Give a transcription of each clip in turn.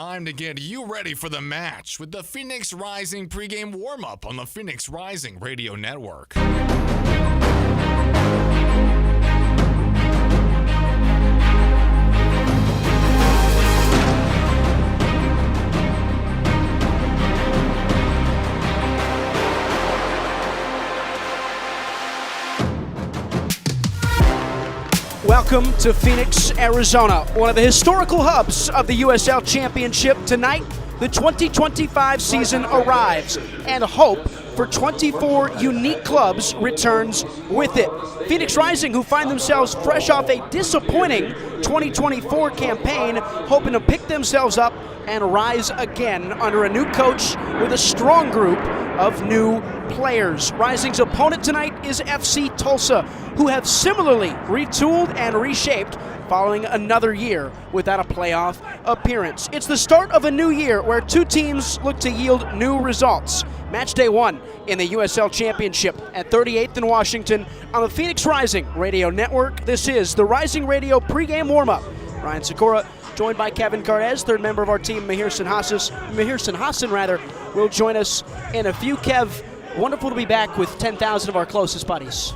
time to get you ready for the match with the Phoenix Rising pregame warm-up on the Phoenix Rising Radio Network. Welcome to Phoenix, Arizona, one of the historical hubs of the USL Championship. Tonight, the 2025 season arrives, and hope for 24 unique clubs returns with it. Phoenix Rising, who find themselves fresh off a disappointing 2024 campaign, hoping to pick themselves up and rise again under a new coach with a strong group of new players. Rising's opponent tonight is FC Tulsa, who have similarly retooled and reshaped following another year without a playoff appearance. It's the start of a new year where two teams look to yield new results. Match day one in the USL Championship at 38th in Washington on the Phoenix Rising Radio Network. This is the Rising Radio pregame warm-up. Ryan Sikora, joined by Kevin Cardes, third member of our team, Mahir Sinhasan, will join us in a few. Kev, wonderful to be back with 10,000 of our closest buddies.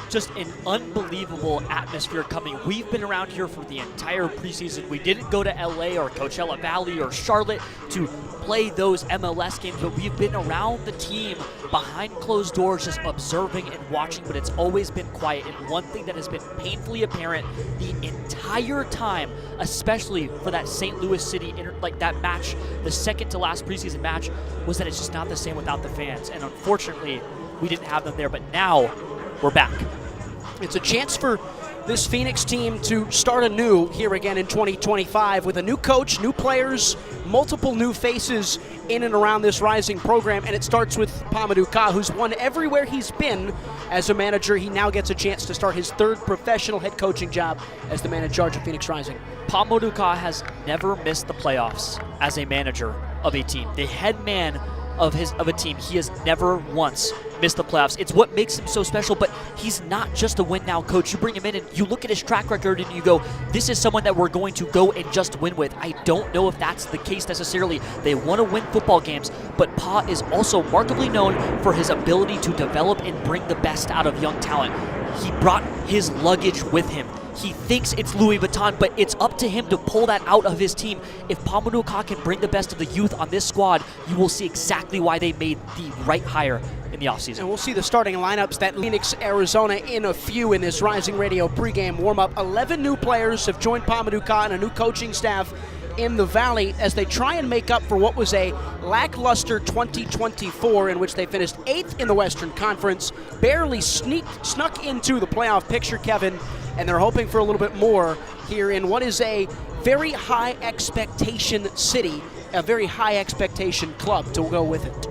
Just an unbelievable atmosphere coming. We've been around here for the entire preseason. We didn't go to LA or Coachella Valley or Charlotte to play those MLS games, but we've been around the team behind closed doors, just observing and watching, but it's always been quiet. And one thing that has been painfully apparent the entire time, especially for that St. Louis City, that match, the second to last preseason match, was that it's just not the same without the fans. And unfortunately, we didn't have them there, but now we're back. It's a chance for this Phoenix team to start anew here again in 2025 with a new coach, new players, multiple new faces in and around this Rising program, and it starts with Pamadou Ka, who's won everywhere he's been as a manager. He now gets a chance to start his third professional head coaching job as the man in charge of Phoenix Rising. Pamadou Ka has never missed the playoffs as a manager of a team. The head man of a team, he has never once missed the playoffs. It's what makes him so special, but he's not just a win-now coach. You bring him in and you look at his track record and you go, this is someone that we're going to go and just win with. I don't know if that's the case necessarily. They want to win football games, but Pa is also remarkably known for his ability to develop and bring the best out of young talent. He brought his luggage with him. He thinks it's Louis Vuitton, but it's up to him to pull that out of his team. If Pamadou Ka can bring the best of the youth on this squad, you will see exactly why they made the right hire in the offseason. And we'll see the starting lineups that Phoenix, Arizona in a few in this Rising Radio pregame warm-up. 11 new players have joined Pamadou Ka and a new coaching staff in the Valley as they try and make up for what was a lackluster 2024 in which they finished 8th in the Western Conference, barely snuck into the playoff picture, Kevin, and they're hoping for a little bit more here in what is a very high expectation city, a very high expectation club to go with it.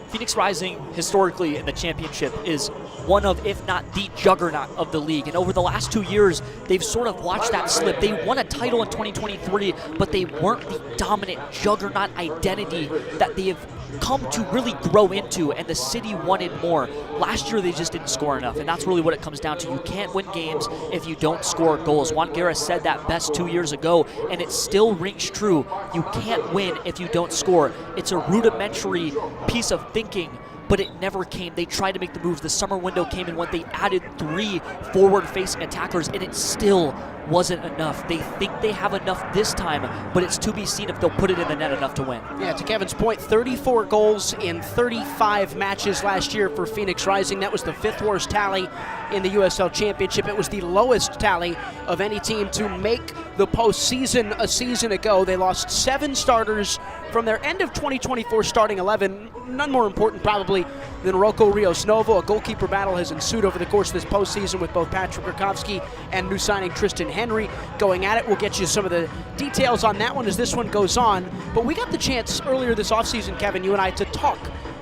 Phoenix Rising, historically in the championship, is one of, if not the juggernaut of the league. And over the last 2 years, they've sort of watched that slip. They won a title in 2023, but they weren't the dominant juggernaut identity that they have come to really grow into, and the city wanted more. Last year, they just didn't score enough, and that's really what it comes down to. You can't win games if you don't score goals. Juan Guerra said that best 2 years ago, and it still rings true. You can't win if you don't score. It's a rudimentary piece of thinking, but it never came. They tried to make the moves. The summer window came in when they added 3 forward-facing attackers, and it still wasn't enough. They think they have enough this time, but it's to be seen if they'll put it in the net enough to win. Yeah, to Kevin's point, 34 goals in 35 matches last year for Phoenix Rising. That was the 5th worst tally in the USL Championship. It was the lowest tally of any team to make the postseason a season ago. They lost 7 starters from their end of 2024 starting 11. None more important probably than Rocco Rios Novo. A goalkeeper battle has ensued over the course of this postseason with both Patrick Rakowski and new signing Tristan Henry going at it. We'll get you some of the details on that one as this one goes on. But we got the chance earlier this offseason, Kevin, you and I, to talk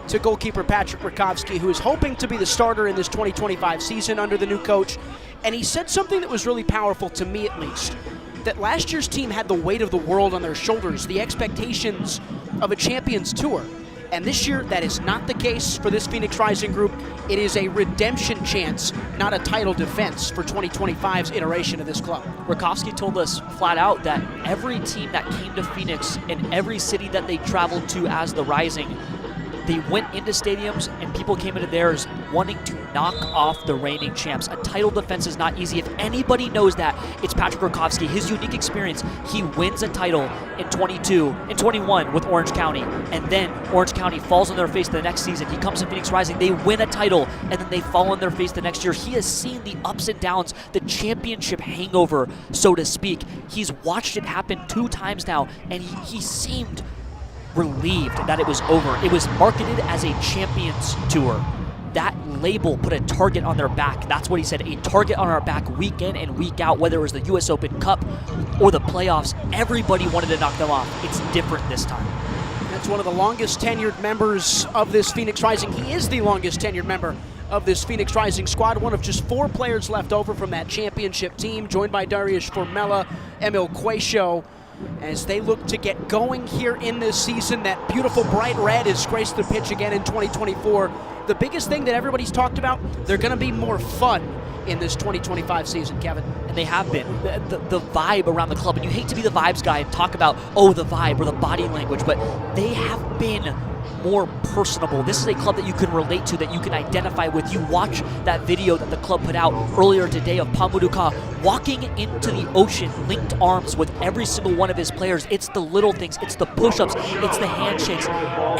to goalkeeper Patrick Rakowski, who is hoping to be the starter in this 2025 season under the new coach. And he said something that was really powerful to me, at least, that last year's team had the weight of the world on their shoulders, the expectations of a Champions Tour. And this year, that is not the case for this Phoenix Rising group. It is a redemption chance, not a title defense for 2025's iteration of this club. Rakowski told us flat out that every team that came to Phoenix in every city that they traveled to as the Rising, they went into stadiums and people came into theirs wanting to knock off the reigning champs. A title defense is not easy. If anybody knows that, it's Patrick Rakowski. His unique experience, he wins a title in 21 with Orange County, and then Orange County falls on their face the next season. He comes to Phoenix Rising, they win a title, and then they fall on their face the next year. He has seen the ups and downs, the championship hangover, so to speak. He's watched it happen 2 times now, and he seemed relieved that it was over. It was marketed as a Champions Tour. That label put a target on their back. That's what he said, a target on our back week in and week out, whether it was the US Open Cup or the playoffs. Everybody wanted to knock them off. It's different this time. That's one of the longest tenured members of this Phoenix Rising. He is the longest tenured member of this Phoenix Rising squad, one of just 4 players left over from that championship team, joined by Darius Formella, Emil Quaisho. As they look to get going here in this season, that beautiful bright red has graced the pitch again in 2024. The biggest thing that everybody's talked about, they're going to be more fun in this 2025 season, Kevin. And they have been. The vibe around the club, and you hate to be the vibes guy and talk about, oh, the vibe or the body language, but they have been more personable. This is a club that you can relate to, that you can identify with. You watch that video that the club put out earlier today of Pamuduka walking into the ocean, linked arms with every single one of his players. It's the little things, it's the push-ups, it's the handshakes.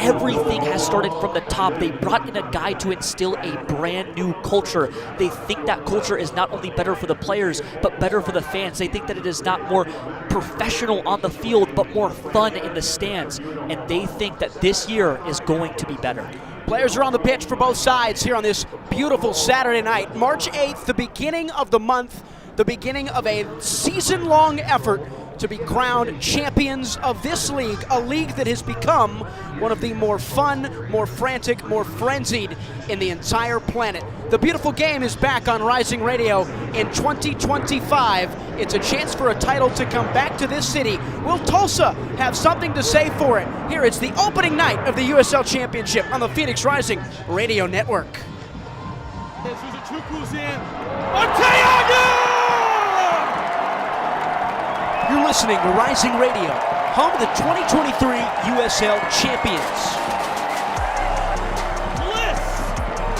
Everything has started from the top. They brought in a guy to instill a brand new culture. They think that culture is not only better for the players, but better for the fans. They think that it is not more professional on the field, but more fun in the stands. And they think that this year is going to be better. Players are on the pitch for both sides here on this beautiful Saturday night. March 8th, the beginning of the month, the beginning of a season-long effort to be crowned champions of this league, a league that has become one of the more fun, more frantic, more frenzied in the entire planet. The beautiful game is back on Rising Radio in 2025. It's a chance for a title to come back to this city. Will Tulsa have something to say for it? Here it's the opening night of the USL Championship on the Phoenix Rising Radio Network. You're listening to Rising Radio, home of the 2023 USL Champions. Bliss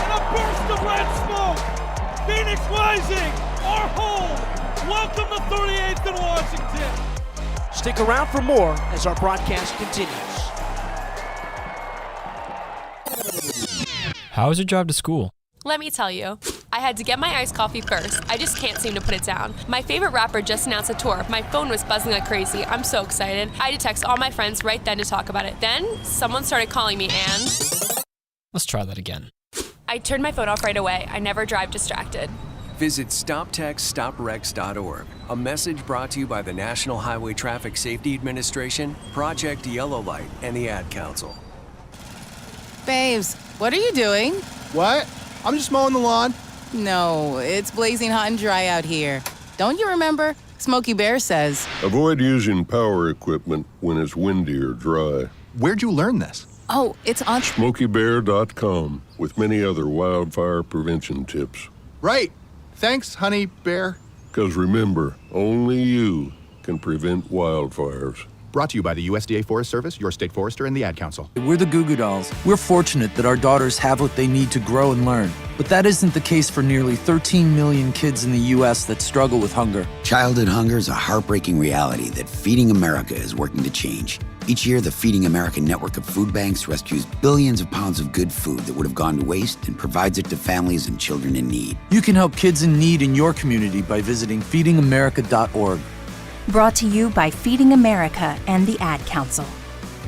and a burst of red smoke. Phoenix Rising, our home. Welcome to 38th and Washington. Stick around for more as our broadcast continues. How was your drive to school? Let me tell you, I had to get my iced coffee first. I just can't seem to put it down. My favorite rapper just announced a tour. My phone was buzzing like crazy. I'm so excited. I had to text all my friends right then to talk about it. Then, someone started calling me and... Let's try that again. I turned my phone off right away. I never drive distracted. Visit StopTextStopWrecks.org. A message brought to you by the National Highway Traffic Safety Administration, Project Yellow Light, and the Ad Council. Babes, what are you doing? What? I'm just mowing the lawn. No, it's blazing hot and dry out here. Don't you remember? Smokey Bear says. Avoid using power equipment when it's windy or dry. Where'd you learn this? Oh, it's on SmokeyBear.com with many other wildfire prevention tips. Right. Thanks, Honey Bear. Because remember, only you can prevent wildfires. Brought to you by the USDA Forest Service, your state forester, and the Ad Council. We're the Goo Goo Dolls. We're fortunate that our daughters have what they need to grow and learn. But that isn't the case for nearly 13 million kids in the U.S. that struggle with hunger. Childhood hunger is a heartbreaking reality that Feeding America is working to change. Each year, the Feeding America network of food banks rescues billions of pounds of good food that would have gone to waste and provides it to families and children in need. You can help kids in need in your community by visiting feedingamerica.org. Brought to you by Feeding America and the Ad Council.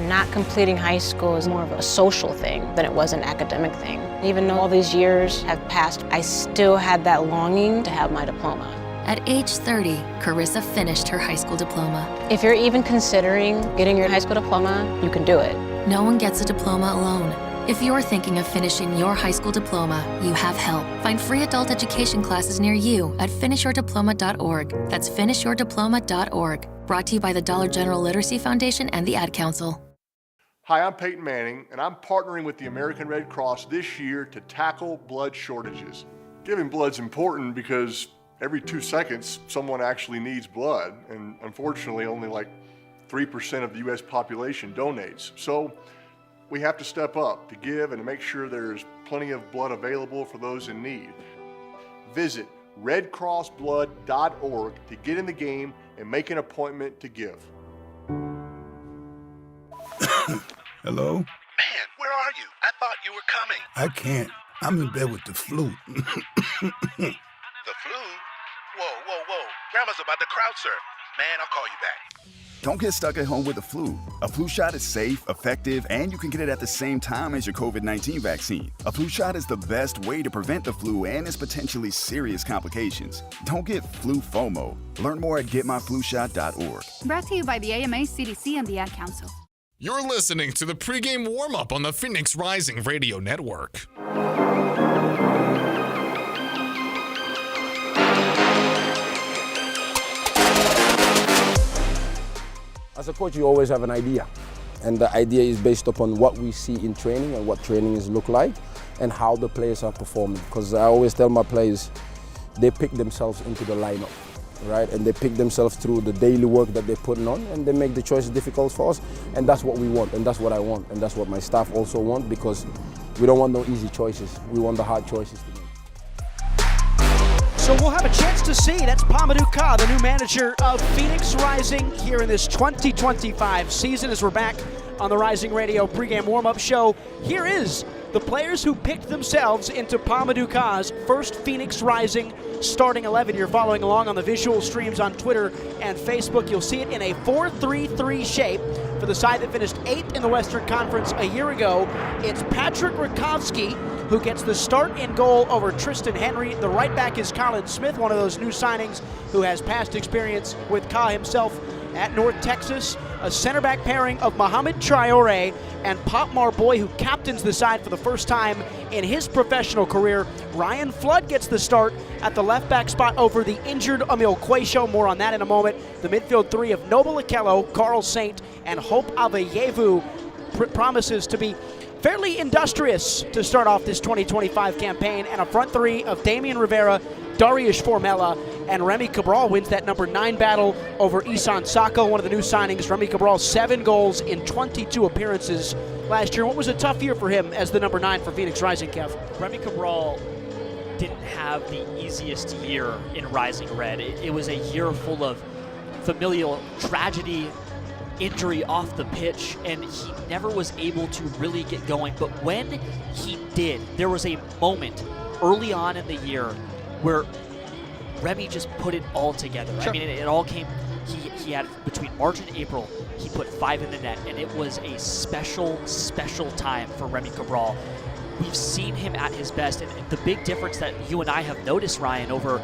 Not completing high school is more of a social thing than it was an academic thing. Even though all these years have passed, I still had that longing to have my diploma. At age 30, Carissa finished her high school diploma. If you're even considering getting your high school diploma, you can do it. No one gets a diploma alone. If you're thinking of finishing your high school diploma, you have help. Find free adult education classes near you at finishyourdiploma.org. That's finishyourdiploma.org. Brought to you by the Dollar General Literacy Foundation and the Ad Council. Hi, I'm Peyton Manning, and I'm partnering with the American Red Cross this year to tackle blood shortages. Giving blood's important because every 2 seconds, someone actually needs blood, and unfortunately, only like 3% of the U.S. population donates. So we have to step up to give and to make sure there's plenty of blood available for those in need. Visit redcrossblood.org to get in the game and make an appointment to give. Hello? Man, where are you? I thought you were coming. I can't. I'm in bed with the flu. The flu? Whoa. Grandma's about to crowd surf. Man, I'll call you back. Don't get stuck at home with the flu. A flu shot is safe, effective, and you can get it at the same time as your COVID-19 vaccine. A flu shot is the best way to prevent the flu and its potentially serious complications. Don't get flu FOMO. Learn more at getmyflushot.org. Brought to you by the AMA, CDC, and the Ad Council. You're listening to the pregame warm-up on the Phoenix Rising Radio Network. As a coach, you always have an idea. And the idea is based upon what we see in training and what training is look like and how the players are performing. Because I always tell my players, they pick themselves into the lineup, right? And they pick themselves through the daily work that they're putting on, and they make the choices difficult for us. And that's what we want, and that's what I want, and that's what my staff also want, because we don't want no easy choices. We want the hard choices to make. So we'll have a chance to see. That's Pamadou Ka, the new manager of Phoenix Rising here in this 2025 season, as we're back on the Rising Radio pregame warm-up show. Here is the players who picked themselves into Pamadou Ka's first Phoenix Rising starting 11. You're following along on the visual streams on Twitter and Facebook. You'll see it in a 4-3-3 shape for the side that finished 8th in the Western Conference a year ago. It's Patrick Rakowski who gets the start in goal over Tristan Henry. The right back is Colin Smith, one of those new signings who has past experience with Ka himself at North Texas. A center back pairing of Mohamed Traore and Pop Marboy, who captains the side for the first time in his professional career. Ryan Flood gets the start at the left back spot over the injured Emil Quaisho. More on that in a moment. The midfield three of Noble Okello, Carl Saint, and Hope Aveyevu promises to be fairly industrious to start off this 2025 campaign, and a front three of Damian Rivera, Dariush Formella, and Remy Cabral wins that number 9 battle over Isan Sako, one of the new signings. Remy Cabral, 7 goals in 22 appearances last year. What was a tough year for him as the number 9 for Phoenix Rising, Kev? Remy Cabral didn't have the easiest year in Rising Red. It was a year full of familial tragedy, injury off the pitch, and he never was able to really get going. But when he did, there was a moment early on in the year where Remy just put it all together. Sure. I mean, it all came, he had, between March and April, he put 5 in the net, and it was a special, special time for Remy Cabral. We've seen him at his best, and the big difference that you and I have noticed, Ryan, over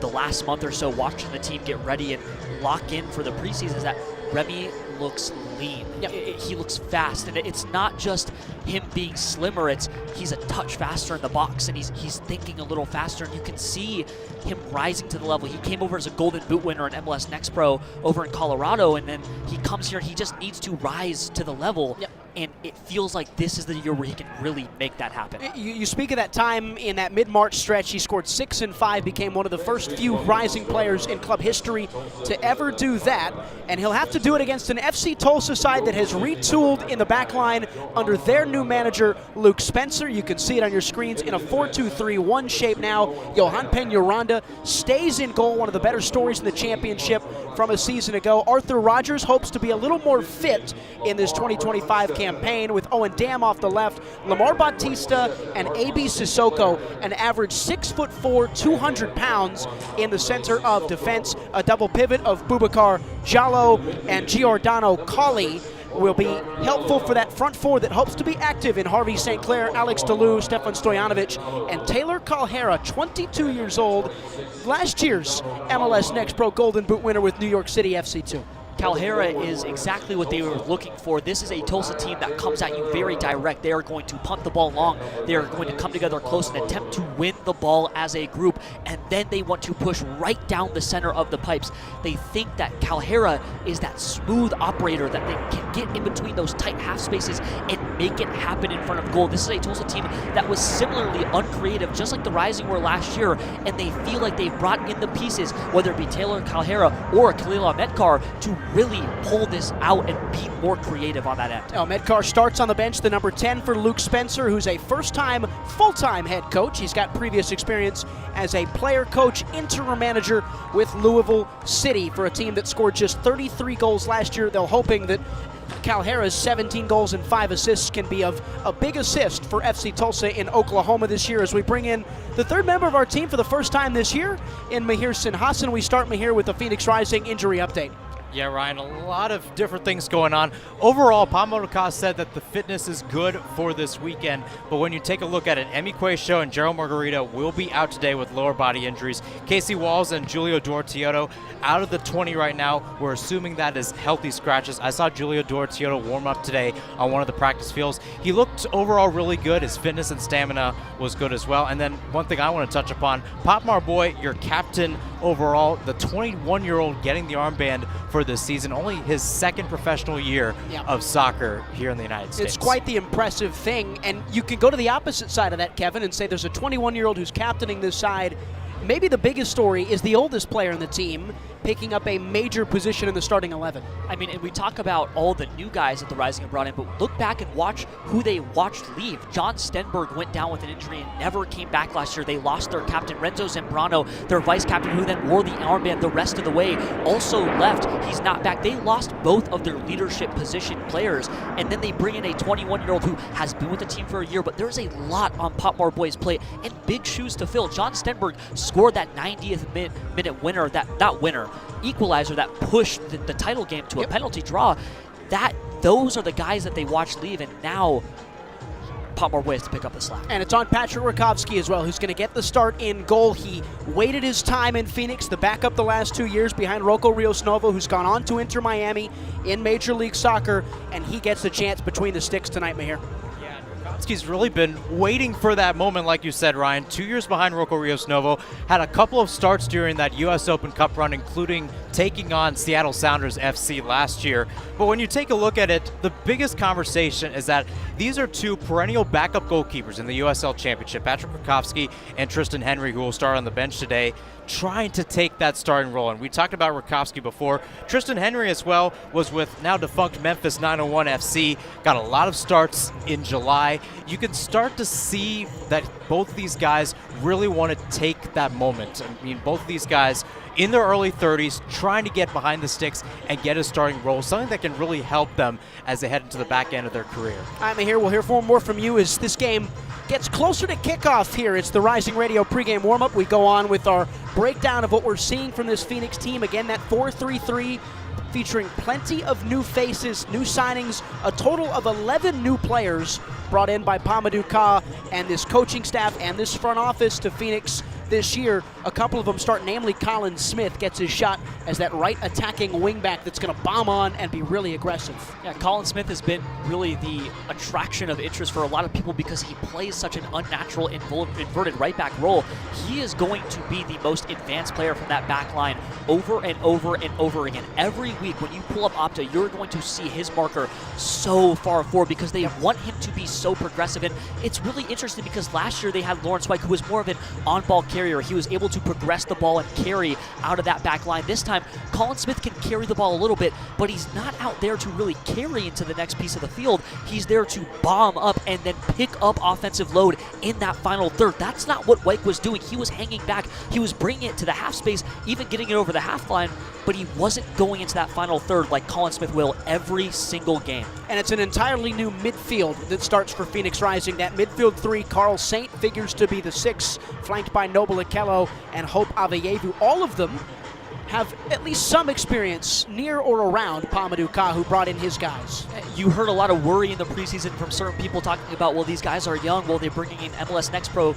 the last month or so, watching the team get ready and lock in for the preseason, is that Remy looks lean. Yep. He looks fast, and it's not just him being slimmer, he's a touch faster in the box, and he's thinking a little faster, and you can see him rising to the level. He came over as a Golden Boot winner in MLS Next Pro over in Colorado, and then he comes here and he just needs to rise to the level. Yep. And it feels like this is the year where he can really make that happen. You speak of that time in that mid-March stretch. He scored 6 and 5, became one of the first few Rising players in club history to ever do that. And he'll have to do it against an FC Tulsa side that has retooled in the back line under their new manager, Luke Spencer. You can see it on your screens in a 4-2-3-1 shape now. Johan Peñaranda stays in goal, one of the better stories in the championship from a season ago. Arthur Rogers hopes to be a little more fit in this 2025 campaign, with Owen Dam off the left, Lamar Batista and A.B. Sissoko, an average 6'4", 200 pounds in the center of defense. A double pivot of Boubacar Jallo and Giordano Colli will be helpful for that front four that hopes to be active in Harvey St. Clair, Alex DeLue, Stefan Stojanovic, and Taylor Calhera, 22 years old, last year's MLS Next Pro Golden Boot winner with New York City FC2. Calhera is exactly what they were looking for. This is a Tulsa team that comes at you very direct. They are going to punt the ball long. They are going to come together close and attempt to win the ball as a group, and then they want to push right down the center of the pipes. They think that Calhera is that smooth operator that they can get in between those tight half spaces and make it happen in front of goal. This is a Tulsa team that was similarly uncreative, just like the Rising were last year, and they feel like they've brought in the pieces, whether it be Taylor Calhera or Khalil Ahmedkar, to really pull this out and be more creative on that end. Ahmedkar starts on the bench, the number 10 for Luke Spencer, who's a first-time, full-time head coach. He's got previous experience as a player coach, interim manager with Louisville City for a team that scored just 33 goals last year. They're hoping that Calhera's 17 goals and 5 assists can be of a big assist for FC Tulsa in Oklahoma this year, as we bring in the third member of our team for the first time this year in Mahir Sinhasan. We start Mahir with the Phoenix Rising injury update. Yeah, Ryan, a lot of different things going on. Overall, Pamodoka said that the fitness is good for this weekend, but when you take a look at it, Emi Cuecho and Gerald Margarita will be out today with lower body injuries. Casey Walls and Julio Dorotioto out of the 20 right now. We're assuming that is healthy scratches. I saw Julio Dorotioto warm up today on one of the practice fields. He looked overall really good. His fitness and stamina was good as well. And then one thing I want to touch upon, Pop Marboy, your captain overall, the 21-year-old getting the armband for this season, only his second professional year of soccer here in the United States. It's quite the impressive thing, and you can go to the opposite side of that, Kevin, and say there's a 21-year-old who's captaining this side. Maybe the biggest story is the oldest player in the team picking up a major position in the starting 11. I mean, and we talk about all the new guys that the Rising have brought in, but look back and watch who they watched leave. John Stenberg went down with an injury and never came back last year. They lost their captain, Renzo Zambrano, their vice captain, who then wore the armband the rest of the way, also left. He's not back. They lost both of their leadership position players, and then they bring in a 21-year-old who has been with the team for a year, but there's a lot on Pop Marboy's plate and big shoes to fill. John Stenberg scored that 90th minute winner, equalizer that pushed the title game to a penalty draw. Those are the guys that they watched leave, and now Pop Marboy has to pick up the slack. And it's on Patrick Rakovsky as well, who's going to get the start in goal. He waited his time in Phoenix, the backup the last 2 years behind Rocco Rios Novo, who's gone on to Inter Miami in Major League Soccer, and he gets the chance between the sticks tonight, Mahir. He's really been waiting for that moment, like you said, Ryan. 2 years behind Rocco Rios Novo. Had a couple of starts during that U.S. Open Cup run, including taking on Seattle Sounders FC last year. But when you take a look at it, the biggest conversation is that these are two perennial backup goalkeepers in the USL Championship, Patrick Rakovsky and Tristan Henry, who will start on the bench today, trying to take that starting role. And we talked about Rakovsky before. Tristan Henry as well was with now defunct Memphis 901 FC, got a lot of starts in July. You can start to see that both these guys really want to take that moment. I mean, both of these guys in their early 30s, trying to get behind the sticks and get a starting role, something that can really help them as they head into the back end of their career. I'm here. We'll hear more from you as this game gets closer to kickoff here. It's the Rising Radio pregame warm-up. We go on with our breakdown of what we're seeing from this Phoenix team. Again, that 4-3-3 featuring plenty of new faces, new signings, a total of 11 new players brought in by Pamodoka and this coaching staff and this front office to Phoenix this year. A couple of them start, namely Colin Smith gets his shot as that right attacking wingback that's going to bomb on and be really aggressive. Yeah, Colin Smith has been really the attraction of interest for a lot of people because he plays such an unnatural inverted right back role. He is going to be the most advanced player from that back line over and over and over again. Every week when you pull up Opta, you're going to see his marker so far forward because they want him to be so progressive. And it's really interesting because last year they had Lawrence White, who was more of an on-ball carrier. He was able to progress the ball and carry out of that back line. This time, Colin Smith can carry the ball a little bit, but he's not out there to really carry into the next piece of the field. He's there to bomb up and then pick up offensive load in that final third. That's not what White was doing. He was hanging back. He was bringing it to the half space, even getting it over the half line, but he wasn't going into that final third like Colin Smith will every single game. And it's an entirely new midfield that starts for Phoenix Rising. That midfield three, Carl Saint figures to be the 6, flanked by Noble Okello and Hope Aveyevu. All of them have at least some experience near or around Pamadou Ka, who brought in his guys. You heard a lot of worry in the preseason from certain people talking about, well, these guys are young, well, they're bringing in MLS Next Pro,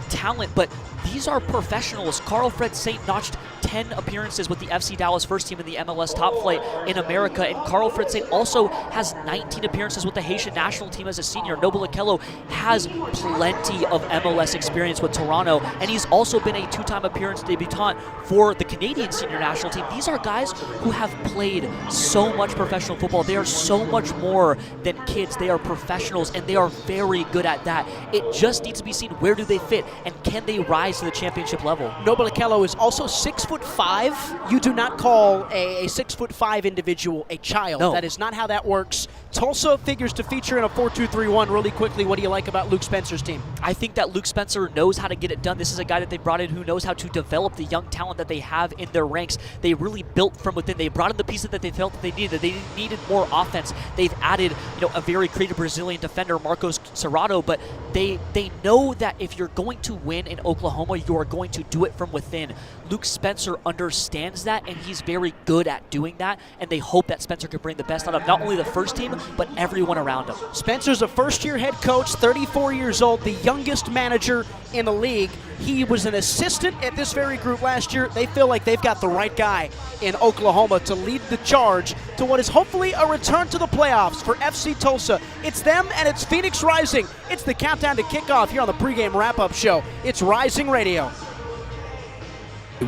talent, but these are professionals. Carl-Fred Saint notched 10 appearances with the FC Dallas first team in the MLS Top Flight in America, and Carl-Fred Saint also has 19 appearances with the Haitian national team as a senior. Noble Okello has plenty of MLS experience with Toronto, and he's also been a two-time appearance debutant for the Canadian senior national team. These are guys who have played so much professional football. They are so much more than kids. They are professionals, and they are very good at that. It just needs to be seen, where do they fit, and can they rise to the championship level? Noble Okello is also 6'5". You do not call a 6'5" individual a child. No. That is not how that works. Tulsa figures to feature in a 4-2-3-1. Really quickly, what do you like about Luke Spencer's team? I think that Luke Spencer knows how to get it done. This is a guy that they brought in who knows how to develop the young talent that they have in their ranks. They really built from within. They brought in the pieces that they felt that they needed. They needed more offense. They've added, a very creative Brazilian defender, Marcos Serrato, but they know that if you're going to win in Oklahoma, you are going to do it from within. Luke Spencer understands that, and he's very good at doing that, and they hope that Spencer can bring the best out of not only the first team, but everyone around him. Spencer's a first-year head coach, 34 years old, the youngest manager in the league. He was an assistant at this very group last year. They feel like they've got the right guy in Oklahoma to lead the charge to what is hopefully a return to the playoffs for FC Tulsa. It's them and it's Phoenix Rising. It's the countdown to kickoff here on the pregame wrap-up show. It's Rising Radio.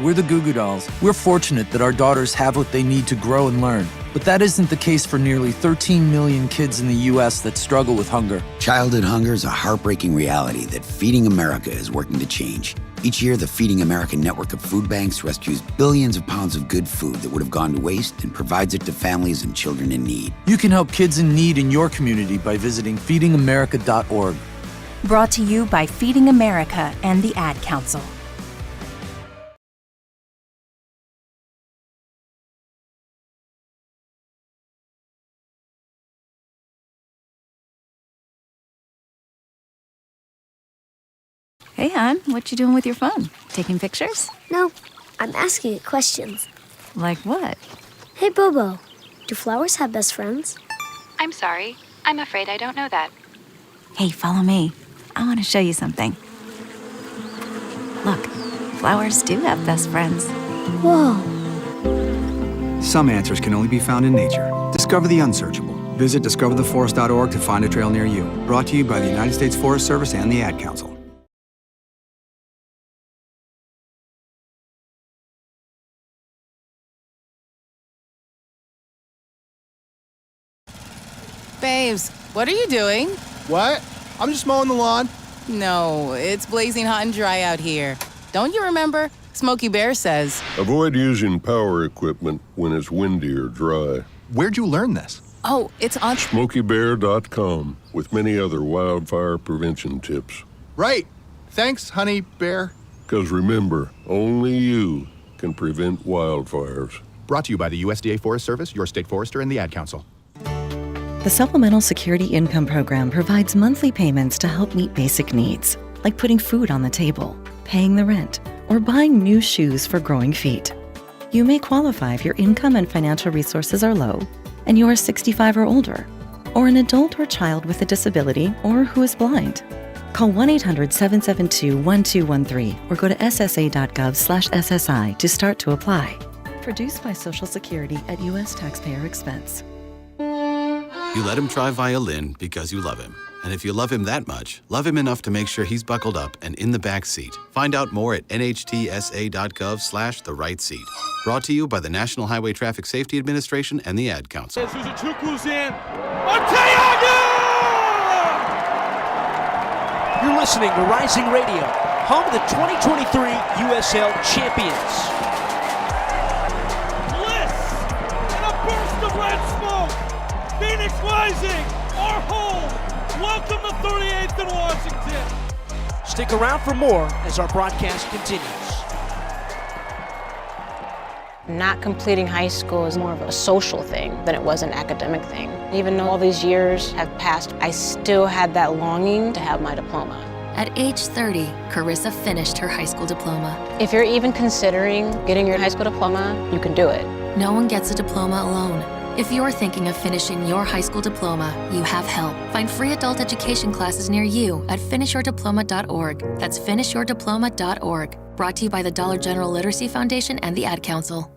We're the Goo Goo Dolls. We're fortunate that our daughters have what they need to grow and learn. But that isn't the case for nearly 13 million kids in the U.S. that struggle with hunger. Childhood hunger is a heartbreaking reality that Feeding America is working to change. Each year, the Feeding America network of food banks rescues billions of pounds of good food that would have gone to waste and provides it to families and children in need. You can help kids in need in your community by visiting feedingamerica.org. Brought to you by Feeding America and the Ad Council. Hey, hon, what you doing with your phone? Taking pictures? No, I'm asking it questions. Like what? Hey, Bobo, do flowers have best friends? I'm sorry. I'm afraid I don't know that. Hey, follow me. I want to show you something. Look, flowers do have best friends. Whoa. Some answers can only be found in nature. Discover the unsearchable. Visit discovertheforest.org to find a trail near you. Brought to you by the United States Forest Service and the Ad Council. Babes, what are you doing? What? I'm just mowing the lawn. No, it's blazing hot and dry out here. Don't you remember? Smokey Bear says. Avoid using power equipment when it's windy or dry. Where'd you learn this? Oh, it's on SmokeyBear.com with many other wildfire prevention tips. Right. Thanks, Honey Bear. Because remember, only you can prevent wildfires. Brought to you by the USDA Forest Service, your state forester, and the Ad Council. The Supplemental Security Income Program provides monthly payments to help meet basic needs, like putting food on the table, paying the rent, or buying new shoes for growing feet. You may qualify if your income and financial resources are low, and you are 65 or older, or an adult or child with a disability, or who is blind. Call 1-800-772-1213 or go to ssa.gov/SSI to start to apply. Produced by Social Security at U.S. taxpayer expense. You let him try violin because you love him. And if you love him that much, love him enough to make sure he's buckled up and in the back seat. Find out more at nhtsa.gov/the-right-seat. Brought to you by the National Highway Traffic Safety Administration and the Ad Council. You're listening to Rising Radio, home of the 2023 USL champions. Phoenix Rising, our home. Welcome to 38th and Washington. Stick around for more as our broadcast continues. Not completing high school is more of a social thing than it was an academic thing. Even though all these years have passed, I still had that longing to have my diploma. At age 30, Carissa finished her high school diploma. If you're even considering getting your high school diploma, you can do it. No one gets a diploma alone. If you're thinking of finishing your high school diploma, you have help. Find free adult education classes near you at finishyourdiploma.org. That's finishyourdiploma.org. Brought to you by the Dollar General Literacy Foundation and the Ad Council.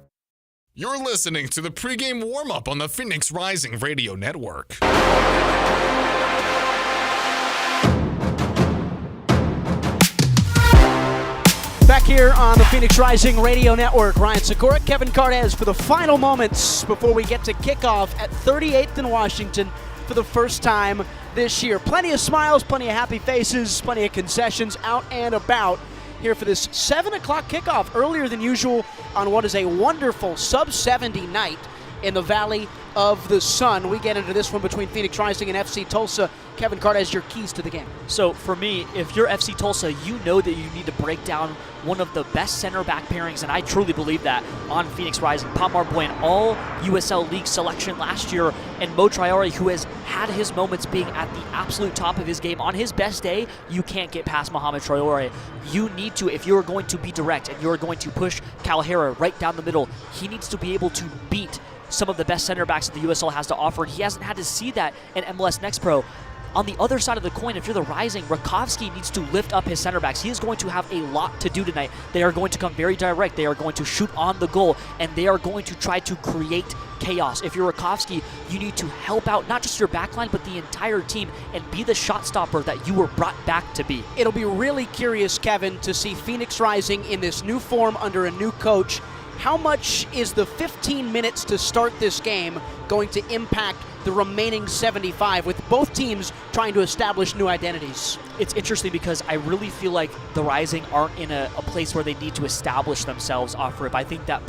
You're listening to the pregame warm-up on the Phoenix Rising Radio Network. Back here on the Phoenix Rising Radio Network, Ryan Sikora, Kevin Cardes for the final moments before we get to kickoff at 38th in Washington for the first time this year. Plenty of smiles, plenty of happy faces, plenty of concessions out and about here for this 7 o'clock kickoff, earlier than usual on what is a wonderful sub-70 night in the Valley of the Sun. We get into this one between Phoenix Rising and FC Tulsa. Kevin Cardes, your keys to the game. So for me, if you're FC Tulsa, you know that you need to break down one of the best center back pairings, and I truly believe that on Phoenix Rising. Pomar Boyan, all USL League selection last year, and Mo Traore, who has had his moments being at the absolute top of his game. On his best day, you can't get past Mohamed Traore. You need to, if you're going to be direct and you're going to push Calhera right down the middle, he needs to be able to beat some of the best center backs that the USL has to offer, and he hasn't had to see that in MLS Next Pro. On the other side of the coin, if you're the Rising, Rakovsky needs to lift up his center backs. He is going to have a lot to do tonight. They are going to come very direct. They are going to shoot on the goal, and they are going to try to create chaos. If you're Rakovsky, you need to help out not just your backline, but the entire team and be the shot stopper that you were brought back to be. It'll be really curious, Kevin, to see Phoenix Rising in this new form under a new coach. How much is the 15 minutes to start this game going to impact the remaining 75 with both teams trying to establish new identities? It's interesting because I really feel like the Rising aren't in a place where they need to establish themselves off rip. I think that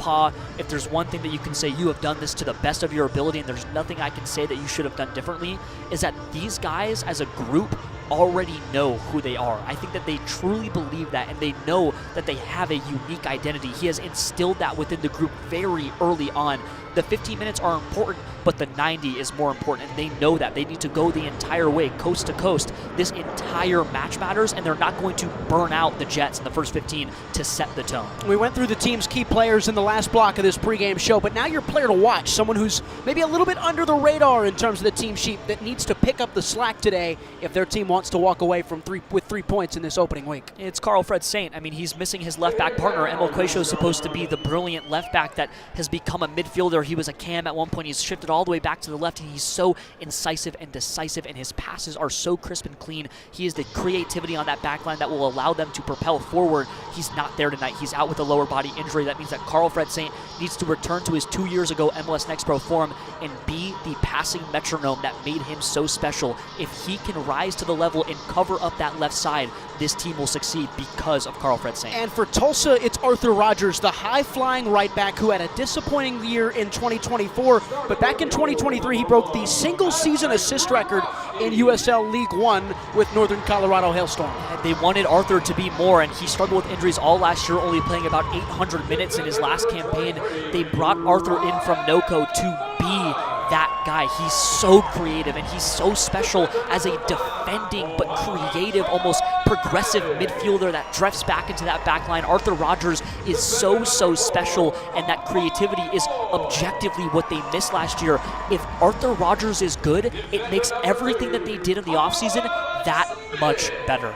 if there's one thing that you can say you have done this to the best of your ability and there's nothing I can say that you should have done differently, is that these guys as a group already know who they are. I think that they truly believe that, and they know that they have a unique identity. He has instilled that within the group very early on. The 15 minutes are important, but the 90 is more important, and they know that. They need to go the entire way, coast to coast. This entire match matters, and they're not going to burn out the Jets in the first 15 to set the tone. We went through the team's key players in the last block of this pregame show, but now your player to watch, someone who's maybe a little bit under the radar in terms of the team sheet that needs to pick up the slack today if their team wants to walk away with 3 points in this opening week. It's Carl Fred Saint. I mean, he's missing his left back partner. Emil Quaisho is supposed to be the brilliant left back that has become a midfielder. He was a cam at one point. He's shifted all the way back to the left, and he's so incisive and decisive, and his passes are so crisp and clean. He is the creativity on that back line that will allow them to propel forward. He's not there tonight. He's out with a lower body injury. That means that Carl Fred Saint needs to return to his 2 years ago MLS Next Pro form and be the passing metronome that made him so special. If he can rise to the level and cover up that left side, this team will succeed because of Carl Fred Saint. And for Tulsa, it's Arthur Rogers, the high-flying right back who had a disappointing year in 2024, but back in 2023, he broke the single-season assist record in USL League One with Northern Colorado Hailstorm. They wanted Arthur to be more, and he struggled with injuries all last year, only playing about 800 minutes in his last campaign. They brought Arthur in from NOCO to be that guy. He's so creative, and he's so special as a defending but creative, almost progressive midfielder that drifts back into that back line. Arthur Rogers is so special, and that creativity is objectively what they missed last year. If Arthur Rogers is good, it makes everything that they did in the offseason that much better.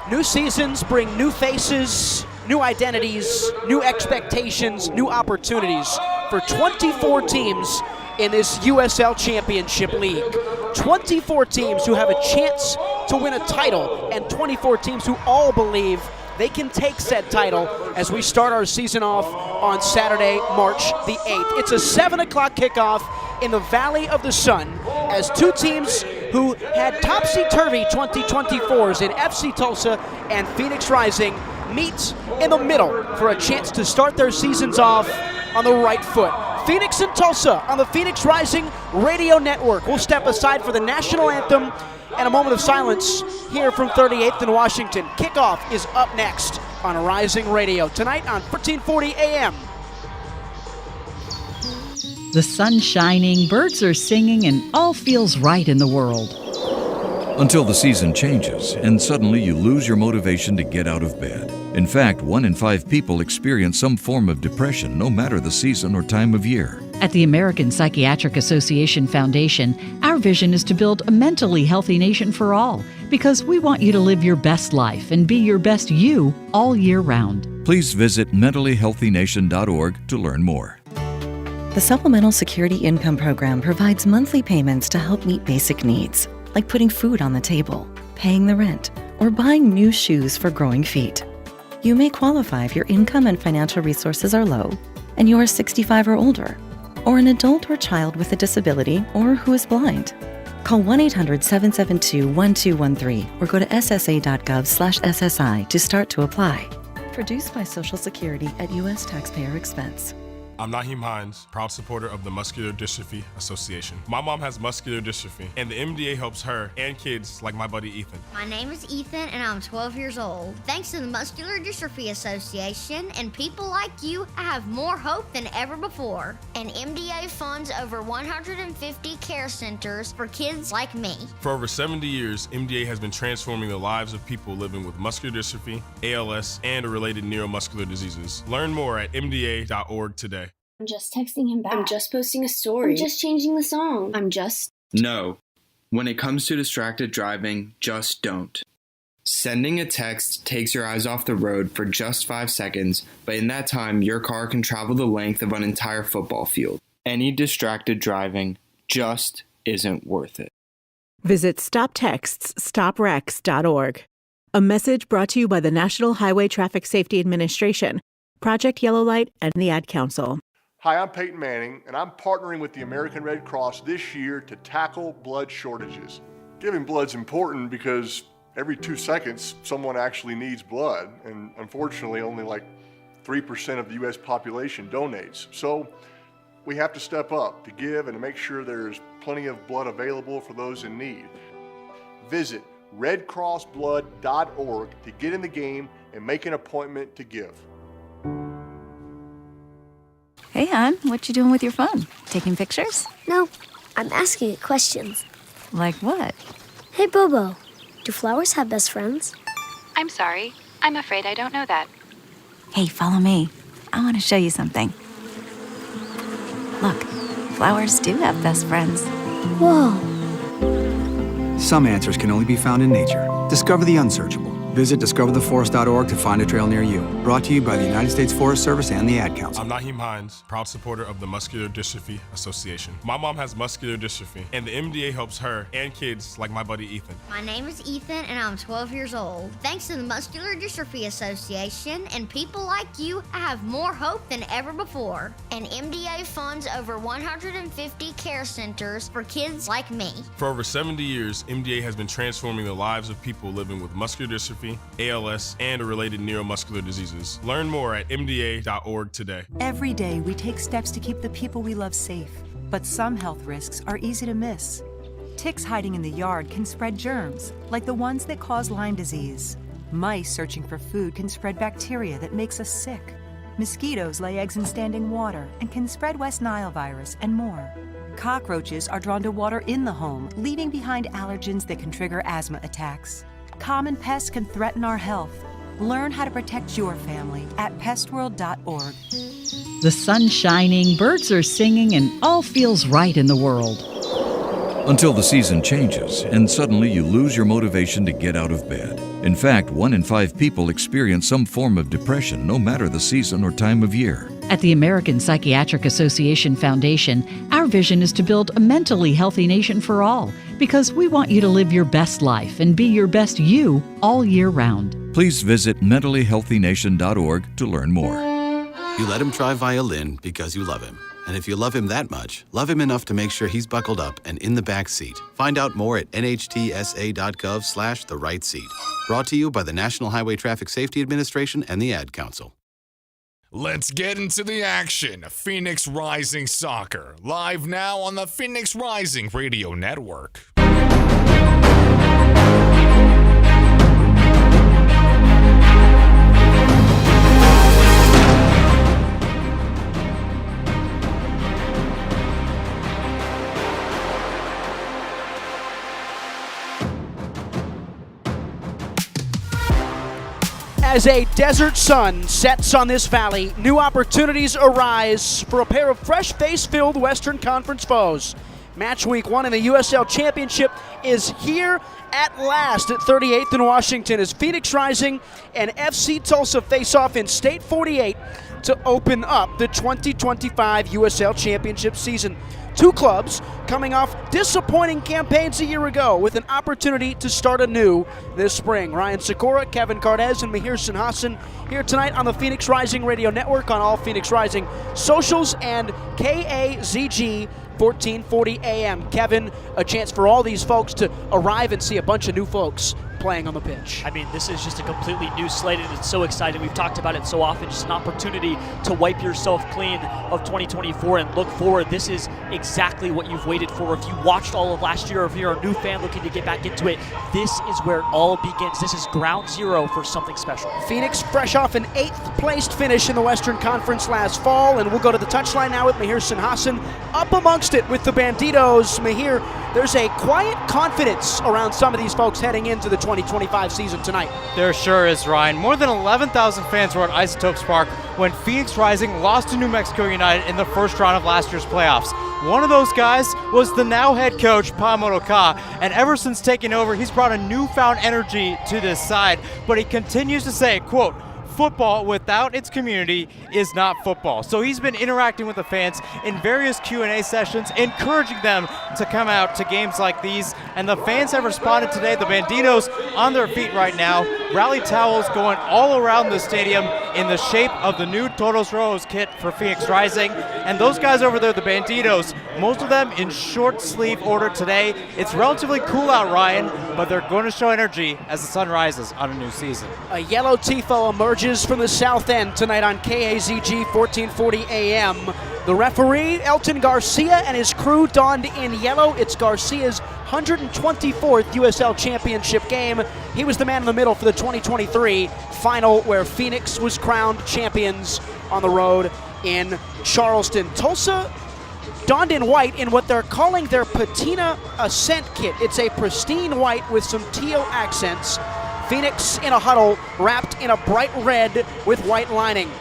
New seasons bring new faces, new identities, new expectations, new opportunities for 24 teams in this USL Championship League. 24 teams who have a chance to win a title, and 24 teams who all believe they can take said title as we start our season off on Saturday, March the 8th. It's a 7 o'clock kickoff in the Valley of the Sun as two teams who had topsy-turvy 2024s in FC Tulsa and Phoenix Rising meet in the middle for a chance to start their seasons off on the right foot. Phoenix and Tulsa on the Phoenix Rising Radio Network. We'll step aside for the national anthem and a moment of silence here from 38th in Washington. Kickoff is up next on Rising Radio tonight on 1440 AM. The sun's shining, birds are singing, and all feels right in the world. Until the season changes and suddenly you lose your motivation to get out of bed. In fact, 1 in 5 people experience some form of depression, no matter the season or time of year. At the American Psychiatric Association Foundation, our vision is to build a mentally healthy nation for all, because we want you to live your best life and be your best you all year round. Please visit mentallyhealthynation.org to learn more. The Supplemental Security Income Program provides monthly payments to help meet basic needs, like putting food on the table, paying the rent, or buying new shoes for growing feet. You may qualify if your income and financial resources are low, and you are 65 or older, or an adult or child with a disability, or who is blind. Call 1-800-772-1213 or go to ssa.gov/SSI to start to apply. Produced by Social Security at U.S. taxpayer expense. I'm Naheem Hines, proud supporter of the Muscular Dystrophy Association. My mom has muscular dystrophy, and the MDA helps her and kids like my buddy Ethan. My name is Ethan, and I'm 12 years old. Thanks to the Muscular Dystrophy Association and people like you, I have more hope than ever before. And MDA funds over 150 care centers for kids like me. For over 70 years, MDA has been transforming the lives of people living with muscular dystrophy, ALS, and related neuromuscular diseases. Learn more at mda.org today. I'm just texting him back. I'm just posting a story. I'm just changing the song. No. When it comes to distracted driving, just don't. Sending a text takes your eyes off the road for just 5 seconds, but in that time, your car can travel the length of an entire football field. Any distracted driving just isn't worth it. Visit StopTextsStopWrecks.org. A message brought to you by the National Highway Traffic Safety Administration, Project Yellow Light, and the Ad Council. Hi, I'm Peyton Manning, and I'm partnering with the American Red Cross this year to tackle blood shortages. Giving blood's important because every 2 seconds, someone actually needs blood, and unfortunately, only like 3% of the U.S. population donates. So we have to step up to give and to make sure there's plenty of blood available for those in need. Visit redcrossblood.org to get in the game and make an appointment to give. Hey, hon, what you doing with your phone? Taking pictures? No, I'm asking it questions. Like what? Hey, Bobo, do flowers have best friends? I'm sorry. I'm afraid I don't know that. Hey, follow me. I want to show you something. Look, flowers do have best friends. Whoa. Some answers can only be found in nature. Discover the unsearchable. Visit discovertheforest.org to find a trail near you. Brought to you by the United States Forest Service and the Ad Council. I'm Naheem Hines, proud supporter of the Muscular Dystrophy Association. My mom has muscular dystrophy, and the MDA helps her and kids like my buddy Ethan. My name is Ethan, and I'm 12 years old. Thanks to the Muscular Dystrophy Association and people like you, I have more hope than ever before. And MDA funds over 150 care centers for kids like me. For over 70 years, MDA has been transforming the lives of people living with muscular dystrophy, ALS, and related neuromuscular diseases. Learn more at mda.org today. Every day, we take steps to keep the people we love safe, but some health risks are easy to miss. Ticks hiding in the yard can spread germs, like the ones that cause Lyme disease. Mice searching for food can spread bacteria that makes us sick. Mosquitoes lay eggs in standing water and can spread West Nile virus and more. Cockroaches are drawn to water in the home, leaving behind allergens that can trigger asthma attacks. Common pests can threaten our health. Learn how to protect your family at pestworld.org. The sun's shining, birds are singing, and all feels right in the world. Until the season changes and suddenly you lose your motivation to get out of bed. In fact, 1 in 5 people experience some form of depression, no matter the season or time of year. At the American Psychiatric Association Foundation, our vision is to build a mentally healthy nation for all, because we want you to live your best life and be your best you all year round. Please visit mentallyhealthynation.org to learn more. You let him try violin because you love him. And if you love him that much, love him enough to make sure he's buckled up and in the back seat. Find out more at nhtsa.gov/the right seat. Brought to you by the National Highway Traffic Safety Administration and the Ad Council. Let's get into the action. Phoenix Rising Soccer, live now on the Phoenix Rising Radio Network. As a desert sun sets on this valley, new opportunities arise for a pair of fresh face-filled Western Conference foes. Match week 1 in the USL Championship is here at last at 38th in Washington as Phoenix Rising and FC Tulsa face off in State 48 to open up the 2025 USL Championship season. Two clubs coming off disappointing campaigns a year ago with an opportunity to start anew this spring. Ryan Sikora, Kevin Cardez, and Mahir Sinhasan here tonight on the Phoenix Rising Radio Network on all Phoenix Rising socials and KAZG 1440 AM. Kevin, a chance for all these folks to arrive and see a bunch of new folks playing on the pitch. I mean, this is just a completely new slate, and it's so exciting. We've talked about it so often, just an opportunity to wipe yourself clean of 2024 and look forward. This is exactly what you've waited for. If you watched all of last year, or if you're a new fan looking to get back into it, this is where it all begins. This is ground zero for something special. Phoenix fresh off an 8th placed finish in the Western Conference last fall, and we'll go to the touchline now with Mahir Sinhasan up amongst it with the Banditos. Mahir, there's a quiet confidence around some of these folks heading into the 2025 season tonight. There sure is, Ryan. More than 11,000 fans were at Isotopes Park when Phoenix Rising lost to New Mexico United in the first round of last year's playoffs. One of those guys was the now head coach, Pa Motoka, and ever since taking over, he's brought a newfound energy to this side, but he continues to say, quote, "Football without its community is not football." So he's been interacting with the fans in various Q&A sessions, encouraging them to come out to games like these, and the fans have responded today. The Banditos on their feet right now, rally towels going all around the stadium in the shape of the new Todos Rojos kit for Phoenix Rising, and those guys over there, the Banditos, most of them in short sleeve order today. It's relatively cool out, Ryan, but they're going to show energy as the sun rises on a new season. A yellow tifo emerges from the south end tonight on KAZG 1440 AM. The referee, Elton Garcia, and his crew donned in yellow. It's Garcia's 124th USL Championship game. He was the man in the middle for the 2023 final where Phoenix was crowned champions on the road in Charleston. Tulsa donned in white in what they're calling their Patina Ascent kit. It's a pristine white with some teal accents. Phoenix in a huddle wrapped in a bright red with white lining.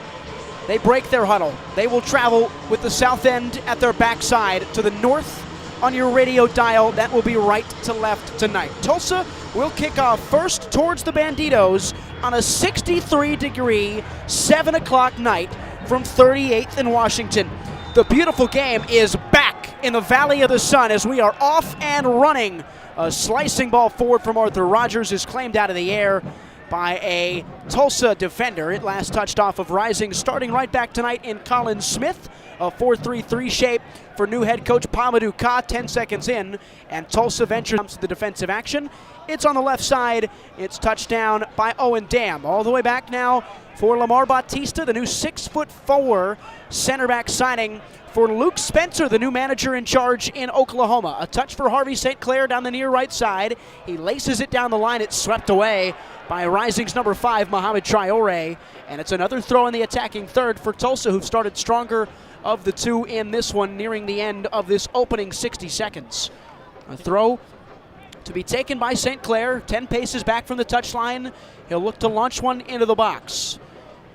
They break their huddle. They will travel with the south end at their backside to the north on your radio dial. That will be right to left tonight. Tulsa will kick off first towards the Banditos on a 63-degree, 7 o'clock night from 38th in Washington. The beautiful game is back in the Valley of the Sun as we are off and running. A slicing ball forward from Arthur Rogers is claimed out of the air by a Tulsa defender. It last touched off of Rising, starting right back tonight in Colin Smith. A 4-3-3 shape for new head coach Pamadou Ka 10 seconds in, and Tulsa ventures to the defensive action. It's on the left side. It's touchdown by Owen Dam. All the way back now for Lamar Bautista, the new 6'4" center back signing for Luke Spencer, the new manager in charge in Oklahoma. A touch for Harvey St. Clair down the near right side. He laces it down the line. It's swept away by Rising's number 5, Mohamed Traore. And it's another throw in the attacking third for Tulsa, who've started stronger of the two in this one, nearing the end of this opening 60 seconds. A throw to be taken by St. Clair, 10 paces back from the touchline. He'll look to launch one into the box.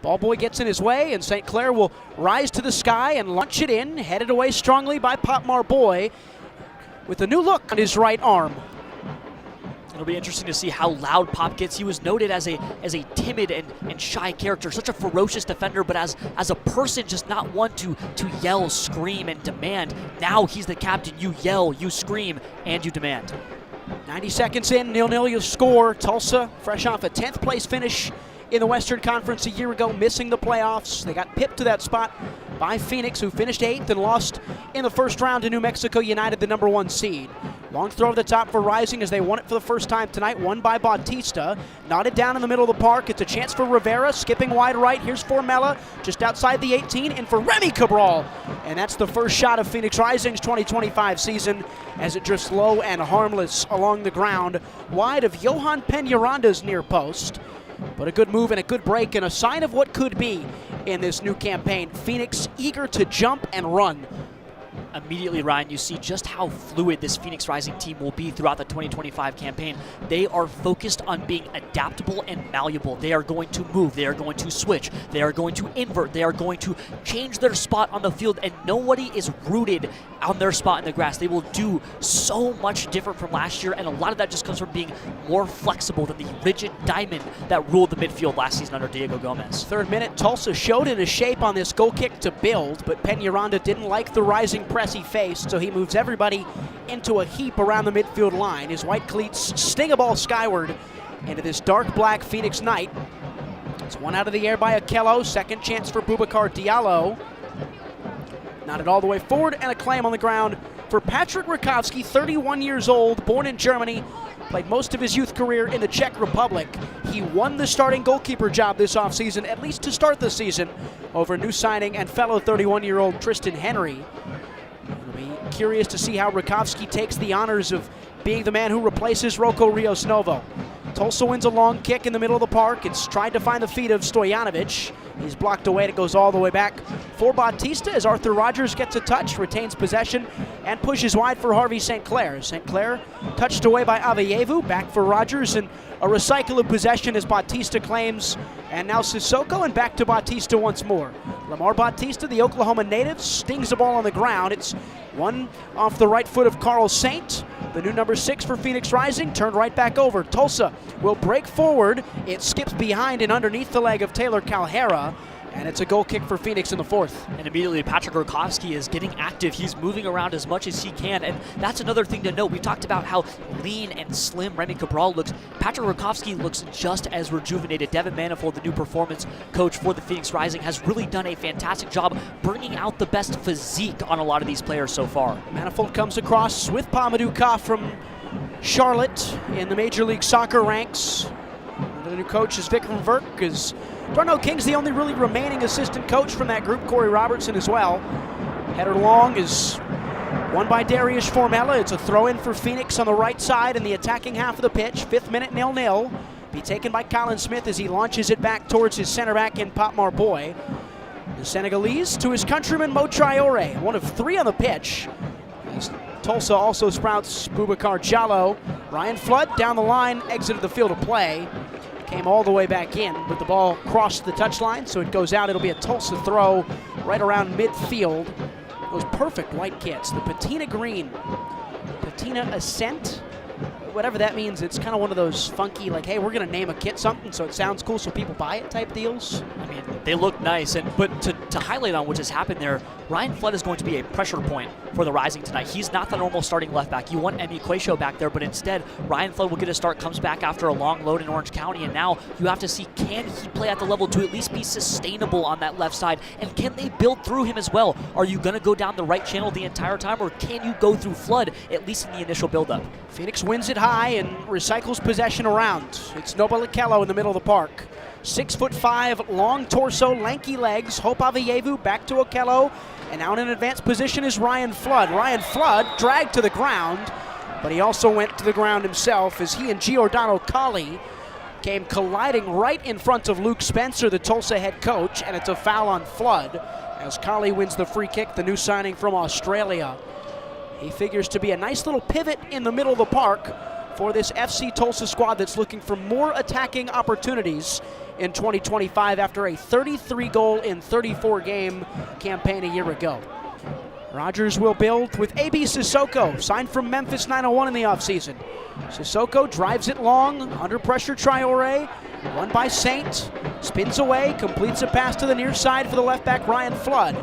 Ball boy gets in his way, and St. Clair will rise to the sky and launch it in, headed away strongly by Pop Marboy with a new look on his right arm. It'll be interesting to see how loud Pop gets. He was noted as a timid and shy character, such a ferocious defender, but as a person, just not one to yell, scream, and demand. Now he's the captain. You yell, you scream, and you demand. 90 seconds in, 0-0, you score. Tulsa, fresh off a 10th place finish in the Western Conference a year ago, missing the playoffs. They got pipped to that spot by Phoenix, who finished 8th and lost in the first round to New Mexico United, the number 1 seed. Long throw to the top for Rising as they won it for the first time tonight, won by Bautista. Knotted down in the middle of the park. It's a chance for Rivera, skipping wide right. Here's Formella, just outside the 18, and for Remy Cabral. And that's the first shot of Phoenix Rising's 2025 season as it drifts low and harmless along the ground, wide of Johan Peñaranda's near post. But a good move and a good break and a sign of what could be in this new campaign. Phoenix eager to jump and run. immediately, Ryan, you see just how fluid this Phoenix Rising team will be throughout the 2025 campaign. They are focused on being adaptable and malleable. They are going to move. They are going to switch. They are going to invert. They are going to change their spot on the field, and nobody is rooted on their spot in the grass. They will do so much different from last year, and a lot of that just comes from being more flexible than the rigid diamond that ruled the midfield last season under Diego Gomez. Third minute, Tulsa showed in a shape on this goal kick to build, but Peñaranda didn't like the rising press he faced, so he moves everybody into a heap around the midfield line. His white cleats sting a ball skyward into this dark black Phoenix night. It's one out of the air by Okello. Second chance for Boubacar Diallo. Nodded all the way forward, and a claim on the ground for Patrick Rakowski, 31 years old, born in Germany, played most of his youth career in the Czech Republic. He won the starting goalkeeper job this offseason, at least to start the season, over new signing and fellow 31-year-old Tristan Henry. It'll be curious to see how Rakowski takes the honors of being the man who replaces Rocco Rios Novo. Tulsa wins a long kick in the middle of the park. It's tried to find the feet of Stojanovic. He's blocked away, and it goes all the way back for Bautista as Arthur Rogers gets a touch, retains possession, and pushes wide for Harvey St. Clair. St. Clair touched away by Aveyevu, back for Rogers, and a recycle of possession as Bautista claims, and now Sissoko, and back to Bautista once more. Lamar Bautista, the Oklahoma native, stings the ball on the ground. It's one off the right foot of Carl Saint. The new number 6 for Phoenix Rising, turned right back over. Tulsa will break forward. It skips behind and underneath the leg of Taylor Calhera, and it's a goal kick for Phoenix in the fourth. And immediately Patrick Rakowski is getting active. He's moving around as much as he can, and that's another thing to note. We talked about how lean and slim Remy Cabral looks. Patrick Rakowski looks just as rejuvenated. Devin Manifold, the new performance coach for the Phoenix Rising, has really done a fantastic job bringing out the best physique on a lot of these players so far. Manifold comes across with Pamadou Ka from Charlotte in the Major League Soccer ranks. The new coach is Vikram Verk, as Darnell King's the only really remaining assistant coach from that group. Corey Robertson as well. Header long is won by Darius Formella. It's a throw-in for Phoenix on the right side in the attacking half of the pitch. 5th minute, 0-0. Be taken by Colin Smith as he launches it back towards his center back in Pop Marboy. The Senegalese to his countryman Mo Traore, one of 3 on the pitch. As Tulsa also sprouts Boubacar Diallo. Ryan Flood down the line, exited the field of play. Came all the way back in, but the ball crossed the touchline, so it goes out. It'll be a Tulsa throw right around midfield. Those perfect white kits, the patina green, patina ascent, whatever that means. It's kind of one of those funky, like, hey, we're going to name a kit something so it sounds cool so people buy it type deals. I mean, they look nice, but to highlight on what just happened there, Ryan Flood is going to be a pressure point for the Rising tonight. He's not the normal starting left back. You want Emi Quayshow back there, but instead, Ryan Flood will get a start, comes back after a long load in Orange County, and now you have to see, can he play at the level to at least be sustainable on that left side, and can they build through him as well? Are you going to go down the right channel the entire time, or can you go through Flood, at least in the initial buildup? Phoenix wins it high and recycles possession around. It's Noble Okello in the middle of the park. 6'5", long torso, lanky legs. Hope Aveyevu back to Okello. And out in advanced position is Ryan Flood. Ryan Flood dragged to the ground, but he also went to the ground himself as he and Giordano Colli came colliding right in front of Luke Spencer, the Tulsa head coach, and it's a foul on Flood as Colli wins the free kick, the new signing from Australia. He figures to be a nice little pivot in the middle of the park for this FC Tulsa squad that's looking for more attacking opportunities in 2025 after a 33-goal in 34-game campaign a year ago. Rogers will build with A.B. Sissoko, signed from Memphis 901 in the offseason. Sissoko drives it long, under pressure Traore, won by Saint, spins away, completes a pass to the near side for the left back Ryan Flood.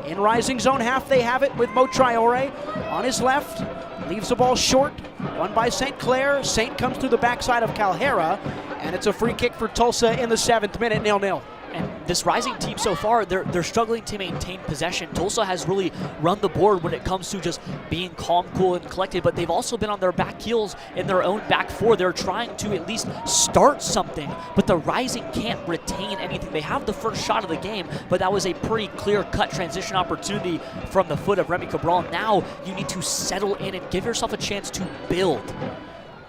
In Rising zone half they have it with Mo Traore on his left, leaves the ball short, won by St. Clair. Saint comes through the backside of Calhera, and it's a free kick for Tulsa in the 7th minute, 0-0. And this Rising team so far, they're struggling to maintain possession. Tulsa has really run the board when it comes to just being calm, cool, and collected, but they've also been on their back heels in their own back four. They're trying to at least start something, but the Rising can't retain anything. They have the first shot of the game, but that was a pretty clear-cut transition opportunity from the foot of Remy Cabral. Now you need to settle in and give yourself a chance to build.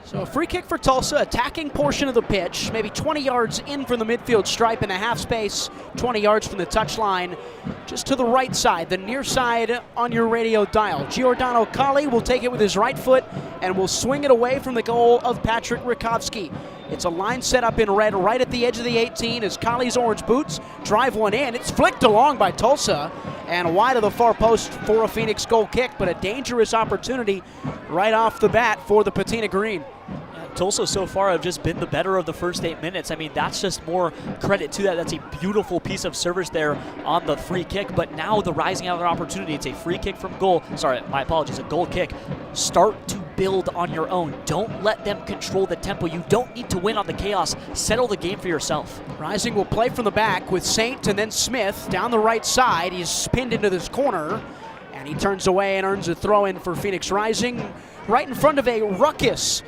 So a free kick for Tulsa, attacking portion of the pitch, maybe 20 yards in from the midfield stripe in the half space 20 yards from the touchline, just to the right side, the near side on your radio dial. Giordano Colli will take it with his right foot and will swing it away from the goal of Patrick Rakowski. It's a line set up in red right at the edge of the 18 as Colli's orange boots drive one in. It's flicked along by Tulsa and wide of the far post for a Phoenix goal kick, but a dangerous opportunity right off the bat for the Patina Green. Tulsa so far have just been the better of the first 8 minutes. I mean, that's just more credit to that. That's a beautiful piece of service there on the free kick. But now the Rising have an opportunity. It's a free kick from goal. Sorry, my apologies, a goal kick. Start to build on your own. Don't let them control the tempo. You don't need to win on the chaos. Settle the game for yourself. Rising will play from the back with Saint and then Smith down the right side. He's pinned into this corner, and he turns away and earns a throw in for Phoenix Rising right in front of a ruckus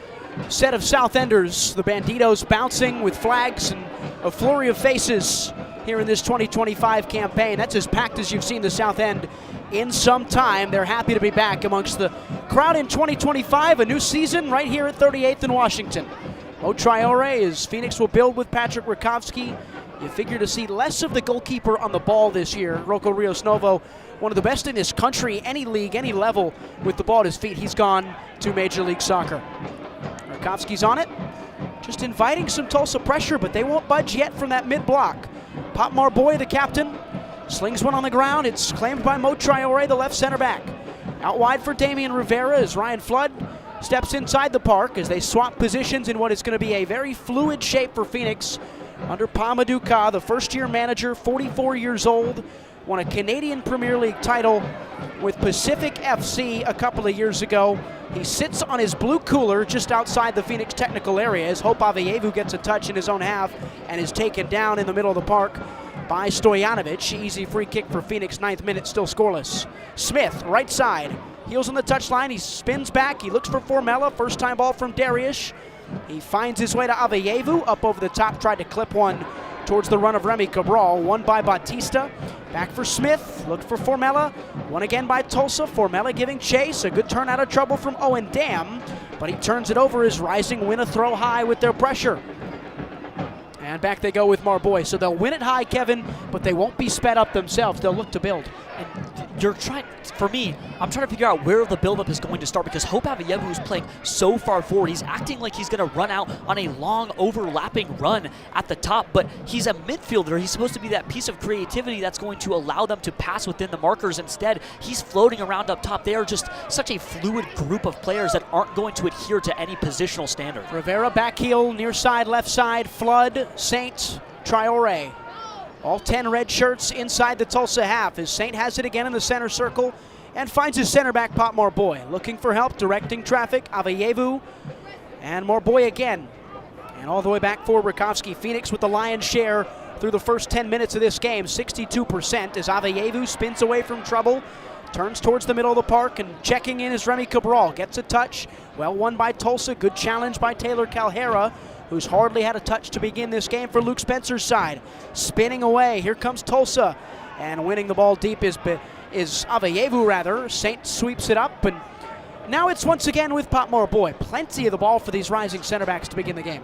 set of South Enders. The Banditos bouncing with flags and a flurry of faces here in this 2025 campaign. That's as packed as you've seen the South End in some time. They're happy to be back amongst the crowd in 2025, a new season right here at 38th and Washington. Mo Traore as Phoenix will build with Patrick Rakowski. You figure to see less of the goalkeeper on the ball this year. Rocco Rios Novo, one of the best in this country, any league, any level with the ball at his feet. He's gone to Major League Soccer. Rakowski's on it, just inviting some Tulsa pressure, but they won't budge yet from that mid-block. Pop Marboy, the captain, slings one on the ground. It's claimed by Mo Traore, the left center back. Out wide for Damian Rivera as Ryan Flood steps inside the park as they swap positions in what is going to be a very fluid shape for Phoenix under Pa Maduka, the first-year manager, 44 years old, won a Canadian Premier League title with Pacific FC a couple of years ago. He sits on his blue cooler just outside the Phoenix technical area as Hope Aveyevu gets a touch in his own half and is taken down in the middle of the park by Stojanovic. Easy free kick for Phoenix, 9th minute, still scoreless. Smith, right side, heels on the touchline. He spins back, he looks for Formella, first time ball from Darius. He finds his way to Aveyevu, up over the top, tried to clip one towards the run of Remy Cabral, won by Batista. Back for Smith, looked for Formella, won again by Tulsa. Formella giving chase, a good turn out of trouble from Owen Dam, but he turns it over as Rising win a throw high with their pressure. And back they go with Marboy, so they'll win it high, Kevin, but they won't be sped up themselves. They'll look to build. And you're trying, for me, I'm trying to figure out where the buildup is going to start because Hope Aveyevu is playing so far forward. He's acting like he's going to run out on a long overlapping run at the top, but he's a midfielder. He's supposed to be that piece of creativity that's going to allow them to pass within the markers. Instead, he's floating around up top. They are just such a fluid group of players that aren't going to adhere to any positional standard. Rivera back heel, near side, left side, Flood, Saint, Traore. All 10 red shirts inside the Tulsa half as Saint has it again in the center circle and finds his center back, Pop Marboy. Looking for help, directing traffic, Aveyevu, and Marboy again. And all the way back for Rakowski. Phoenix with the lion's share through the first 10 minutes of this game, 62%, as Aveyevu spins away from trouble, turns towards the middle of the park, and checking in is Remy Cabral. Gets a touch, well won by Tulsa, good challenge by Taylor Calhera, who's hardly had a touch to begin this game for Luke Spencer's side. Spinning away, here comes Tulsa, and winning the ball deep is Aveyevu rather. Saint sweeps it up, and now it's once again with Pop Marboy. Plenty of the ball for these Rising center backs to begin the game.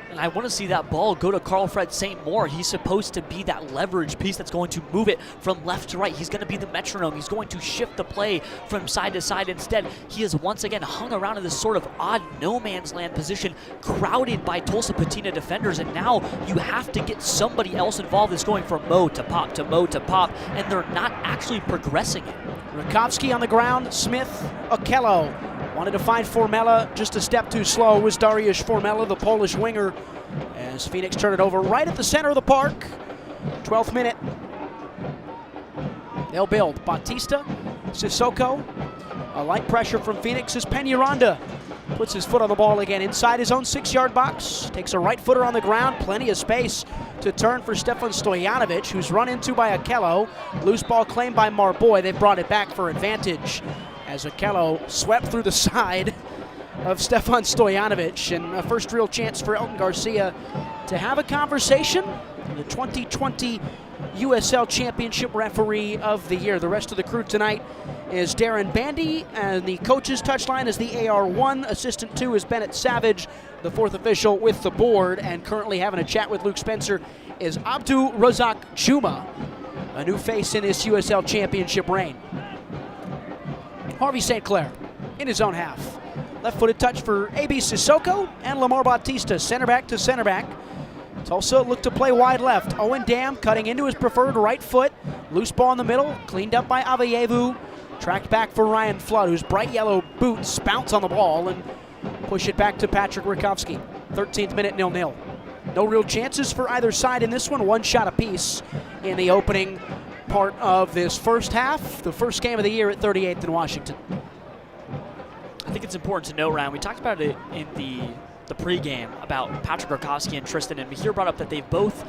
And I want to see that ball go to Carl-Fred St. Moore. He's supposed to be that leverage piece that's going to move it from left to right. He's going to be the metronome. He's going to shift the play from side to side. Instead, he is once again hung around in this sort of odd no man's land position, crowded by Tulsa Patina defenders. And now you have to get somebody else involved. It's going from Mo to Pop to Mo to Pop, and they're not actually progressing it. Rakowski on the ground, Smith, Okello. Wanted to find Formella, just a step too slow was Dariusz Formella, the Polish winger, as Phoenix turned it over right at the center of the park. 12th minute. They'll build. Batista, Sissoko, a light pressure from Phoenix as Peñaranda puts his foot on the ball again inside his own 6-yard box. Takes a right footer on the ground, plenty of space to turn for Stefan Stojanovic, who's run into by Okello. Loose ball claimed by Marboy. They've brought it back for advantage, as Okello swept through the side of Stefan Stojanovic, and a first real chance for Elton Garcia to have a conversation the 2020 USL Championship Referee of the Year. The rest of the crew tonight is Darren Bandy, and the coach's touchline is the AR1. Assistant 2 is Bennett Savage, the fourth official with the board, and currently having a chat with Luke Spencer is Abdul Razak Juma, a new face in this USL Championship reign. Harvey St. Clair in his own half. Left-footed touch for A.B. Sissoko and Lamar Bautista, center back to center back. Tulsa looked to play wide left. Owen Dam cutting into his preferred right foot. Loose ball in the middle, cleaned up by Aveyevu. Tracked back for Ryan Flood, whose bright yellow boots bounce on the ball and push it back to Patrick Rakowski. 13th minute, 0-0. No real chances for either side in this one. One shot apiece in the opening part of this first half. The first game of the year at 38th in Washington. I think it's important to know, Ryan, we talked about it in the pregame about Patrick Rakowski and Tristan, and Mihir brought up that they've both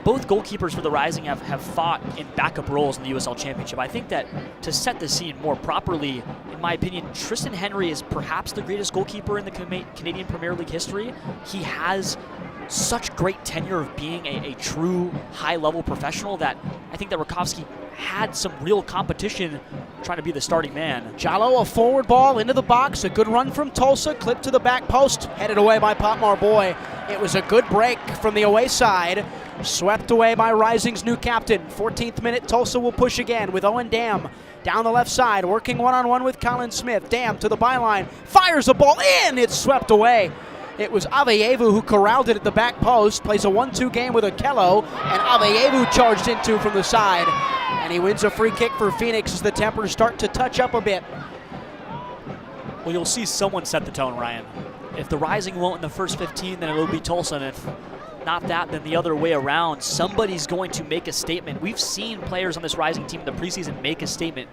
goalkeepers for the Rising have fought in backup roles in the USL Championship. I think that to set the scene more properly, in my opinion, Tristan Henry is perhaps the greatest goalkeeper in the Canadian Premier League history. He has such great tenure of being a true high-level professional that I think that Rakowski had some real competition trying to be the starting man. Jallo, a forward ball into the box. A good run from Tulsa, clipped to the back post, headed away by Potmar Boy. It was a good break from the away side, swept away by Rising's new captain. 14th minute, Tulsa will push again with Owen Dam down the left side, working one-on-one with Colin Smith. Dam to the byline, fires a ball in, it's swept away. It was Aveyevu who corralled it at the back post, plays a 1-2 game with Okello, and Aveyevu charged into from the side. And he wins a free kick for Phoenix as the tempers start to touch up a bit. Well, you'll see someone set the tone, Ryan. If the Rising won't in the first 15, then it'll be Tulsa, and if not that, then the other way around. Somebody's going to make a statement. We've seen players on this Rising team in the preseason make a statement.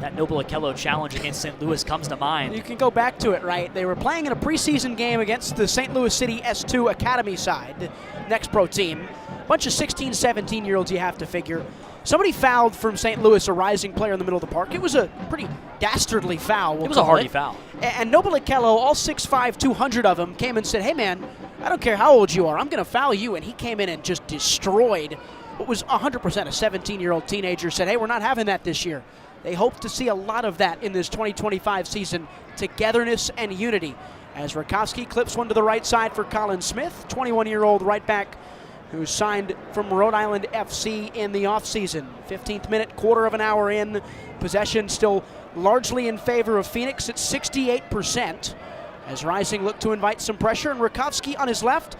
That Noble Okello challenge against St. Louis comes to mind. You can go back to it, right? They were playing in a preseason game against the St. Louis City S2 Academy side, the next pro team. Bunch of 16, 17-year-olds you have to figure. Somebody fouled from St. Louis, a Rising player in the middle of the park. It was a pretty dastardly foul. It was a hardy foul. And Noble Okello, all 6'5", 200 of them, came and said, hey man, I don't care how old you are, I'm going to foul you. And he came in and just destroyed what was 100% a 17-year-old teenager. Said, hey, we're not having that this year. They hope to see a lot of that in this 2025 season, togetherness and unity. As Rakowski clips one to the right side for Colin Smith, 21-year-old right back who signed from Rhode Island FC in the offseason. 15th minute, quarter of an hour in. Possession still largely in favor of Phoenix at 68%. As Rising look to invite some pressure, and Rakowski on his left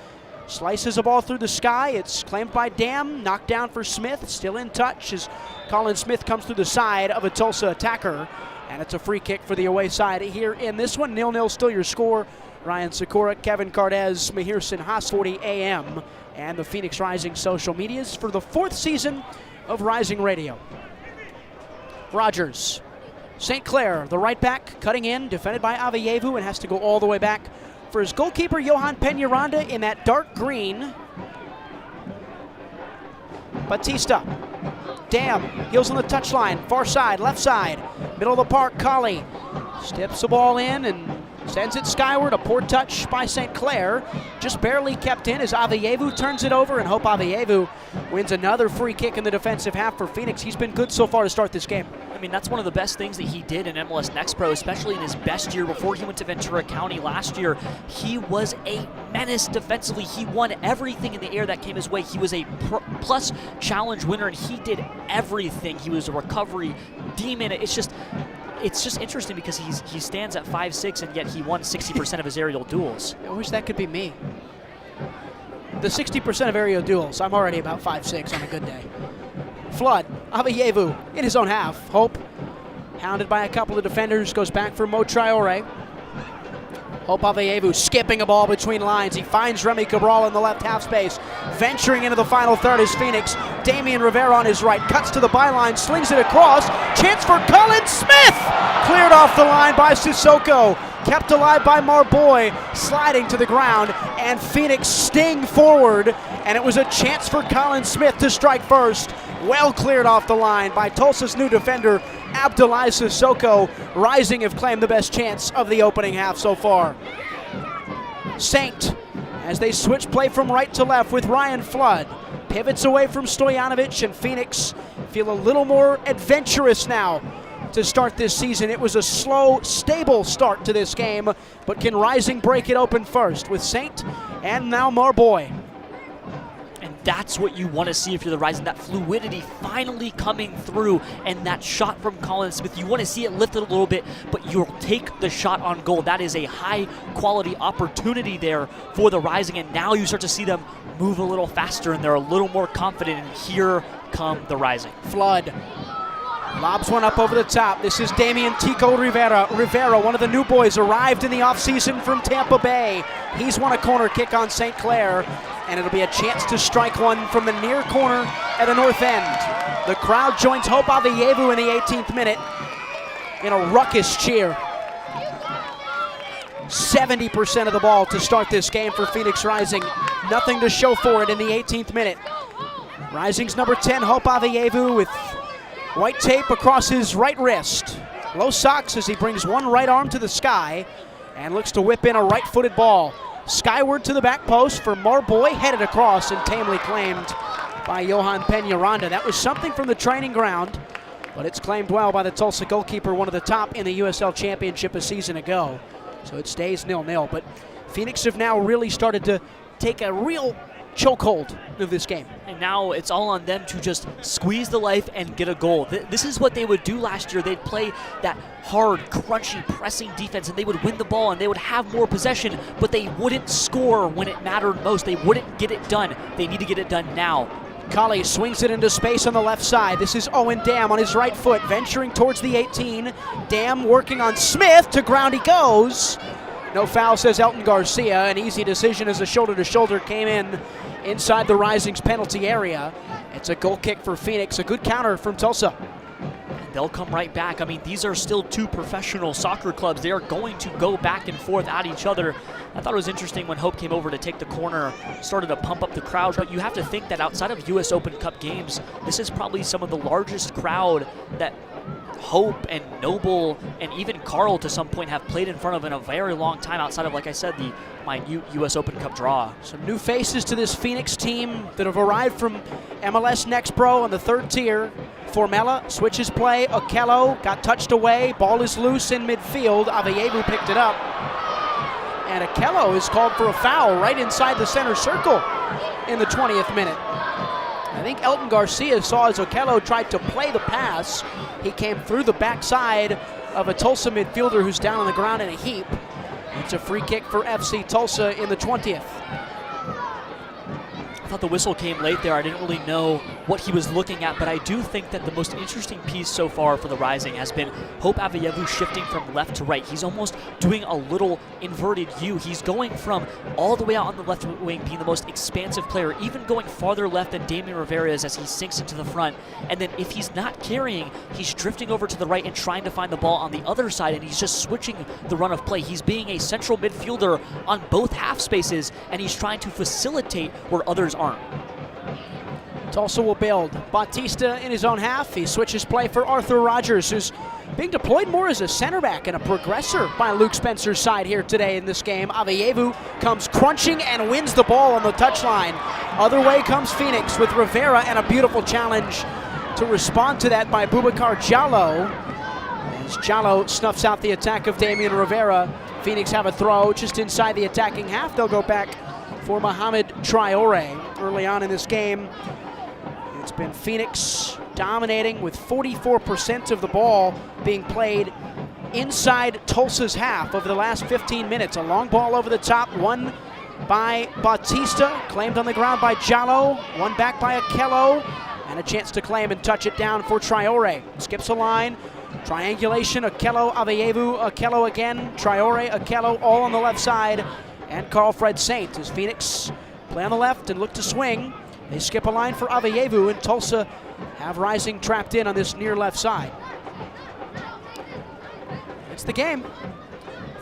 slices a ball through the sky. It's claimed by Dam, knocked down for Smith, still in touch as Colin Smith comes through the side of a Tulsa attacker. And it's a free kick for the away side here in this one. 0-0 still your score. Ryan Sikora, Kevin Cardez, Mihir Sinhas, 40 AM, and the Phoenix Rising social medias for the fourth season of Rising Radio. Rogers, St. Clair, the right back, cutting in, defended by Aveyevu, and has to go all the way back for his goalkeeper, Johan Peñaranda, in that dark green. Batista, Dam, heels on the touchline, far side, left side, middle of the park, Colley steps the ball in and sends it skyward. A poor touch by St. Clair, just barely kept in as Aveyevu turns it over, and Hope Aveyevu wins another free kick in the defensive half for Phoenix. He's been good so far to start this game. I mean, that's one of the best things that he did in MLS Next Pro, especially in his best year before he went to Ventura County last year. He was a menace defensively. He won everything in the air that came his way. He was a plus challenge winner, and he did everything. He was a recovery demon. It's just interesting because he stands at 5'6", and yet he won 60% of his aerial duels. I wish that could be me. The 60% of aerial duels, I'm already about 5'6" on a good day. Flood, Aveyevu in his own half. Hope, hounded by a couple of defenders, goes back for Mo Traore. Hope Aveyevu skipping a ball between lines. He finds Remy Cabral in the left half space. Venturing into the final third is Phoenix. Damian Rivera on his right, cuts to the byline, slings it across. Chance for Colin Smith! Cleared off the line by Sissoko. Kept alive by Marboy, sliding to the ground, and Phoenix sting forward, and it was a chance for Colin Smith to strike first. Well cleared off the line by Tulsa's new defender, Abdoulaye Sissoko. Rising have claimed the best chance of the opening half so far. Saint, as they switch play from right to left with Ryan Flood. pivots away from Stojanovic, and Phoenix feel a little more adventurous now to start this season. It was a slow, stable start to this game, but can Rising break it open first with Saint and now Marboy? And that's what you want to see if you're the Rising, that fluidity finally coming through, and that shot from Colin Smith. You want to see it lifted a little bit, but you'll take the shot on goal. That is a high-quality opportunity there for the Rising, and now you start to see them move a little faster, and they're a little more confident, and here come the Rising. Flood lobs one up over the top. This is Damian Tico Rivera. Rivera, one of the new boys, arrived in the offseason from Tampa Bay. He's won a corner kick on St. Clair, and it'll be a chance to strike one from the near corner at the north end. The crowd joins Hope Avievu in the 18th minute in a ruckus cheer. 70% of the ball to start this game for Phoenix Rising. Nothing to show for it in the 18th minute. Rising's number 10, Hope Avievu, with white tape across his right wrist. Low socks as he brings one right arm to the sky and looks to whip in a right-footed ball. Skyward to the back post for Marboy, headed across and tamely claimed by Johan Peñaranda. That was something from the training ground, but it's claimed well by the Tulsa goalkeeper, one of the top in the USL Championship a season ago. So it stays 0-0, but Phoenix have now really started to take a real chokehold of this game. And now it's all on them to just squeeze the life and get a goal. This is what they would do last year. They'd play that hard, crunchy, pressing defense, and they would win the ball, and they would have more possession, but they wouldn't score when it mattered most. They wouldn't get it done. They need to get it done now. Colley swings it into space on the left side. This is Owen Dam on his right foot, venturing towards the 18. Dam working on Smith. To ground he goes. No foul, says Elton Garcia. An easy decision as the shoulder-to-shoulder came in inside the Rising's penalty area. It's a goal kick for Phoenix. A good counter from Tulsa. They'll come right back. I mean, these are still two professional soccer clubs. They are going to go back and forth at each other. I thought it was interesting when Hope came over to take the corner, started to pump up the crowd, but you have to think that outside of U.S. Open Cup games, this is probably some of the largest crowd that Hope and Noble and even Carl to some point have played in front of in a very long time outside of, like I said, the minute U.S. Open Cup draw. Some new faces to this Phoenix team that have arrived from MLS Next Pro on the third tier. Formella switches play. Okello got touched away. Ball is loose in midfield. Avievu picked it up. And Okello is called for a foul right inside the center circle in the 20th minute. I think Elton Garcia saw as Okello tried to play the pass. He came through the backside of a Tulsa midfielder who's down on the ground in a heap. It's a free kick for FC Tulsa in the 20th. I thought the whistle came late there. I didn't really know what he was looking at, but I do think that the most interesting piece so far for the Rising has been Hope Avievu shifting from left to right. He's almost doing a little inverted U. He's going from all the way out on the left wing, being the most expansive player, even going farther left than Damian Rivera is as he sinks into the front. And then if he's not carrying, he's drifting over to the right and trying to find the ball on the other side, and he's just switching the run of play. He's being a central midfielder on both half spaces, and he's trying to facilitate where others aren't. Tulsa will build. Bautista in his own half. He switches play for Arthur Rogers, who's being deployed more as a center back and a progressor by Luke Spencer's side here today in this game. Avievu comes crunching and wins the ball on the touchline. Other way comes Phoenix with Rivera, and a beautiful challenge to respond to that by Boubacar Diallo. As Diallo snuffs out the attack of Damian Rivera, Phoenix have a throw just inside the attacking half. They'll go back for Mohamed Traore. Early on in this game, it's been Phoenix dominating with 44% of the ball being played inside Tulsa's half over the last 15 minutes. A long ball over the top, won by Bautista, claimed on the ground by Diallo, one back by Okello, and a chance to claim and touch it down for Traore. Skips a line, triangulation, Okello, Avievu, Okello again, Traore, Okello, all on the left side, and Carl Fred Saint as Phoenix play on the left and look to swing. They skip a line for Avievu, and Tulsa have Rising trapped in on this near left side. It's the game.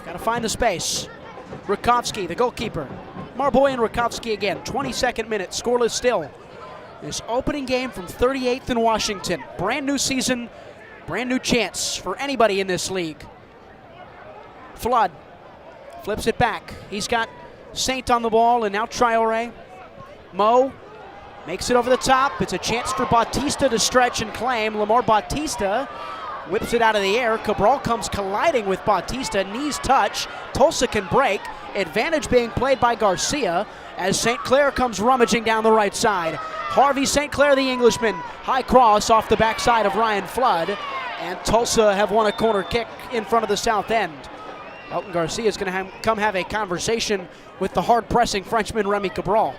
Got to find the space. Rakovsky, the goalkeeper. Marboy and Rakovsky again. 22nd minute, scoreless still. This opening game from 38th in Washington. Brand new season, brand new chance for anybody in this league. Flood flips it back. He's got Saint on the ball, and now Traore. Mo Makes it over the top. It's a chance for Bautista to stretch and claim. Lamar Bautista whips it out of the air. Cabral comes colliding with Bautista. Knees touch. Tulsa can break. Advantage being played by Garcia as St. Clair comes rummaging down the right side. Harvey St. Clair, the Englishman. High cross off the backside of Ryan Flood. And Tulsa have won a corner kick in front of the south end. Elton Garcia is going to come have a conversation with the hard-pressing Frenchman Remy Cabral.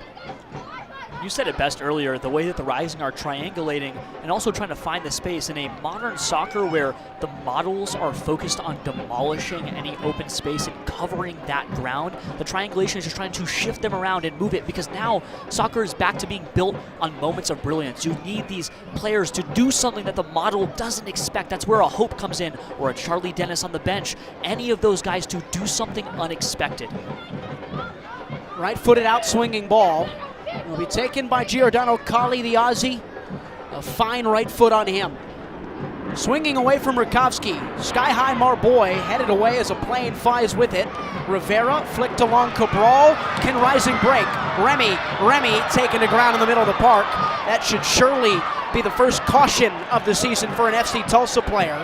You said it best earlier, the way that the Rising are triangulating and also trying to find the space in a modern soccer where the models are focused on demolishing any open space and covering that ground. The triangulation is just trying to shift them around and move it, because now soccer is back to being built on moments of brilliance. You need these players to do something that the model doesn't expect. That's where a Hope comes in, or a Charlie Dennis on the bench. Any of those guys to do something unexpected. Right-footed out swinging ball. Will be taken by Giordano Colli, the Aussie. A fine right foot on him. Swinging away from Rakowski. Sky-high Marboy headed away as a plane flies with it. Rivera flicked along Cabral. Can Rising break? Remy taken to ground in the middle of the park. That should surely be the first caution of the season for an FC Tulsa player.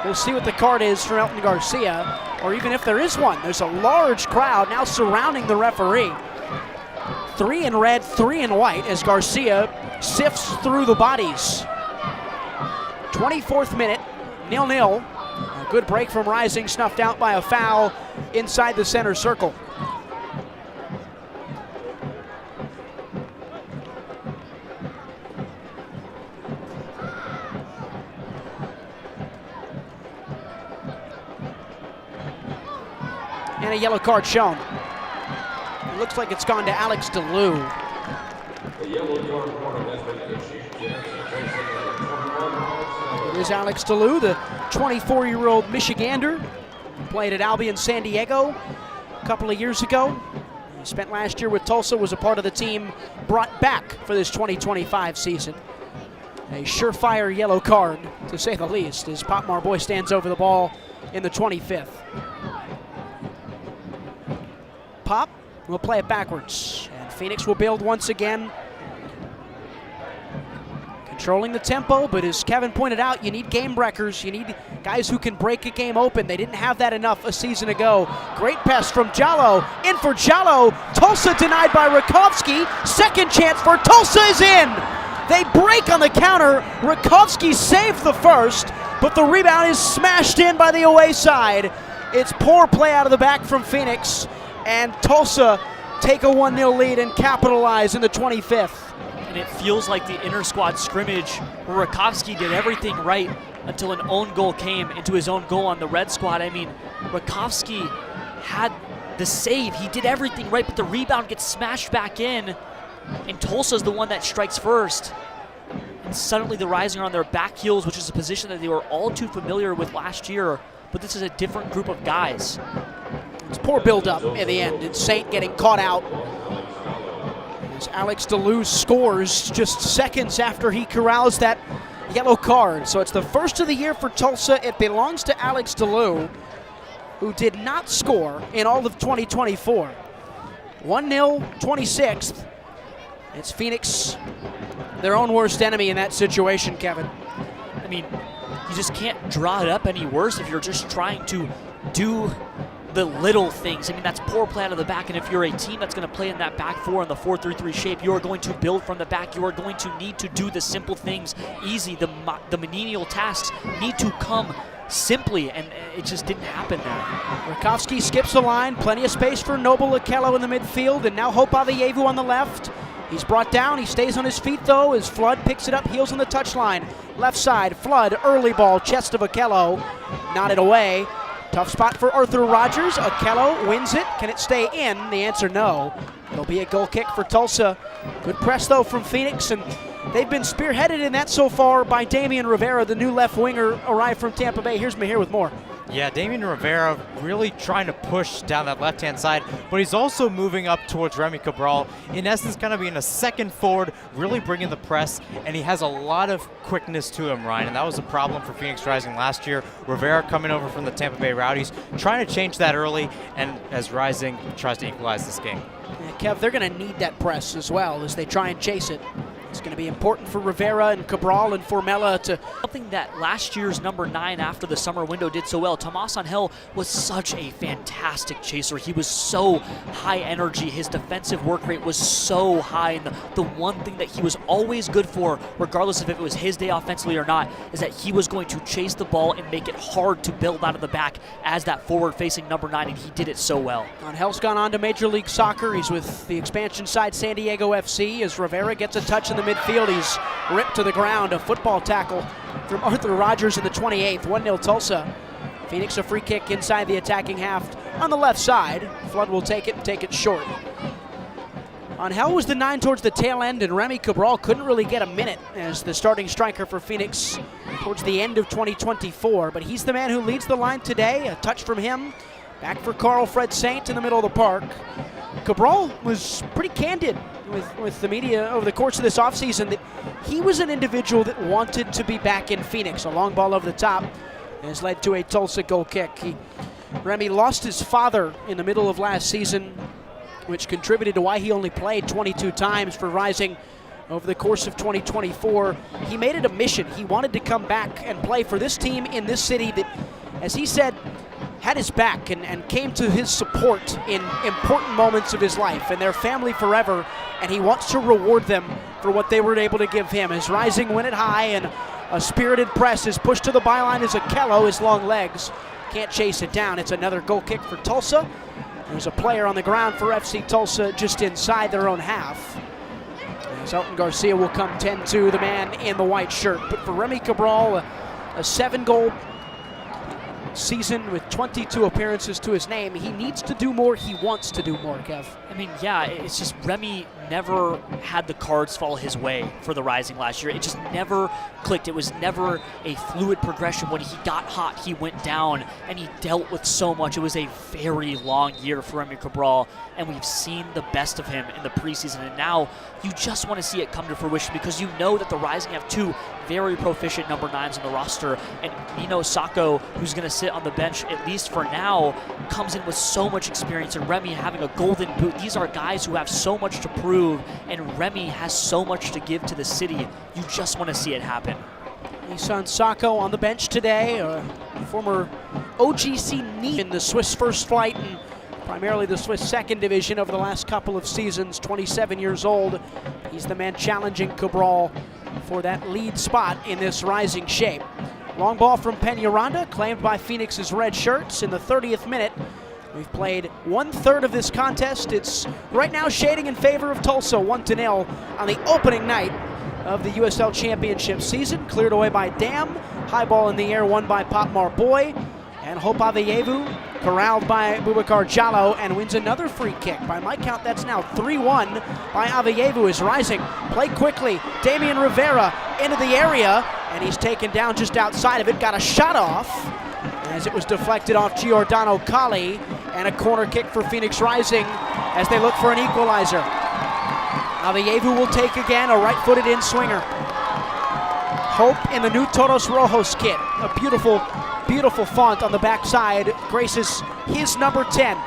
We'll see what the card is for Elton Garcia, or even if there is one. There's a large crowd now surrounding the referee. 3 in red, 3 in white as Garcia sifts through the bodies. 24th minute, 0-0. A good break from Rising, snuffed out by a foul inside the center circle. And a yellow card shown. It looks like it's gone to Alex DeLue. It is Alex DeLue, the 24-year-old Michigander. Played at Albion San Diego a couple of years ago. He spent last year with Tulsa, was a part of the team brought back for this 2025 season. A surefire yellow card, to say the least, as Pop Marboy stands over the ball in the 25th. Pop will play it backwards, and Phoenix will build once again. Controlling the tempo, but as Kevin pointed out, you need game breakers. You need guys who can break a game open. They didn't have that enough a season ago. Great pass from Jallo. In for Jallo. Tulsa denied by Rakowski. Second chance for Tulsa is in. They break on the counter. Rakowski saved the first, but the rebound is smashed in by the away side. It's poor play out of the back from Phoenix, and Tulsa take a 1-0 lead and capitalize in the 25th. And it feels like the inter-squad scrimmage where Rakowski did everything right until an own goal came into his own goal on the red squad. I mean, Rakowski had the save. He did everything right, but the rebound gets smashed back in, and Tulsa's the one that strikes first. And suddenly the Rising are on their back heels, which is a position that they were all too familiar with last year, but this is a different group of guys. It's poor build-up in the end. It's Saint getting caught out. As Alex DeLue scores just seconds after he corrals that yellow card. So it's the first of the year for Tulsa. It belongs to Alex DeLue, who did not score in all of 2024. 1-0, 26th. It's Phoenix, their own worst enemy in that situation, Kevin. I mean, you just can't draw it up any worse if you're just trying to do the little things. I mean, that's poor play out of the back, and if you're a team that's going to play in that back four in the 4-3-3 shape, you are going to build from the back. You are going to need to do the simple things easy. The menial tasks need to come simply, and it just didn't happen there. Rakowski skips the line, plenty of space for Noble Okello in the midfield, and now Hope Avievu on the left. He's brought down, he stays on his feet though, as Flood picks it up, heels on the touchline. Left side, Flood, early ball, chest of Okello, nodded away. Tough spot for Arthur Rogers. Okello wins it. Can it stay in? The answer, no. It'll be a goal kick for Tulsa. Good press, though, from Phoenix, and they've been spearheaded in that so far by Damian Rivera, the new left winger arrived from Tampa Bay. Here's Mahir with more. Yeah, Damian Rivera really trying to push down that left-hand side, but he's also moving up towards Remy Cabral. In essence, kind of being a second forward, really bringing the press, and he has a lot of quickness to him, Ryan, and that was a problem for Phoenix Rising last year. Rivera coming over from the Tampa Bay Rowdies, trying to change that early, and as Rising tries to equalize this game. Yeah, Kev, they're going to need that press as well as they try and chase it. It's going to be important for Rivera and Cabral and Formella to... Something that last year's number 9 after the summer window did so well. Tomas Angel was such a fantastic chaser. He was so high energy. His defensive work rate was so high. And the one thing that he was always good for, regardless of if it was his day offensively or not, is that he was going to chase the ball and make it hard to build out of the back as that forward-facing number 9, and he did it so well. Angel's gone on to Major League Soccer. He's with the expansion side San Diego FC. As Rivera gets a touch in the midfield, he's ripped to the ground. A football tackle from Arthur Rogers in the 28th. 1-0 Tulsa. Phoenix a free kick inside the attacking half on the left side. Flood will take it and take it short. Angel was the 9 towards the tail end, and Remy Cabral couldn't really get a minute as the starting striker for Phoenix towards the end of 2024. But he's the man who leads the line today. A touch from him. Back for Carl Fred Saint in the middle of the park. Cabral was pretty candid with the media over the course of this offseason that he was an individual that wanted to be back in Phoenix. A long ball over the top has led to a Tulsa goal kick. Remy lost his father in the middle of last season, which contributed to why he only played 22 times for Rising over the course of 2024. He made it a mission. He wanted to come back and play for this team in this city that, as he said, had his back and came to his support in important moments of his life, and their family forever, and he wants to reward them for what they were able to give him. As Rising win it high, and a spirited press is pushed to the byline as Akello, his long legs, can't chase it down. It's another goal kick for Tulsa. There's a player on the ground for FC Tulsa just inside their own half. As Elton Garcia will come 10-2, the man in the white shirt. But for Remy Cabral, a 7-goal season with 22 appearances to his name. He needs to do more. He wants to do more, Kev. I mean, yeah, it's just Remy never had the cards fall his way for the Rising last year. It just never clicked. It was never a fluid progression. When he got hot, he went down, and he dealt with so much. It was a very long year for Remy Cabral, and we've seen the best of him in the preseason, and now you just want to see it come to fruition because you know that the Rising have 2 very proficient number 9s on the roster, and Nino Sacco, who's going to sit on the bench at least for now, comes in with so much experience, and Remy having a golden boot. These are guys who have so much to prove, and Remy has so much to give to the city. You just want to see it happen. Nissan Sacco on the bench today, a former OGC knee in the Swiss First Flight and primarily the Swiss Second Division over the last couple of seasons, 27 years old. He's the man challenging Cabral for that lead spot in this Rising shape. Long ball from Peñaranda, claimed by Phoenix's red shirts in the 30th minute. We've played 1/3 of this contest. It's right now shading in favor of Tulsa, 1-0 on the opening night of the USL Championship season. Cleared away by Dam. High ball in the air, won by Potmar Boy. And Hope Aveyevu corralled by Boubacar Jallo and wins another free kick. By my count, that's now 3-1 by Aveyevu. Is Rising. Play quickly. Damian Rivera into the area, and he's taken down just outside of it. Got a shot off as it was deflected off Giordano Colli, and a corner kick for Phoenix Rising as they look for an equalizer. Aveyevu will take again, a right-footed in-swinger. Hope in the new Toros Rojos kit. A beautiful, beautiful font on the backside graces his number 10.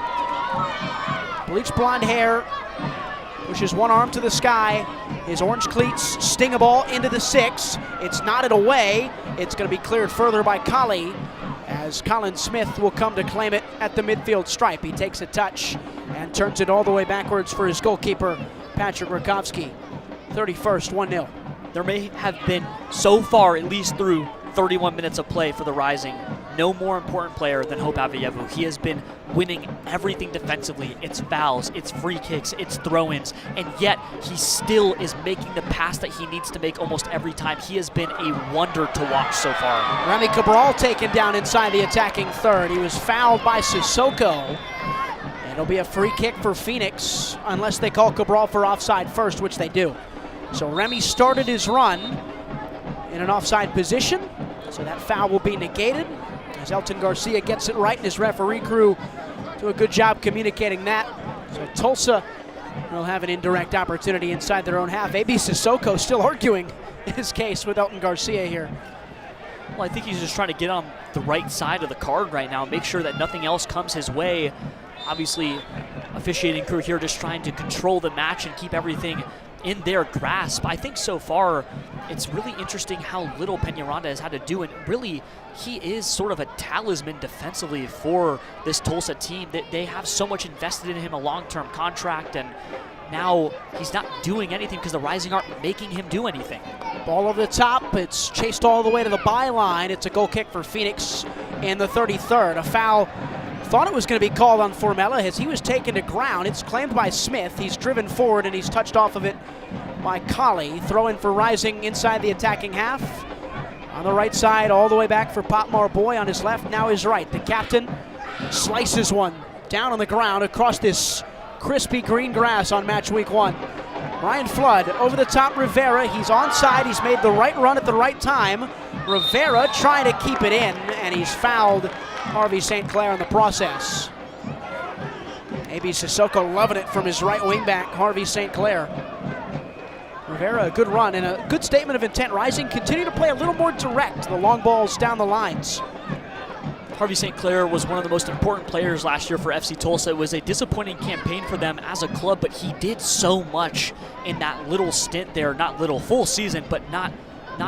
Bleached blonde hair, pushes one arm to the sky. His orange cleats sting a ball into the 6. It's knotted away. It's going to be cleared further by Colli, as Colin Smith will come to claim it at the midfield stripe. He takes a touch and turns it all the way backwards for his goalkeeper, Patrick Rakowski. 31st, 1-0. There may have been, so far, at least through 31 minutes of play for the Rising, no more important player than Hope Aveyevu. He has been winning everything defensively. It's fouls, it's free kicks, it's throw-ins, and yet he still is making the pass that he needs to make almost every time. He has been a wonder to watch so far. Remy Cabral taken down inside the attacking third. He was fouled by Sissoko. It'll be a free kick for Phoenix unless they call Cabral for offside first, which they do. So Remy started his run in an offside position, so that foul will be negated as Elton Garcia gets it right, and his referee crew do a good job communicating that. So Tulsa will have an indirect opportunity inside their own half. A.B. Sissoko still arguing his case with Elton Garcia here. Well, I think he's just trying to get on the right side of the card right now, make sure that nothing else comes his way. Obviously, officiating crew here just trying to control the match and keep everything in their grasp. I think so far it's really interesting how little Peñaranda has had to do, and really he is sort of a talisman defensively for this Tulsa team. That they have so much invested in him, a long-term contract, and now he's not doing anything because the Rising aren't making him do anything. Ball over the top. It's chased all the way to the byline. It's a goal kick for Phoenix in the 33rd. A foul. Thought it was going to be called on Formella as he was taken to ground. It's claimed by Smith. He's driven forward and he's touched off of it by Colley. Throw in for Rising inside the attacking half. On the right side, all the way back for Potmar Boy. On his left, now his right. The captain slices one down on the ground across this crispy green grass on match week 1. Ryan Flood over the top, Rivera. He's onside. He's made the right run at the right time. Rivera trying to keep it in, and he's fouled Harvey St. Clair in the process. A.B. Sissoko loving it from his right wingback, Harvey St. Clair. Rivera, a good run and a good statement of intent. Rising continue to play a little more direct. The long balls down the lines. Harvey St. Clair was one of the most important players last year for FC Tulsa. It was a disappointing campaign for them as a club, but he did so much in that little stint there. Not little, full season, but not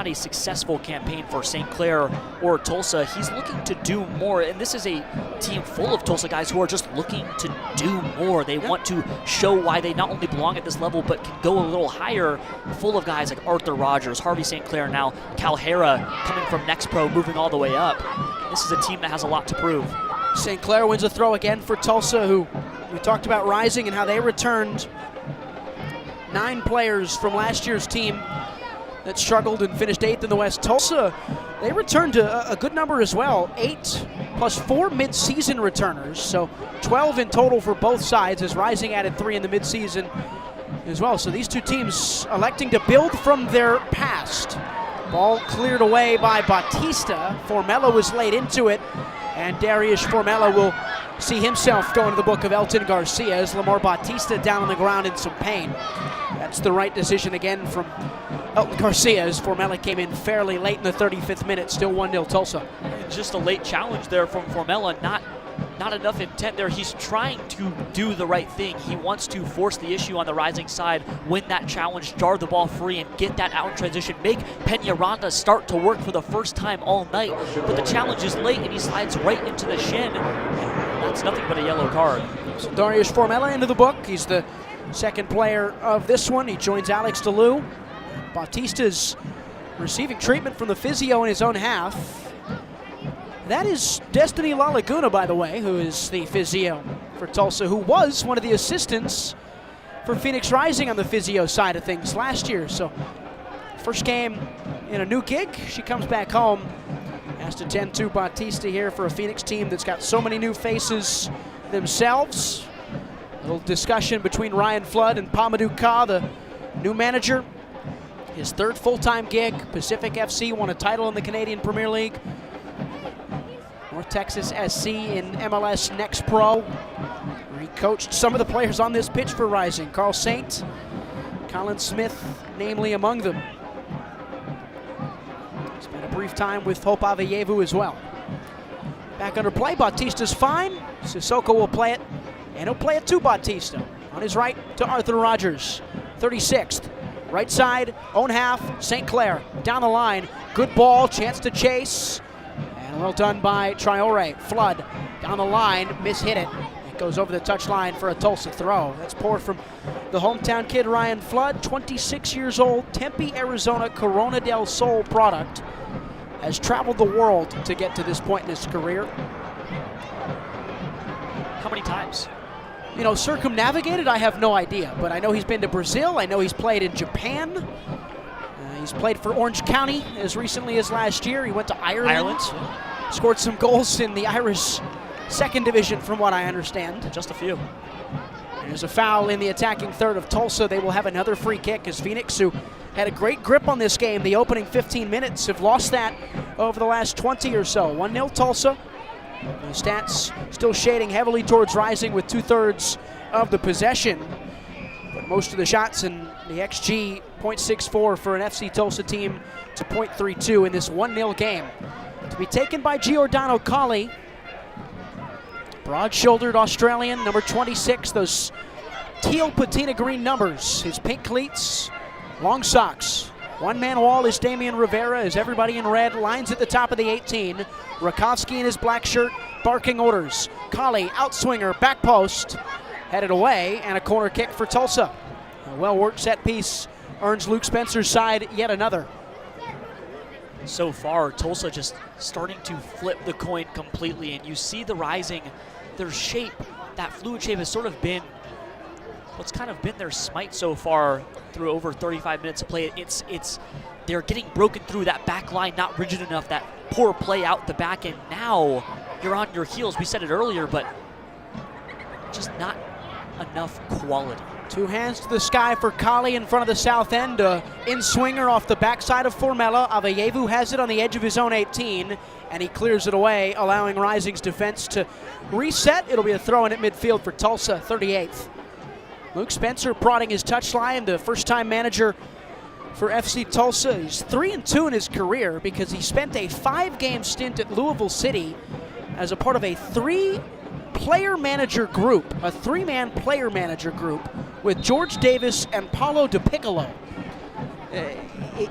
a successful campaign for St. Clair or Tulsa. He's looking to do more, and this is a team full of Tulsa guys who are just looking to do more. They want to show why they not only belong at this level, but can go a little higher, full of guys like Arthur Rogers, Harvey St. Clair now, Cal Hara coming from Next Pro, moving all the way up. This is a team that has a lot to prove. St. Clair wins a throw again for Tulsa, who we talked about Rising and how they returned 9 players from last year's team that struggled and finished 8th in the West. Tulsa, they returned a good number as well. 8 plus 4 mid-season returners, so 12 in total for both sides, as Rising added 3 in the mid-season as well. So these two teams electing to build from their past. Ball cleared away by Bautista. Formella was laid into it, and Darius Formella will see himself go into the book of Elton Garcia as Lamar Bautista down on the ground in some pain. That's the right decision again from Elton Garcia as Formella came in fairly late in the 35th minute, still 1-0 Tulsa. Just a late challenge there from Formella, not enough intent there. He's trying to do the right thing. He wants to force the issue on the Rising side, win that challenge, jar the ball free, and get that out in transition. Make Peñaranda start to work for the first time all night. But the challenge is late, and he slides right into the shin. And that's nothing but a yellow card. So Darius Formella into the book. He's the second player of this one. He joins Alex DeLue. Bautista's receiving treatment from the physio in his own half. That is Destiny La Laguna, by the way, who is the physio for Tulsa, who was one of the assistants for Phoenix Rising on the physio side of things last year. So first game in a new gig. She comes back home. Has to tend to Bautista here for a Phoenix team that's got so many new faces themselves. A little discussion between Ryan Flood and Pamadou Ka, the new manager. His third full-time gig. Pacific FC won a title in the Canadian Premier League. North Texas SC in MLS Next Pro. He coached some of the players on this pitch for Rising. Carl Saint, Colin Smith, namely among them. Spent a brief time with Hope Aveyevu as well. Back under play, Bautista's fine. Sissoko will play it, and he'll play it to Bautista. On his right to Arthur Rogers, 36th. Right side, own half, St. Clair. Down the line, good ball, chance to chase. And well done by Traore. Flood down the line, mishit it. It goes over the touchline for a Tulsa throw. That's poor from the hometown kid Ryan Flood, 26 years old, Tempe, Arizona, Corona del Sol product. Has traveled the world to get to this point in his career. How many times? You know, circumnavigated, I have no idea, but I know he's been to Brazil. I know he's played in Japan. He's played for Orange County as recently as last year. He went to Ireland. Scored some goals in the Irish second division, from what I understand. Just a few. There's a foul in the attacking third of Tulsa. They will have another free kick as Phoenix, who had a great grip on this game the opening 15 minutes, have lost that over the last 20 or so. 1-0 Tulsa. The stats still shading heavily towards Rising with 2/3 of the possession. But most of the shots in the XG, 0.64 for an FC Tulsa team to 0.32 in this 1-0 game. To be taken by Giordano Colley. Broad-shouldered Australian, number 26, those teal patina green numbers, his pink cleats, long socks. One-man wall is Damian Rivera as everybody in red lines at the top of the 18. Rakowski in his black shirt barking orders. Colley, outswinger, back post, headed away, and a corner kick for Tulsa. A well-worked set piece earns Luke Spencer's side yet another. So far, Tulsa just starting to flip the coin completely, and you see the Rising, their shape, that fluid shape has sort of been what's kind of been their smite so far through over 35 minutes of play. They're getting broken through that back line, not rigid enough, that poor play out the back end. Now you're on your heels. We said it earlier, but just not enough quality. Two hands to the sky for Colley in front of the south end. In-swinger off the backside of Formella. Avayevu has it on the edge of his own 18, and he clears it away, allowing Rising's defense to reset. It'll be a throw-in at midfield for Tulsa, 38th. Luke Spencer prodding his touchline, the first-time manager for FC Tulsa. He's 3-2 in his career because he spent a 5-game stint at Louisville City as a part of a three-man player manager group with George Davis and Paulo Di Piccolo.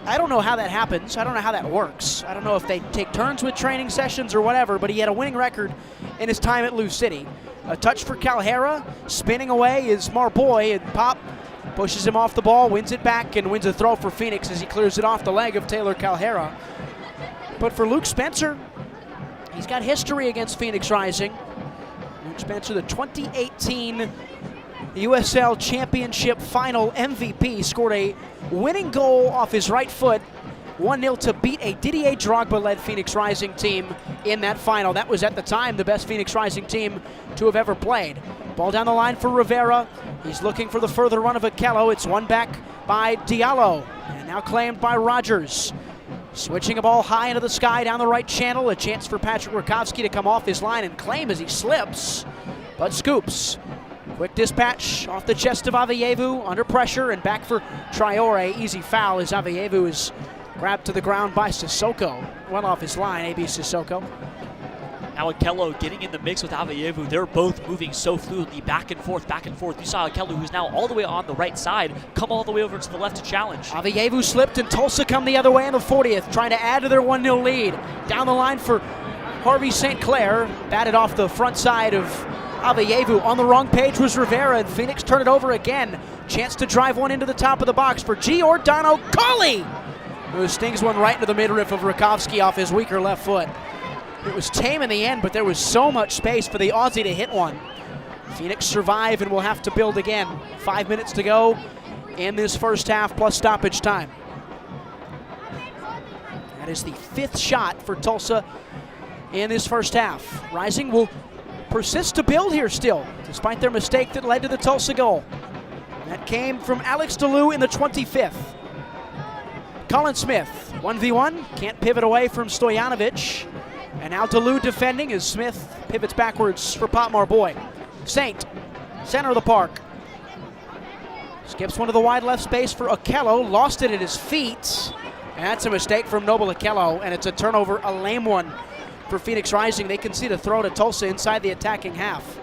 I don't know how that happens. I don't know how that works. I don't know if they take turns with training sessions or whatever, but he had a winning record in his time at Lou City. A touch for Calhera. Spinning away is Marboy, and Pop pushes him off the ball, wins it back, and wins a throw for Phoenix as he clears it off the leg of Taylor Calhera. But for Luke Spencer, he's got history against Phoenix Rising. Luke Spencer, the 2018 USL Championship Final MVP, scored a winning goal off his right foot, 1-0 to beat a Didier Drogba-led Phoenix Rising team in that final. That was at the time the best Phoenix Rising team to have ever played. Ball down the line for Rivera. He's looking for the further run of Akello. It's won back by Diallo, and now claimed by Rogers. Switching a ball high into the sky down the right channel. A chance for Patrick Rakowski to come off his line and claim as he slips, but scoops. Quick dispatch off the chest of Avayevu, under pressure, and back for Traore. Easy foul as Avayevu is grabbed to the ground by Sissoko. Well off his line, AB Sissoko. Now Akello getting in the mix with Avayevu. They're both moving so fluidly, back and forth, back and forth. You saw Akello, who's now all the way on the right side, come all the way over to the left to challenge. Avayevu slipped, and Tulsa come the other way in the 40th, trying to add to their 1-0 lead. Down the line for Harvey St. Clair, batted off the front side of Avayevu. On the wrong page was Rivera, and Phoenix turn it over again. Chance to drive one into the top of the box for Giordano Colley, who stings one right into the midriff of Rakowski off his weaker left foot. It was tame in the end, but there was so much space for the Aussie to hit one. Phoenix survive and will have to build again. 5 minutes to go in this first half, plus stoppage time. That is the 5th shot for Tulsa in this first half. Rising will persist to build here still, despite their mistake that led to the Tulsa goal. That came from Alex DeLu in the 25th. Colin Smith, 1v1, can't pivot away from Stojanovic. And now DeLu defending as Smith pivots backwards for Pop Marboy. Saint, center of the park. Skips one to the wide left space for Akello, lost it at his feet. And that's a mistake from Noble Akello, and it's a turnover, a lame one for Phoenix Rising. They concede a throw to Tulsa inside the attacking half.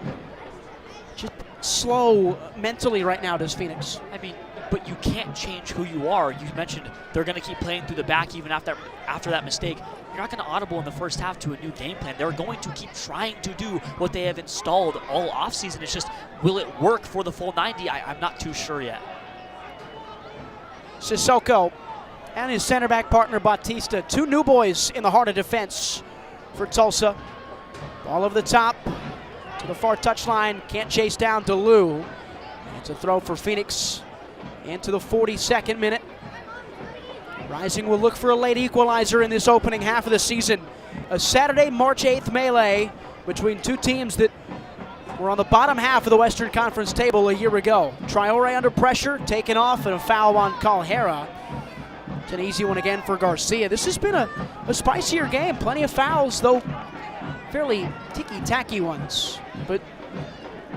Just slow mentally right now, does Phoenix. I mean, but you can't change who you are. You mentioned they're going to keep playing through the back even after that mistake. You're not going to audible in the first half to a new game plan. They're going to keep trying to do what they have installed all offseason. It's just, will it work for the full 90? I'm not too sure yet. Sissoko and his center back partner Batista. Two new boys in the heart of defense for Tulsa. Ball over the top to the far touchline. Can't chase down DeLu. It's a throw for Phoenix into the 42nd minute. Rising will look for a late equalizer in this opening half of the season. A Saturday, March 8th melee between two teams that were on the bottom half of the Western Conference table a year ago. Traore under pressure, taken off, and a foul on Calhera. It's an easy one again for Garcia. This has been a spicier game. Plenty of fouls, though fairly ticky-tacky ones. But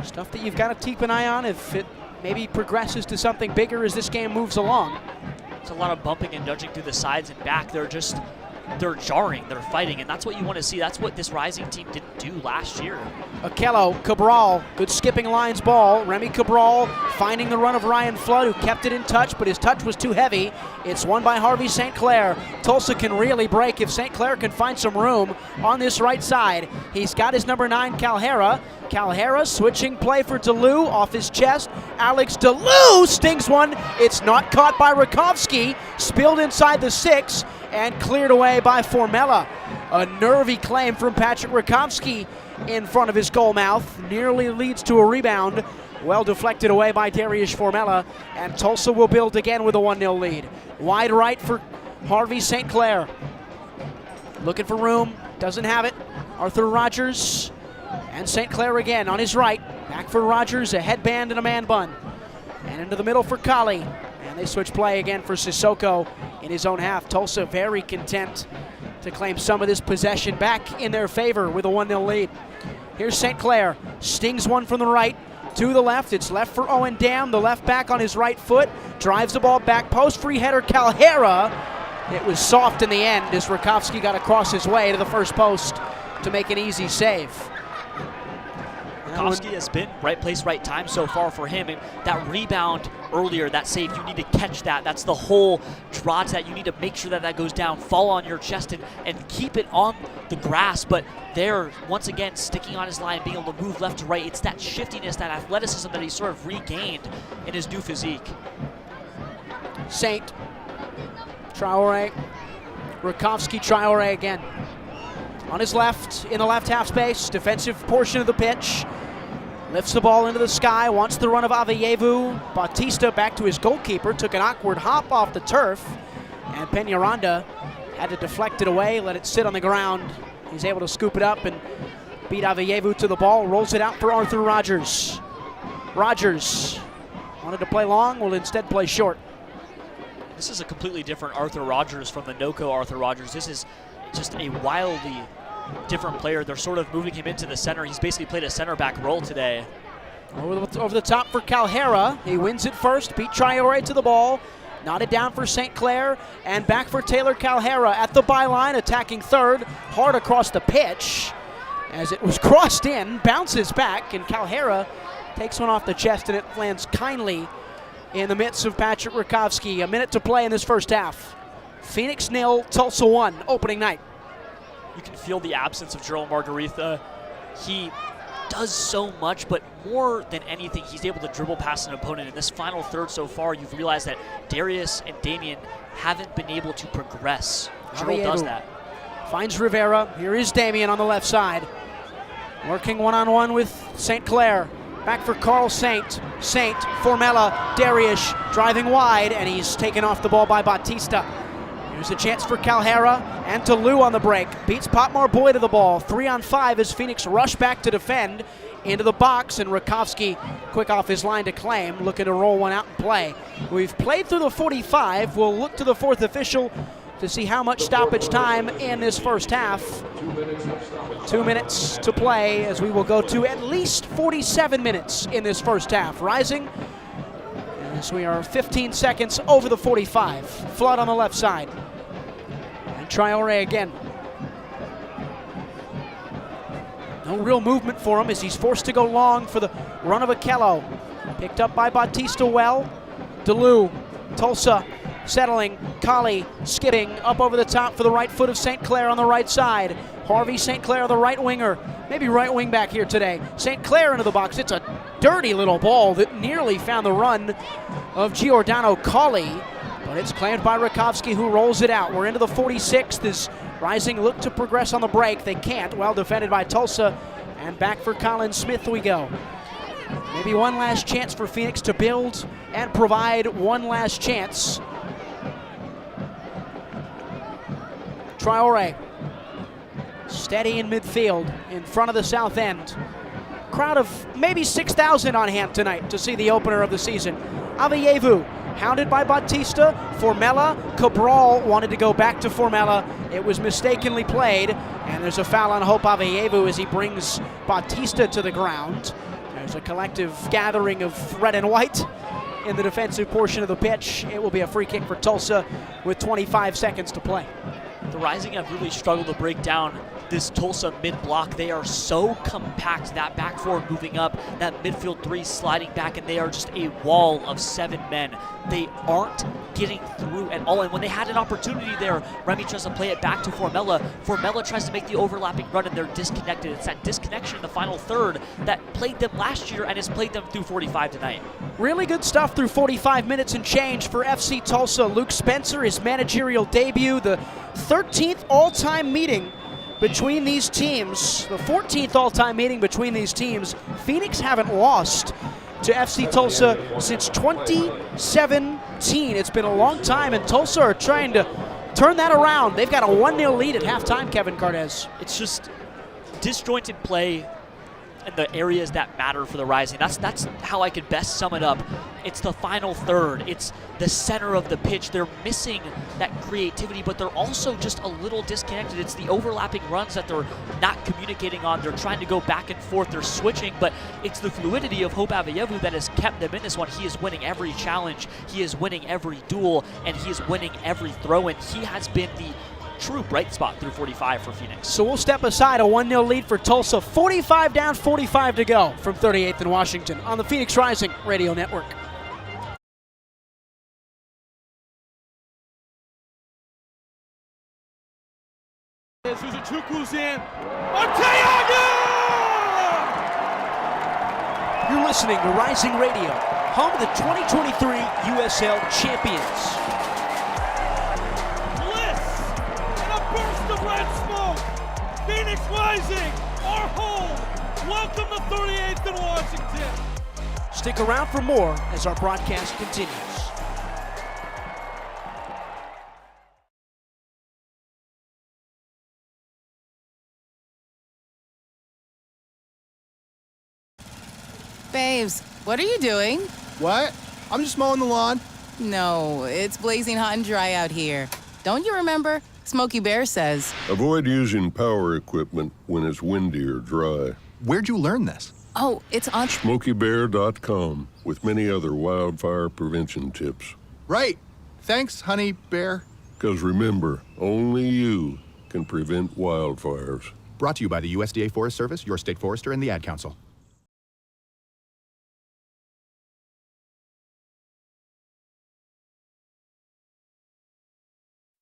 stuff that you've got to keep an eye on if it maybe progresses to something bigger as this game moves along. It's a lot of bumping and nudging through the sides and back. They're just they're jarring, they're fighting, and that's what you want to see. That's what this Rising team didn't do last year. Okello, Cabral, good skipping lines ball. Remy Cabral finding the run of Ryan Flood, who kept it in touch, but his touch was too heavy. It's won by Harvey St. Clair. Tulsa can really break if St. Clair can find some room on this right side. He's got his number 9, Calhera. Calhera switching play for DeLu off his chest. Alex DeLu stings one. It's not caught by Rakovsky. Spilled inside the 6 and cleared away by Formella. A nervy claim from Patrick Rakovsky in front of his goal mouth. Nearly leads to a rebound. Well deflected away by Darius Formella. And Tulsa will build again with a 1-0 lead. Wide right for Harvey St. Clair. Looking for room. Doesn't have it. Arthur Rogers. And St. Clair again on his right. Back for Rogers, a headband and a man bun. And into the middle for Kali. And they switch play again for Sissoko in his own half. Tulsa very content to claim some of this possession back in their favor with a 1-0 lead. Here's St. Clair. Stings one from the right to the left. It's left for Owen Dam, the left back on his right foot. Drives the ball back post. Free header, Calhera. It was soft in the end as Rakovsky got across his way to the first post to make an easy save. Rakovsky has been right place, right time so far for him. And that rebound earlier, that save, you need to catch that. That's the whole draw to that. You need to make sure that that goes down, fall on your chest, and keep it on the grass. But there, once again, sticking on his line, being able to move left to right. It's that shiftiness, that athleticism that he sort of regained in his new physique. Saint, Traore, Rakovsky, Traore again. On his left, in the left half space, defensive portion of the pitch. Lifts the ball into the sky, wants the run of Aveyevu. Bautista back to his goalkeeper, took an awkward hop off the turf. And Peñaranda had to deflect it away, let it sit on the ground. He's able to scoop it up and beat Aveyevu to the ball, rolls it out for Arthur Rogers. Rogers wanted to play long, will instead play short. This is a completely different Arthur Rogers from the NOCO Arthur Rogers. This is just a wildly different player. They're sort of moving him into the center. He's basically played a center back role today. Over the top for Calhera. He wins it first, beat Traore to the ball. Nodded down for St. Clair, and back for Taylor Calhera at the byline, attacking third, hard across the pitch. As it was crossed in, bounces back, and Calhera takes one off the chest, and it lands kindly in the midst of Patrick Rakovsky. A minute to play in this first half. Phoenix 0, Tulsa 1, opening night. You can feel the absence of Gerald Margaritha. He does so much, but more than anything, he's able to dribble past an opponent. In this final third so far, you've realized that Darius and Damien haven't been able to progress. Gerald does that. Finds Rivera. Here is Damien on the left side. Working one-on-one with St. Clair. Back for Carl Saint. Saint, Formella, Darius driving wide, and he's taken off the ball by Bautista. Here's a chance for Calhera and DeLu on the break. Beats Potmar Boy to the ball. 3-on-5 as Phoenix rush back to defend into the box, and Rakovsky quick off his line to claim, looking to roll one out and play. We've played through the 45. We'll look to the fourth official to see how much stoppage time in this first half. 2 minutes to play as we will go to at least 47 minutes in this first half. Rising as we are 15 seconds over the 45. Flood on the left side. And Traore again. No real movement for him as he's forced to go long for the run of Okello. Picked up by Bautista well. DeLu, Tulsa settling. Kali skidding up over the top for the right foot of St. Clair on the right side. Harvey St. Clair, the right winger. Maybe right wing back here today. St. Clair into the box. It's a dirty little ball that nearly found the run of Giordano Kali, but it's claimed by Rakovsky, who rolls it out. We're into the 46th as Rising look to progress on the break. They can't. Well defended by Tulsa, and back for Colin Smith we go. Maybe one last chance for Phoenix to build and provide one last chance. Traore steady in midfield in front of the south end. Crowd of maybe 6,000 on hand tonight to see the opener of the season. Aveyevu hounded by Bautista. Formella, Cabral wanted to go back to Formella. It was mistakenly played, and there's a foul on Hope Aveyevu as he brings Bautista to the ground. There's a collective gathering of red and white in the defensive portion of the pitch. It will be a free kick for Tulsa with 25 seconds to play. the Rising have really struggled to break down this Tulsa mid-block. They are so compact, that back four moving up, that midfield three sliding back, and they are just a wall of 7 men. They aren't getting through at all, and when they had an opportunity there, Remy tries to play it back to Formella. Formella tries to make the overlapping run, and they're disconnected. It's that disconnection in the final third that played them last year and has played them through 45 tonight. Really good stuff through 45 minutes and change for FC Tulsa. Luke Spencer, his managerial debut, the 13th all-time meeting between these teams, the 14th all-time meeting between these teams. Phoenix haven't lost to FC Tulsa since 2017. It's been a long time, and Tulsa are trying to turn that around. They've got a 1-0 lead at halftime, Kevin Cardez. It's just disjointed play in the areas that matter for the Rising. That's how I could best sum it up. It's the final third. It's the center of the pitch. They're missing that creativity, but they're also just a little disconnected. It's the overlapping runs that they're not communicating on. They're trying to go back and forth. They're switching, but it's the fluidity of Hope Avayevu that has kept them in this one. He is winning every challenge. He is winning every duel, and he is winning every throw, and he has been the true bright spot through 45 for Phoenix. So we'll step aside, a 1-0 lead for Tulsa. 45 down, 45 to go from 38th and Washington on the Phoenix Rising Radio Network. Suzuchuku's in. You're listening to Rising Radio, home of the 2023 USL champions. Red smoke. Phoenix Rising, our home. Welcome to 38th and Washington. Stick around for more as our broadcast continues. Babes, what are you doing? What? I'm just mowing the lawn. No, it's blazing hot and dry out here. Don't you remember? Smokey Bear says, avoid using power equipment when it's windy or dry. Where'd you learn this? oh, it's on SmokeyBear.com with many other wildfire prevention tips. Right. Thanks, Honey Bear. Because remember, only you can prevent wildfires. Brought to you by the USDA Forest Service, your state forester, and the Ad Council.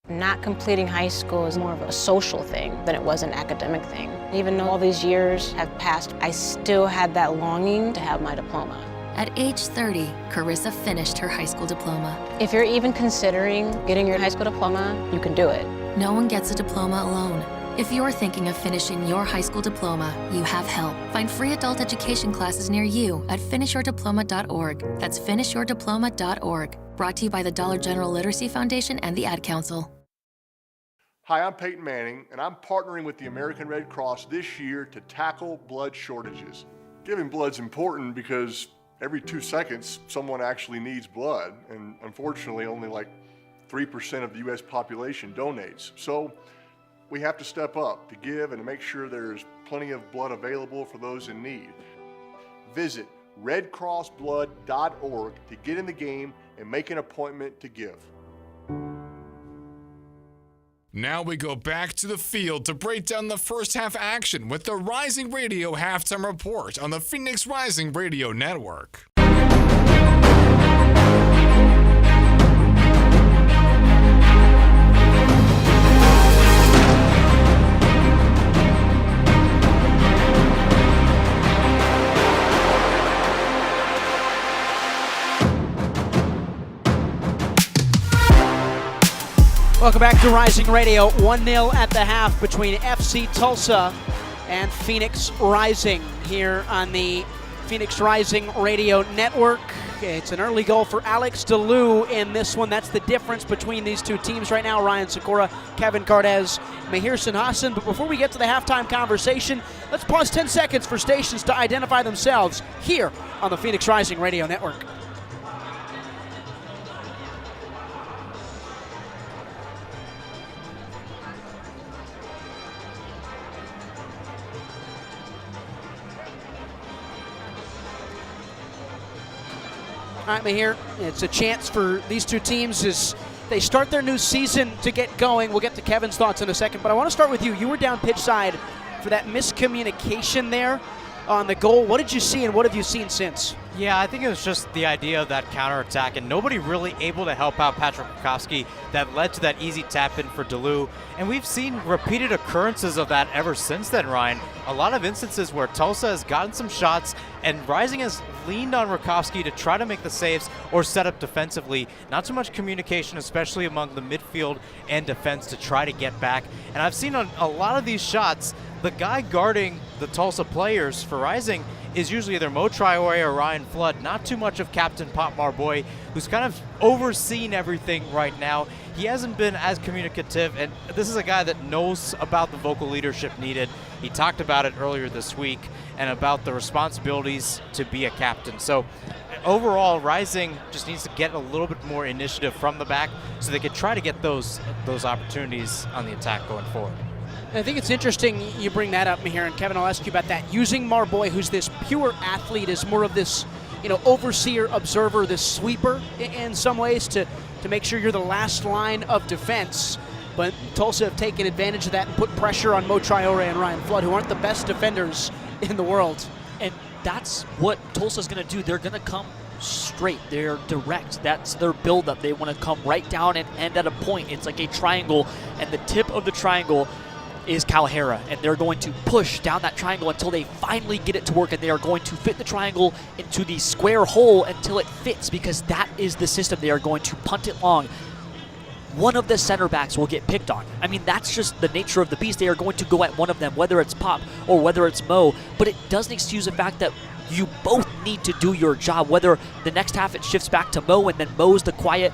Not completing high school is more of a social thing than it was an academic thing. Even though all these years have passed, I still had that longing to have my diploma. At age 30, Carissa finished her high school diploma. If you're even considering getting your high school diploma, you can do it. No one gets a diploma alone. If you're thinking of finishing your high school diploma, you have help. Find free adult education classes near you at finishyourdiploma.org. That's finishyourdiploma.org. Brought to you by the Dollar General Literacy Foundation and the Ad Council. Hi, I'm Peyton Manning, and I'm partnering with the American Red Cross this year to tackle blood shortages. Giving blood's important because every 2 seconds, someone actually needs blood, and unfortunately, only like 3% of the U.S. population donates. So we have to step up to give and to make sure there's plenty of blood available for those in need. Visit redcrossblood.org to get in the game and make an appointment to give. Now we go back to the field to break down the first half action with the Rising Radio Halftime Report on the Phoenix Rising Radio Network. Welcome back to Rising Radio. 1-0 at the half between FC Tulsa and Phoenix Rising here on the Phoenix Rising Radio Network. It's an early goal for Alex DeLu in this one. That's the difference between these two teams right now. Ryan Sikora, Kevin Cardez, Mahir Sinhasan. But before we get to the halftime conversation, let's pause 10 seconds for stations to identify themselves here on the Phoenix Rising Radio Network. All right, Mahir, it's a chance for these two teams as They start their new season to get going. We'll get to Kevin's thoughts in a second, but I want to start with you. You were down pitch side for that miscommunication there on the goal. What did you see, and what have you seen since? Yeah, I think it was just the idea of that counterattack and nobody really able to help out Patrick Rakowski that led to that easy tap in for Delu. And we've seen repeated occurrences of that ever since then, Ryan. A lot of instances where Tulsa has gotten some shots and Rising has leaned on Rakowski to try to make the saves or set up defensively. Not so much communication, especially among the midfield and defense to try to get back. And I've seen on a lot of these shots, the guy guarding the Tulsa players for Rising is usually either Mo Traore or Ryan Flood, not too much of Captain Pop Marboy, who's kind of overseen everything right now. He hasn't been as communicative, and this is a guy that knows about the vocal leadership needed. He talked about it earlier this week and about the responsibilities to be a captain. So overall, Rising just needs to get a little bit more initiative from the back so they could try to get those opportunities on the attack going forward. I think it's interesting you bring that up, Mihir, and Kevin, I'll ask you about that. Using Marboy, who's this pure athlete, as more of this, overseer, observer, this sweeper in some ways to make sure you're the last line of defense. But Tulsa have taken advantage of that and put pressure on Mo Traore and Ryan Flood, who aren't the best defenders in the world. And that's what Tulsa's going to do. They're going to come straight. They're direct. That's their buildup. They want to come right down and end at a point. It's like a triangle, and the tip of the triangle is Kalahara, and they're going to push down that triangle until they finally get it to work, and they are going to fit the triangle into the square hole until it fits, because that is the system. They are going to punt it long. One of the center backs will get picked on. I mean, that's just the nature of the beast. They are going to go at one of them, whether it's Pop or whether it's Mo, but it doesn't excuse the fact that you both need to do your job, whether the next half it shifts back to Mo and then Mo's the quiet,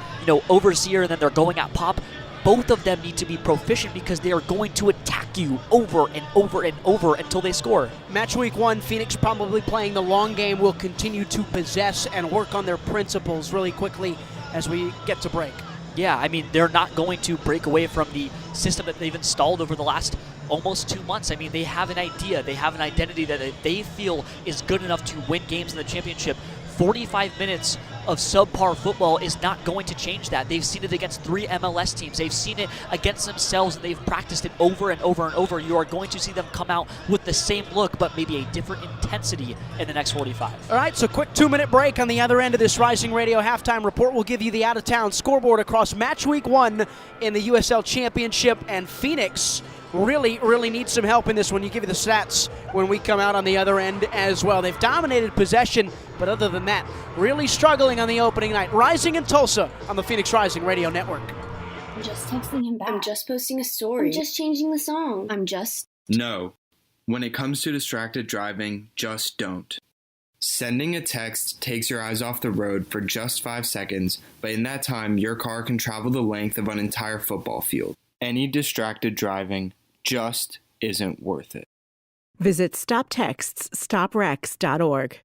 overseer, and then they're going at Pop. Both of them need to be proficient because they are going to attack you over and over and over until they score. Match week 1, Phoenix probably playing the long game, will continue to possess and work on their principles really quickly as we get to break. Yeah, I mean, they're not going to break away from the system that they've installed over the last almost 2 months. I mean, they have an idea, they have an identity that they feel is good enough to win games in the championship. 45 minutes of subpar football is not going to change that. They've seen it against 3 MLS teams. They've seen it against themselves, and they've practiced it over and over and over. You are going to see them come out with the same look, but maybe a different intensity in the next 45. All right, so quick 2-minute break on the other end of this Rising Radio halftime report. We'll give you the out-of-town scoreboard across match week 1 in the USL Championship, and Phoenix really needs some help in this one. You give you the stats when we come out on the other end as well. They've dominated possession, but other than that, really struggling on the opening night. Rising in Tulsa on the Phoenix Rising Radio Network. I'm just texting him back. I'm just posting a story. I'm just changing the song. No. When it comes to distracted driving, just don't. Sending a text takes your eyes off the road for just 5 seconds, but in that time, your car can travel the length of an entire football field. Any distracted driving just isn't worth it. Visit StopTextsStopWrecks.org.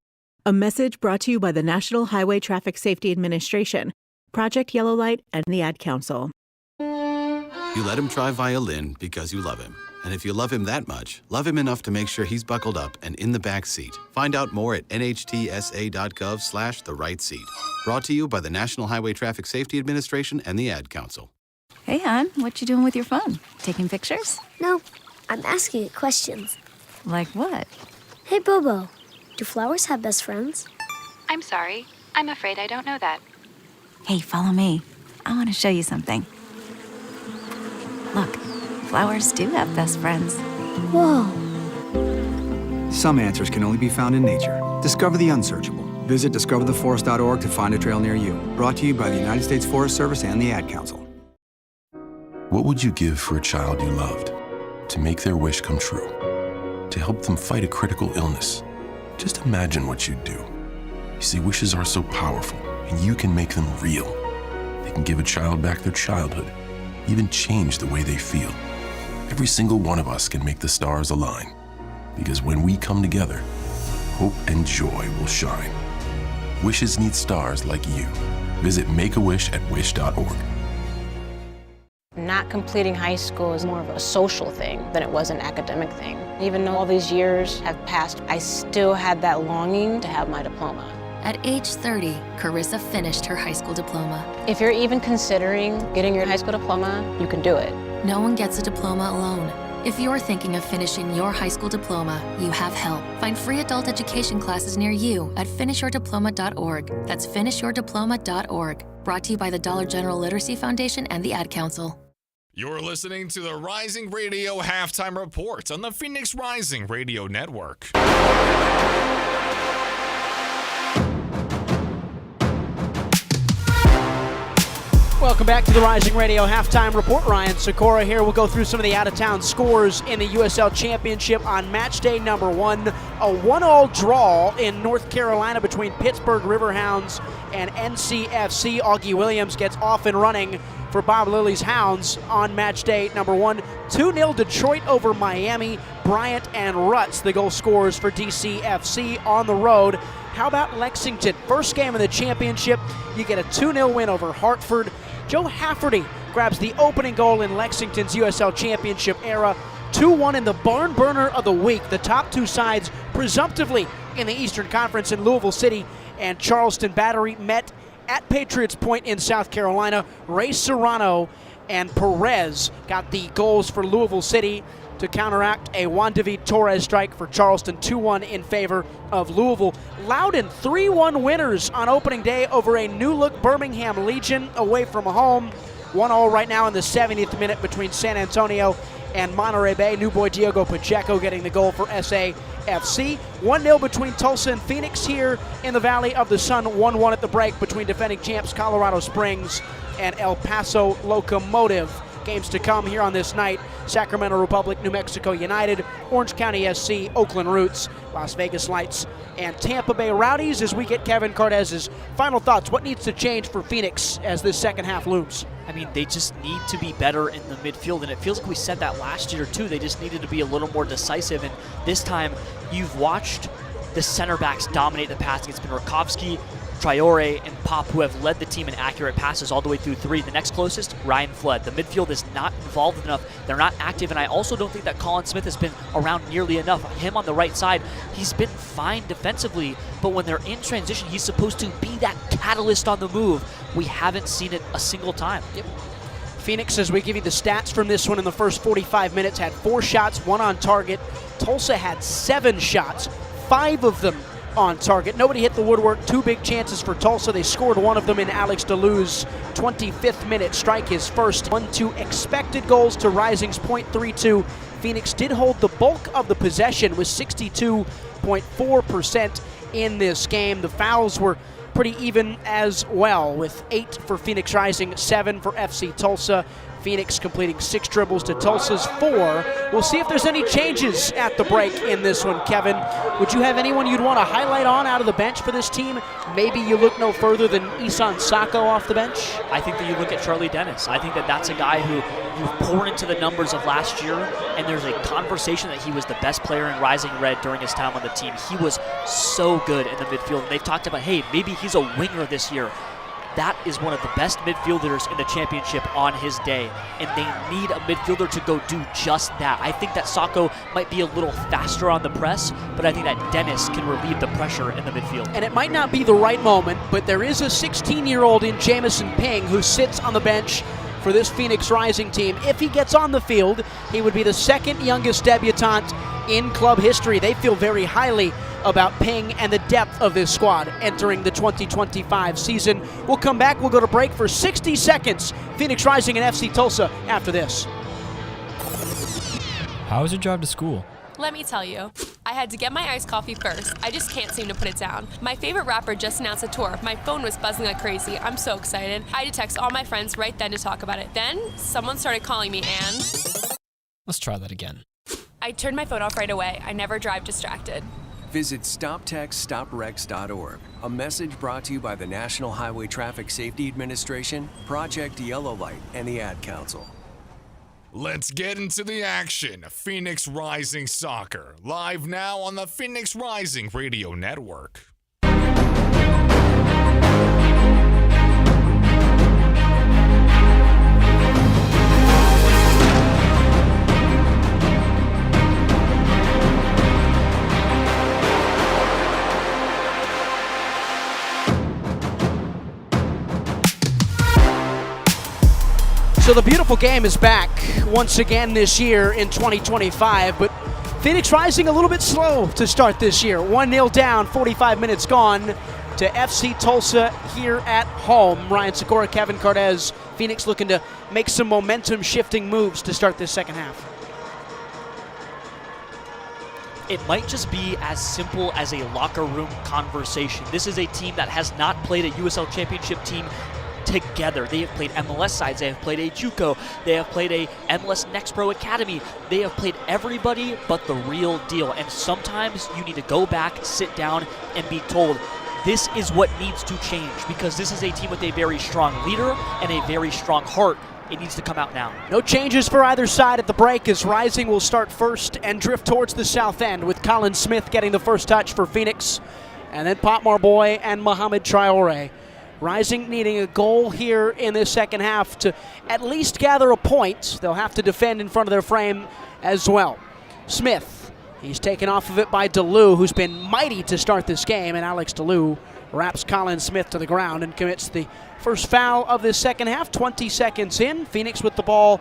A message brought to you by the National Highway Traffic Safety Administration, Project Yellow Light, and the Ad Council. You let him try violin because you love him. And if you love him that much, love him enough to make sure he's buckled up and in the back seat. Find out more at nhtsa.gov/the-right-seat. Brought to you by the National Highway Traffic Safety Administration and the Ad Council. Hey, hon, what you doing with your phone? Taking pictures? No, I'm asking it questions. Like what? Hey, Bobo, do flowers have best friends? I'm sorry. I'm afraid I don't know that. Hey, follow me. I want to show you something. Look, flowers do have best friends. Whoa. Some answers can only be found in nature. Discover the unsearchable. Visit discovertheforest.org to find a trail near you. Brought to you by the United States Forest Service and the Ad Council. What would you give for a child you loved? To make their wish come true? To help them fight a critical illness? Just imagine what you'd do. You see, wishes are so powerful, and you can make them real. They can give a child back their childhood, even change the way they feel. Every single one of us can make the stars align. Because when we come together, hope and joy will shine. Wishes need stars like you. Visit makeawish@wish.org. Not completing high school is more of a social thing than it was an academic thing. Even though all these years have passed, I still had that longing to have my diploma. At age 30, Carissa finished her high school diploma. If you're even considering getting your high school diploma, you can do it. No one gets a diploma alone. If you're thinking of finishing your high school diploma, you have help. Find free adult education classes near you at finishyourdiploma.org. That's finishyourdiploma.org. Brought to you by the Dollar General Literacy Foundation and the Ad Council. You're listening to the Rising Radio Halftime Report on the Phoenix Rising Radio Network. Welcome back to the Rising Radio Halftime Report. Ryan Sikora here. We'll go through some of the out-of-town scores in the USL Championship on match day number 1. A 1-1 draw in North Carolina between Pittsburgh Riverhounds and NCFC. Augie Williams gets off and running for Bob Lilly's Hounds on match day number 1. 2-0 Detroit over Miami. Bryant and Rutz, the goal scorers for DCFC on the road. How about Lexington? First game of the championship. You get a 2-0 win over Hartford. Joe Hafferty grabs the opening goal in Lexington's USL Championship era. 2-1 in the barn burner of the week. The top two sides presumptively in the Eastern Conference in Louisville City and Charleston Battery met at Patriots Point in South Carolina. Ray Serrano and Perez got the goals for Louisville City to counteract a Juan David Torres strike for Charleston. 2-1 in favor of Louisville. Loudon 3-1 winners on opening day over a new-look Birmingham Legion away from home. 1-1 right now in the 70th minute between San Antonio and Monterey Bay. New boy Diogo Pacheco getting the goal for SAFC. 1-0 between Tulsa and Phoenix here in the Valley of the Sun. 1-1 at the break between defending champs Colorado Springs and El Paso Locomotive. Games to come here on this night: Sacramento Republic, New Mexico United, Orange County SC, Oakland Roots, Las Vegas Lights, and Tampa Bay Rowdies. As we get Kevin Cardez's final thoughts, what needs to change for Phoenix as this second half looms? I mean, they just need to be better in the midfield, and it feels like we said that last year too. They just needed to be a little more decisive, and this time you've watched the center backs dominate the passing. It's been Rakowski, Traore, and Pop who have led the team in accurate passes all the way through 3. The next closest, Ryan Flood. The midfield is not involved enough. They're not active, and I also don't think that Colin Smith has been around nearly enough. Him on the right side, he's been fine defensively, but when they're in transition, he's supposed to be that catalyst on the move. We haven't seen it a single time. Yep. Phoenix, as we give you the stats from this one in the first 45 minutes, had 4 shots, 1 on target. Tulsa had 7 shots, 5 of them on target. Nobody hit the woodwork. 2 big chances for Tulsa. They scored one of them in Alex DeLue's 25th minute strike, his first. 1-2 expected goals to Rising's 0.32. Phoenix did hold the bulk of the possession with 62.4% in this game. The fouls were pretty even as well, with 8 for Phoenix Rising, 7 for FC Tulsa. Phoenix completing 6 dribbles to Tulsa's 4. We'll see if there's any changes at the break in this one. Kevin, would you have anyone you'd want to highlight on out of the bench for this team? Maybe you look no further than Isan Sako off the bench? I think that you look at Charlie Dennis. I think that that's a guy who you pour into the numbers of last year, and there's a conversation that he was the best player in Rising Red during his time on the team. He was so good in the midfield, and they've talked about, hey, maybe he's a winger this year. That is one of the best midfielders in the championship on his day, and they need a midfielder to go do just that. I think that Sako might be a little faster on the press, but I think that Dennis can relieve the pressure in the midfield. And it might not be the right moment, but there is a 16-year-old in Jamison Ping who sits on the bench for this Phoenix Rising team. If he gets on the field, he would be the second youngest debutant in club history. They feel very highly about Ping and the depth of this squad entering the 2025 season. We'll come back. We'll go to break for 60 seconds. Phoenix Rising and FC Tulsa after this. How was your drive to school? Let me tell you, I had to get my iced coffee first. I just can't seem to put it down. My favorite rapper just announced a tour. My phone was buzzing like crazy. I'm so excited. I had to text all my friends right then to talk about it. Then someone started calling me and... Let's try that again. I turned my phone off right away. I never drive distracted. Visit StopTextStopWrecks.org. A message brought to you by the National Highway Traffic Safety Administration, Project Yellow Light, and the Ad Council. Let's get into the action. Phoenix Rising Soccer, live now on the Phoenix Rising Radio Network. So the beautiful game is back once again this year in 2025, but Phoenix Rising a little bit slow to start this year. 1-0 down, 45 minutes gone to FC Tulsa here at home. Ryan Sikora, Kevin Cardez, Phoenix looking to make some momentum-shifting moves to start this second half. It might just be as simple as a locker room conversation. This is a team that has not played a USL Championship team together. They have played MLS sides, they have played a JUCO, they have played a MLS Next Pro Academy. They have played everybody but the real deal. And sometimes you need to go back, sit down, and be told, this is what needs to change, because this is a team with a very strong leader and a very strong heart. It needs to come out now. No changes for either side at the break as Rising will start first and drift towards the south end with Colin Smith getting the first touch for Phoenix, and then Pop Marboy and Mohamed Traore. Rising needing a goal here in this second half to at least gather a point. They'll have to defend in front of their frame as well. Smith, he's taken off of it by DeLu, who's been mighty to start this game, and Alex DeLu wraps Colin Smith to the ground and commits the first foul of this second half. 20 seconds in, Phoenix with the ball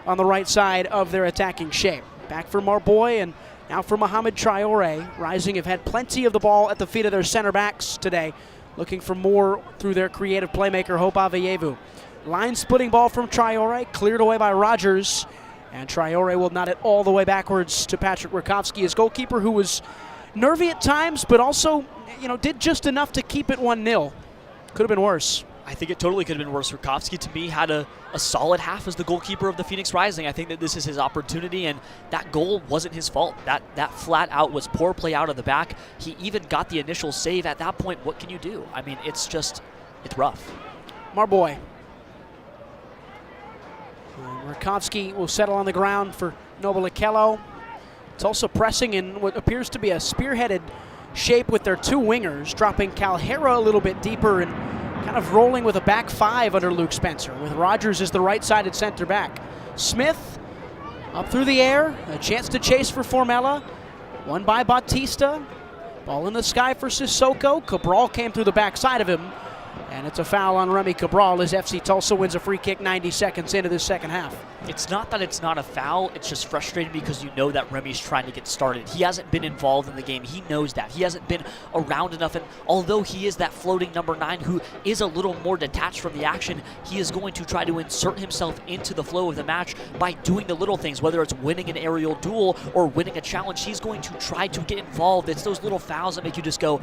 on the right side of their attacking shape. Back for Marboy and now for Mohamed Traore. Rising have had plenty of the ball at the feet of their center backs today, looking for more through their creative playmaker, Hope Aveyevu. Line splitting ball from Traore, cleared away by Rogers, and Traore will nut it all the way backwards to Patrick Rakowski, his goalkeeper, who was nervy at times, but also, did just enough to keep it 1-0. Could have been worse. I think it totally could have been worse. Rakowski, to me, had a solid half as the goalkeeper of the Phoenix Rising. I think that this is his opportunity, and that goal wasn't his fault. That flat out was poor play out of the back. He even got the initial save. At that point, what can you do? I mean, it's rough. Marboy. Rakowski will settle on the ground for Noble Okello. It's also pressing in what appears to be a spearheaded shape with their two wingers, dropping Calhera a little bit deeper and kind of rolling with a back five under Luke Spencer, with Rogers as the right-sided center back. Smith up through the air, a chance to chase for Formella. Won by Bautista. Ball in the sky for Sissoko. Cabral came through the backside of him, and it's a foul on Remy Cabral as FC Tulsa wins a free kick 90 seconds into this second half. It's not that it's not a foul, it's just frustrating because you know that Remy's trying to get started. He hasn't been involved in the game. He knows that. He hasn't been around enough, and although he is that floating number 9 who is a little more detached from the action, he is going to try to insert himself into the flow of the match by doing the little things, whether it's winning an aerial duel or winning a challenge. He's going to try to get involved. It's those little fouls that make you just go,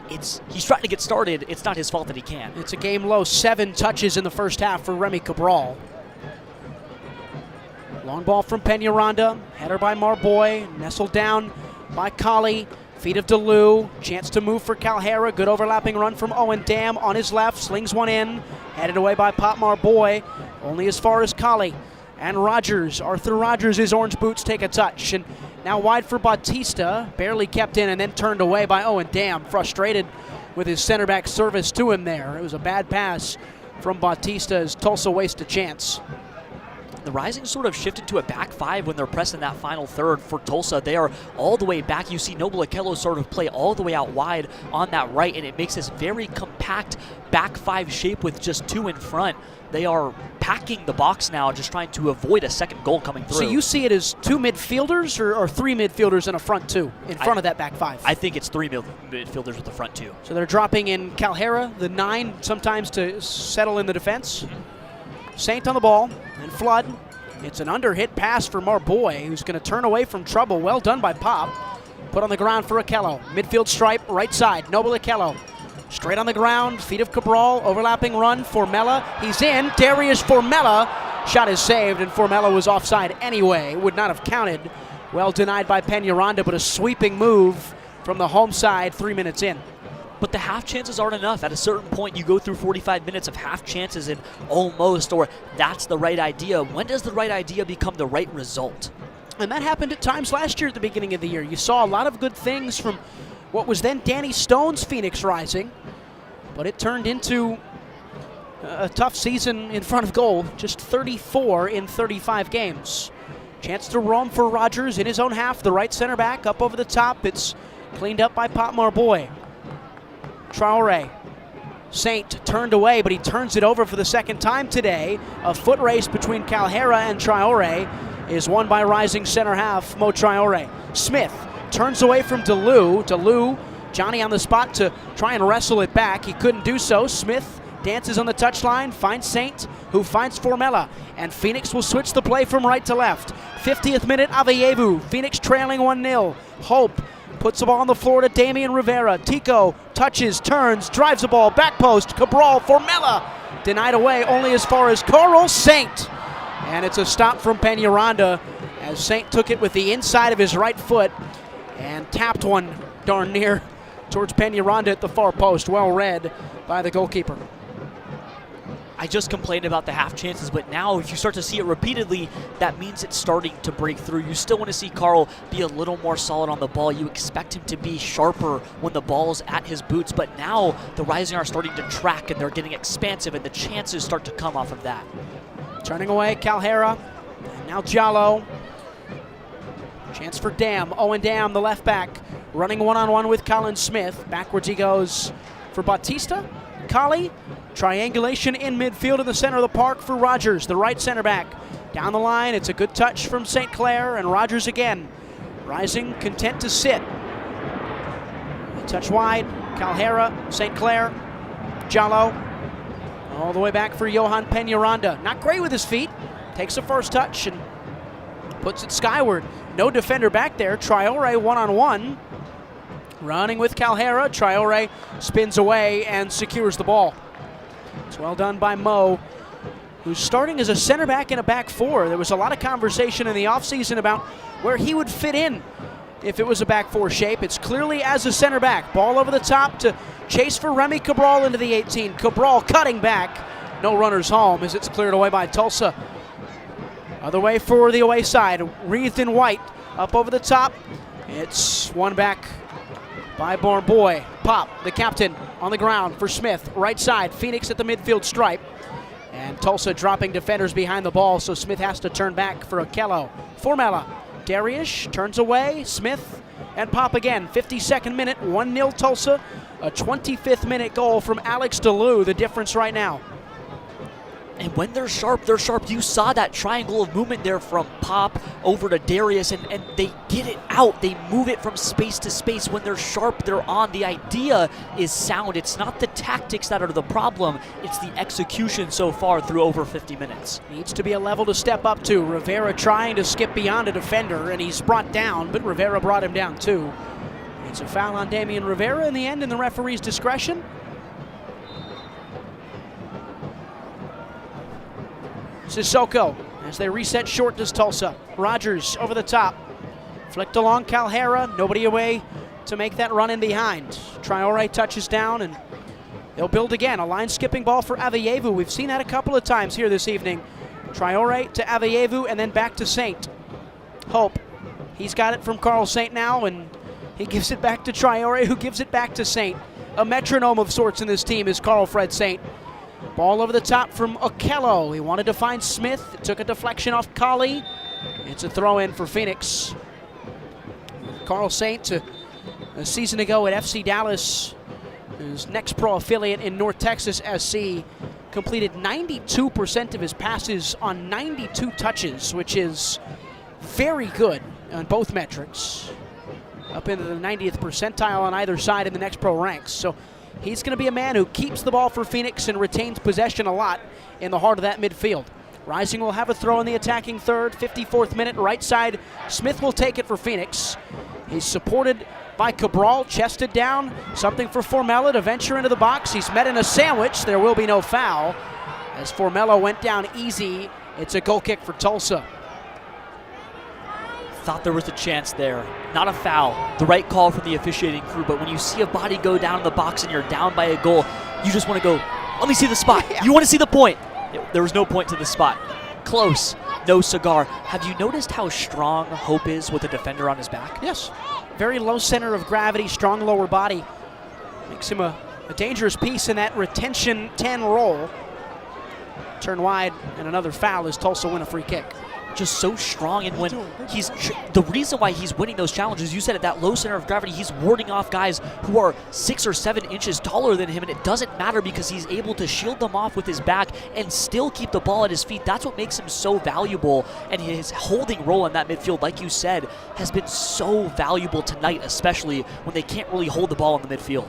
he's trying to get started. It's not his fault that he can't. It's a game low 7 touches in the first half for Remy Cabral. Long ball from Peñaranda, header by Marboy, nestled down by Colley, feet of DeLu, chance to move for Calhera, good overlapping run from Owen Dam on his left, slings one in, headed away by Pop Marboy, only as far as Colley. And Rogers, Arthur Rogers, his orange boots take a touch, and now wide for Bautista, barely kept in and then turned away by Owen Dam, frustrated with his center back service to him there. It was a bad pass from Bautista as Tulsa wasted a chance. The Rising sort of shifted to a back five when they're pressing that final third for Tulsa. They are all the way back. You see Noble Okello sort of play all the way out wide on that right, and it makes this very compact back five shape with just 2 in front. They are packing the box now, just trying to avoid a second goal coming through. So you see it as 2 midfielders or 3 midfielders and a front 2 in front of that back five? I think it's 3 midfielders with the front 2. So they're dropping in Calhera, the 9, sometimes to settle in the defense. Saint on the ball, and Flood. It's an under-hit pass for Marboy, who's going to turn away from trouble. Well done by Pop. Put on the ground for Okello. Midfield stripe, right side, Noble Okello. Straight on the ground, feet of Cabral, overlapping run, Formella. He's in, Darius Formella. Shot is saved, and Formella was offside anyway. Would not have counted. Well denied by Peñaranda, but a sweeping move from the home side 3 minutes in. But the half chances aren't enough. At a certain point, you go through 45 minutes of half chances and almost, or that's the right idea. When does the right idea become the right result? And that happened at times last year at the beginning of the year. You saw a lot of good things from what was then Danny Stone's Phoenix Rising, but it turned into a tough season in front of goal, just 34 in 35 games. Chance to roam for Rogers in his own half, the right center back, up over the top. It's cleaned up by Pop Marboy. Traore Saint turned away, but he turns it over for the second time today. A foot race between Calhera and Traore is won by rising center half Mo Traore. Smith turns away from DeLu. DeLu, Johnny on the spot to try and wrestle it back. He couldn't do so. Smith dances on the touchline, finds Saint, who finds Formella, and Phoenix will switch the play from right to left. 50th minute, Aveyevu. Phoenix trailing 1-0. Hope puts the ball on the floor to Damian Rivera. Tico touches, turns, drives the ball, back post, Cabral, Formella, denied away only as far as Carl Saint. And it's a stop from Peñaranda as Saint took it with the inside of his right foot and tapped one darn near towards Peñaranda at the far post. Well read by the goalkeeper. I just complained about the half chances, but now if you start to see it repeatedly, that means it's starting to break through. You still want to see Carl be a little more solid on the ball. You expect him to be sharper when the ball's at his boots, but now the Rising are starting to track and they're getting expansive, and the chances start to come off of that. Turning away, Calhera, and now Jallo. Chance for Dam. Owen Dam, the left back, running one-on-one with Colin Smith. Backwards he goes for Bautista. Colley, triangulation in midfield in the center of the park for Rogers, the right center back. Down the line, it's a good touch from St. Clair, and Rogers again. Rising, content to sit. A touch wide, Calhera, St. Clair, Jallo. All the way back for Johan Peñaranda. Not great with his feet. Takes the first touch and puts it skyward. No defender back there. Traore one-on-one. Running with Calhera. Traore spins away and secures the ball. It's well done by Mo, who's starting as a center back in a back four. There was a lot of conversation in the offseason about where he would fit in if it was a back four shape. It's clearly as a center back. Ball over the top to chase for Remy Cabral into the 18. Cabral cutting back. No runners home as it's cleared away by Tulsa. Other way for the away side. Wreathed in white. Up over the top. It's won back by Born Boy. Pop, the captain, on the ground for Smith. Right side, Phoenix at the midfield stripe. And Tulsa dropping defenders behind the ball, so Smith has to turn back for Okello. Formella, Dariush turns away. Smith and Pop again. 52nd minute, 1-0 Tulsa. A 25th minute goal from Alex DeLu, the difference right now. And when they're sharp, they're sharp. You saw that triangle of movement there from Pop over to Darius, and they get it out. They move it from space to space. When they're sharp, they're on. The idea is sound. It's not the tactics that are the problem. It's the execution so far through over 50 minutes. Needs to be a level to step up to. Rivera trying to skip beyond a defender, and he's brought down, but Rivera brought him down too. It's a foul on Damian Rivera in the end in the referee's discretion. Sissoko as they reset short does Tulsa. Rogers over the top. Flicked along Calhera. Nobody away to make that run in behind. Traore touches down and they'll build again. A line skipping ball for Aveyevu. We've seen that a couple of times here this evening. Traore to Aveyevu and then back to Saint. Hope. He's got it from Carl Saint now and he gives it back to Traore, who gives it back to Saint. A metronome of sorts in this team is Carl Fred Saint. Ball over the top from Okello. He wanted to find Smith. It took a deflection off Colley. It's a throw-in for Phoenix. Carl Saint, a season ago at FC Dallas, his next pro affiliate in North Texas SC, completed 92% of his passes on 92 touches, which is very good on both metrics. Up into the 90th percentile on either side in the next pro ranks. So he's going to be a man who keeps the ball for Phoenix and retains possession a lot in the heart of that midfield. Rising will have a throw in the attacking third. 54th minute, right side. Smith will take it for Phoenix. He's supported by Cabral, chested down. Something for Formella to venture into the box. He's met in a sandwich. There will be no foul. As Formella went down easy, it's a goal kick for Tulsa. Thought there was a chance there. Not a foul. The right call from the officiating crew, but when you see a body go down in the box and you're down by a goal, you just want to go, let me see the spot. You want to see the point. There was no point to the spot. Close. No cigar. Have you noticed how strong Hope is with a defender on his back? Yes. Very low center of gravity, strong lower body. Makes him a dangerous piece in that retention 10 role. Turn wide and another foul as Tulsa win a free kick. just so strong, and when the reason why he's winning those challenges, you said at that low center of gravity, he's warding off guys who are 6 or 7 inches taller than him, and it doesn't matter because he's able to shield them off with his back and still keep the ball at his feet. That's what makes him so valuable, and his holding role in that midfield, like you said, has been so valuable tonight, especially when they can't really hold the ball in the midfield.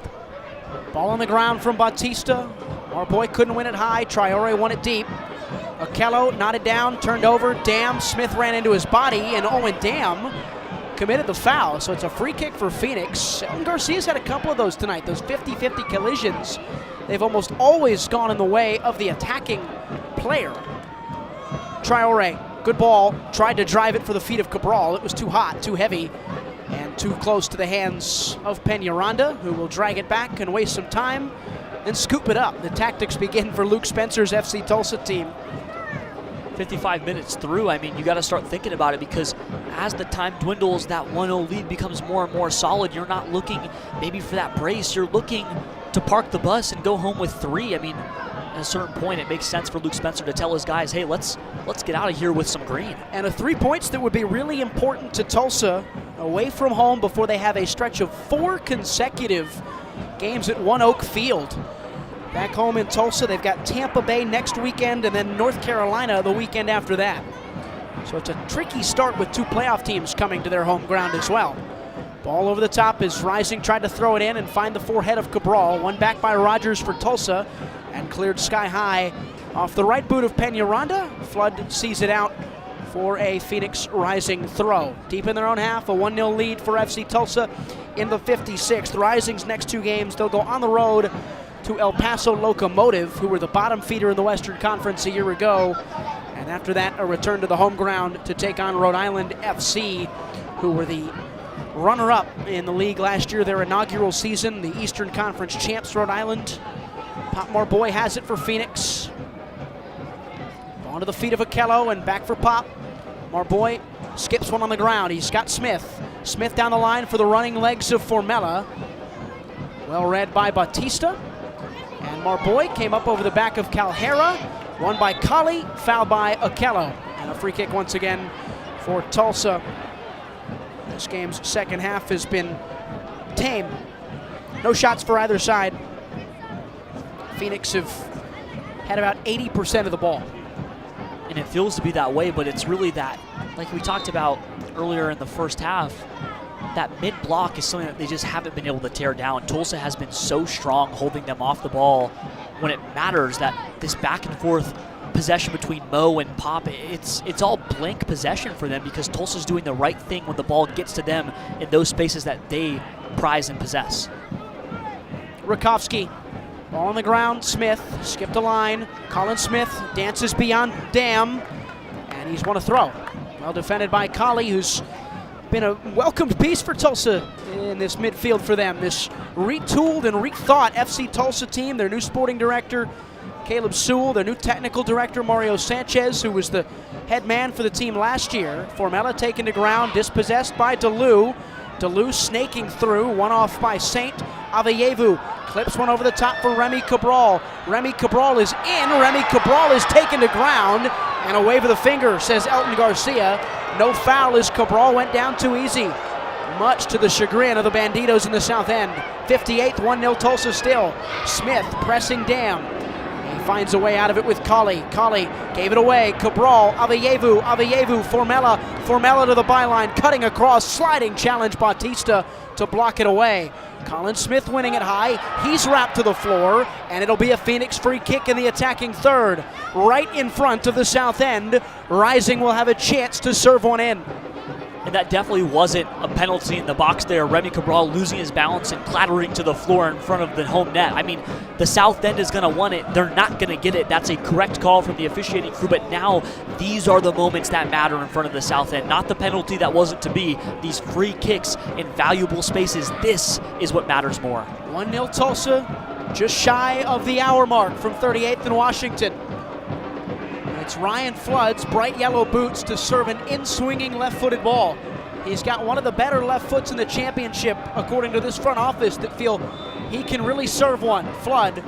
Ball on the ground from Bautista. Our boy couldn't win it high. Traore won it deep. Okello knotted down, turned over. Dam, Smith ran into his body, and Owen Dam committed the foul. So it's a free kick for Phoenix. Elton Garcia's had a couple of those tonight, those 50-50 collisions. They've almost always gone in the way of the attacking player. Traore, good ball, tried to drive it for the feet of Cabral. It was too hot, too heavy, and too close to the hands of Peñaranda, who will drag it back and waste some time and scoop it up. The tactics begin for Luke Spencer's FC Tulsa team. 55 minutes through, I mean, you got to start thinking about it, because as the time dwindles, that 1-0 lead becomes more and more solid. You're not looking maybe for that brace. You're looking to park the bus and go home with 3. I mean, at a certain point, it makes sense for Luke Spencer to tell his guys, hey, let's get out of here with some green. And 3 points that would be really important to Tulsa away from home before they have a stretch of 4 consecutive games at One Oak Field. Back home in Tulsa, they've got Tampa Bay next weekend and then North Carolina the weekend after that. So it's a tricky start with 2 playoff teams coming to their home ground as well. Ball over the top as Rising tried to throw it in and find the forehead of Cabral. One back by Rogers for Tulsa and cleared sky high off the right boot of Peñaranda. Flood sees it out for a Phoenix Rising throw. Deep in their own half, a 1-0 lead for FC Tulsa in the 56th. Rising's next 2 games, they'll go on the road to El Paso Locomotive, who were the bottom feeder in the Western Conference a year ago. And after that, a return to the home ground to take on Rhode Island FC, who were the runner-up in the league last year, their inaugural season, the Eastern Conference champs, Rhode Island. Pop Marboy has it for Phoenix. Ball to the feet of Okello and back for Pop. Marboy skips one on the ground. He's got Smith. Smith down the line for the running legs of Formella. Well read by Bautista. And Marboy came up over the back of Calhera. Won by Colley, foul by Okello. And a free kick once again for Tulsa. This game's second half has been tame. No shots for either side. Phoenix have had about 80% of the ball. And it feels to be that way, but it's really that, like we talked about earlier in the first half, that mid-block is something that they just haven't been able to tear down. Tulsa has been so strong holding them off the ball when it matters, that this back and forth possession between Mo and Pop, it's all blank possession for them because Tulsa's doing the right thing when the ball gets to them in those spaces that they prize and possess. Rakowski, ball on the ground, Smith, skipped a line. Colin Smith dances beyond Dam, and he's won a throw. Well defended by Colley, who's been a welcomed piece for Tulsa in this midfield for them. This retooled and rethought FC Tulsa team, their new sporting director, Caleb Sewell, their new technical director, Mario Sanchez, who was the head man for the team last year. Formella taken to ground, dispossessed by DeLu. DeLu snaking through, one off by Saint. Aveyevu clips one over the top for Remy Cabral. Remy Cabral is in, Remy Cabral is taken to ground, and a wave of the finger, says Elton Garcia. No foul as Cabral went down too easy, much to the chagrin of the Banditos in the south end. 58th, 1-0 Tulsa still. Smith pressing Dam. He finds a way out of it with Colley. Colley gave it away. Cabral, Aveyevu, Formella. Formella to the byline, cutting across, sliding challenge Bautista to block it away. Colin Smith winning it high. He's wrapped to the floor, and it'll be a Phoenix free kick in the attacking third. Right in front of the south end. Rising will have a chance to serve one in. And that definitely wasn't a penalty in the box there. Remy Cabral losing his balance and clattering to the floor in front of the home net. I mean, the south end is going to want it. They're not going to get it. That's a correct call from the officiating crew. But now these are the moments that matter in front of the south end. Not the penalty that wasn't to be. These free kicks in valuable spaces. This is what matters more. 1-0 Tulsa, just shy of the hour mark from 38th and Washington. It's Ryan Flood's bright yellow boots to serve an in-swinging left-footed ball. He's got one of the better left foots in the championship, according to this front office, that feel he can really serve one. Flood,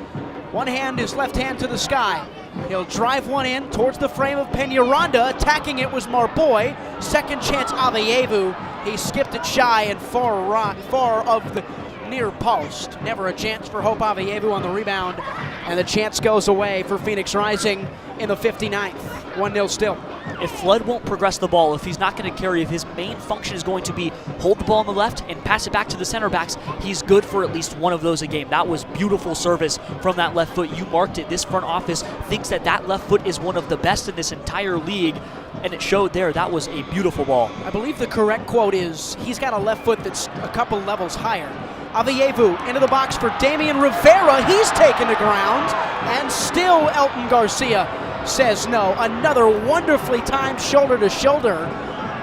one hand, his left hand to the sky. He'll drive one in towards the frame of Peñaranda. Attacking it was Marboy. Second chance, Aveyevu. He skipped it shy and far of the near post. Never a chance for Hope Aveyevu on the rebound. And the chance goes away for Phoenix Rising in the 59th. 1-0 still. If Flood won't progress the ball, if he's not going to carry, if his main function is going to be hold the ball on the left and pass it back to the center backs, he's good for at least one of those a game. That was beautiful service from that left foot. You marked it. This front office thinks that that left foot is one of the best in this entire league, and it showed there. That was a beautiful ball. I believe the correct quote is, he's got a left foot that's a couple levels higher. Aveyevu into the box for Damian Rivera. He's taken the ground, and still Elton Garcia says no. Another wonderfully timed shoulder-to-shoulder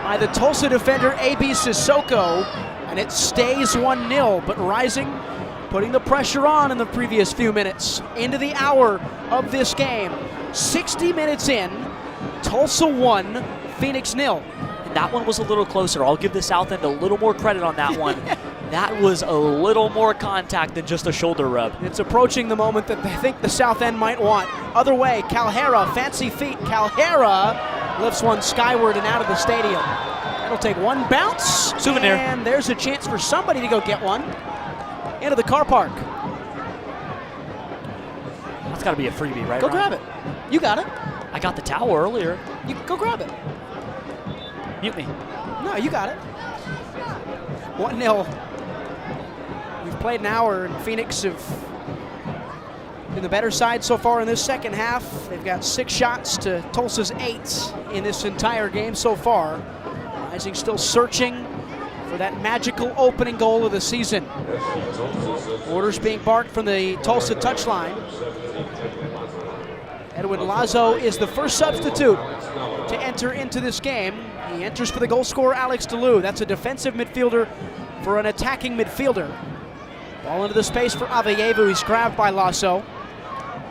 by the Tulsa defender A.B. Sissoko, and it stays 1-0, but Rising putting the pressure on in the previous few minutes. Into the hour of this game. 60 minutes in, Tulsa 1, Phoenix 0. And that one was a little closer. I'll give the South End a little more credit on that one. That was a little more contact than just a shoulder rub. It's approaching the moment that they think the South End might want. Other way, Calhera, fancy feet. Calhera lifts one skyward and out of the stadium. That'll take one bounce. Souvenir. And there's a chance for somebody to go get one into the car park. That's got to be a freebie, right? Go Ron? grab it. You got it. I got the towel earlier. You go grab it. Mute me. No, you got it. 1-0. We've played an hour, and Phoenix have been the better side so far in this second half. They've got 6 shots to Tulsa's 8 in this entire game so far. Rising still searching for that magical opening goal of the season. Orders being barked from the Tulsa touchline. Edwin Lazo is the first substitute to enter into this game. He enters for the goal scorer, Alex DeLue. That's a defensive midfielder for an attacking midfielder. Ball into the space for Aveyevu. He's grabbed by Lasso.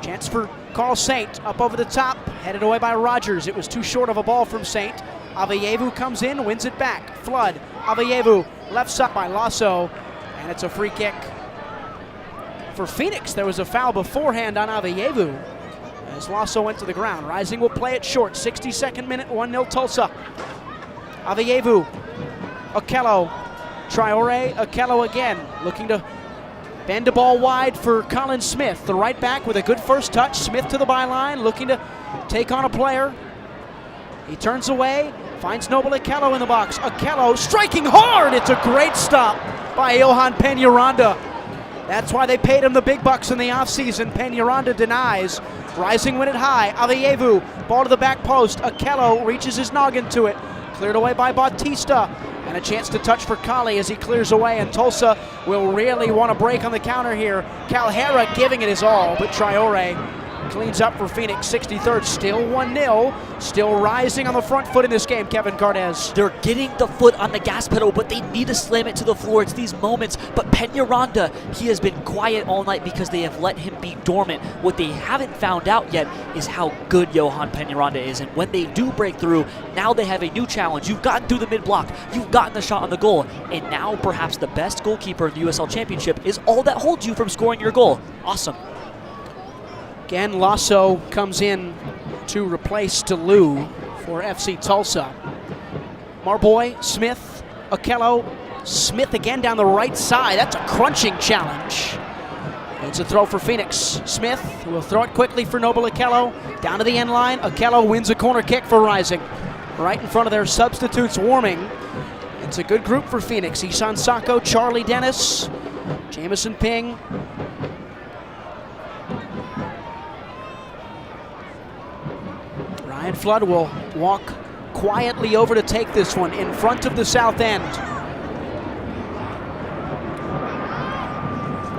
Chance for Carl Saint up over the top. Headed away by Rogers. It was too short of a ball from Saint. Aveyevu comes in, wins it back. Flood. Aveyevu left side by Lasso. And it's a free kick for Phoenix. There was a foul beforehand on Aveyevu as Lasso went to the ground. Rising will play it short. 62nd minute, 1-0 Tulsa. Aveyevu, Okello, Traore, Okello again, looking to bend the ball wide for Colin Smith, the right back with a good first touch. Smith to the byline, looking to take on a player. He turns away, finds Noble Okello in the box. Okello striking hard. It's a great stop by Johan Peñaranda. That's why they paid him the big bucks in the offseason. Peñaranda denies. Rising win it high. Aveyevu, ball to the back post. Okello reaches his noggin to it. Cleared away by Bautista. And a chance to touch for Kali as he clears away. And Tulsa will really want to break on the counter here. Calhera giving it his all, but Traore cleans up for Phoenix. 63rd, still 1-0. Still Rising on the front foot in this game, Kevin Cardez. They're getting the foot on the gas pedal, but they need to slam it to the floor. It's these moments. But Peñaranda, he has been quiet all night because they have let him be dormant. What they haven't found out yet is how good Johan Peñaranda is. And when they do break through, now they have a new challenge. You've gotten through the mid-block. You've gotten the shot on the goal. And now perhaps the best goalkeeper in the USL Championship is all that holds you from scoring your goal. Awesome. Again, Lasso comes in to replace DeLue for FC Tulsa. Marboy, Smith, Okello, Smith again down the right side. That's a crunching challenge. It's a throw for Phoenix. Smith will throw it quickly for Noble Okello. Down to the end line. Okello wins a corner kick for Rising. Right in front of their substitutes warming. It's a good group for Phoenix. Isan Sako, Charlie Dennis, Jamison Ping. Ryan Flood will walk quietly over to take this one in front of the South End.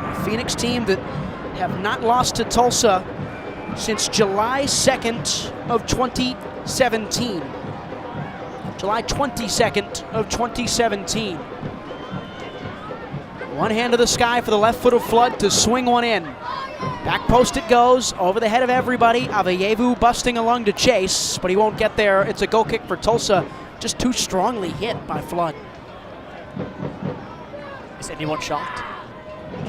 A Phoenix team that have not lost to Tulsa since July 2nd of 2017. July 22nd of 2017. One hand to the sky for the left foot of Flood to swing one in. Back post it goes, over the head of everybody. Aveyevu busting along to chase, but he won't get there. It's a goal kick for Tulsa, just too strongly hit by Flood. Is anyone shocked?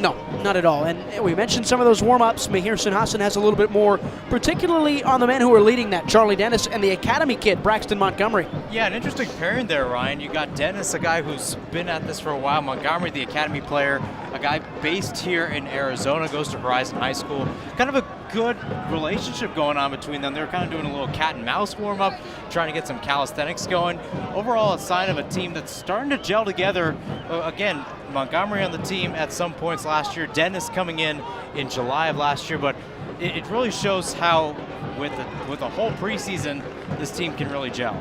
No, not at all. And we mentioned some of those warm-ups. Mahir Sinhasan has a little bit more, particularly on the men who are leading that, Charlie Dennis and the academy kid, Braxton Montgomery. Yeah, an interesting pairing there, Ryan. You got Dennis, a guy who's been at this for a while. Montgomery, the academy player, a guy based here in Arizona, goes to Horizon High School. Kind of a good relationship going on between them. They're kind of doing a little cat and mouse warm-up, trying to get some calisthenics going. Overall, a sign of a team that's starting to gel together. Again, Montgomery on the team at some points last year, Dennis coming in July of last year, but it really shows how with a whole preseason this team can really gel.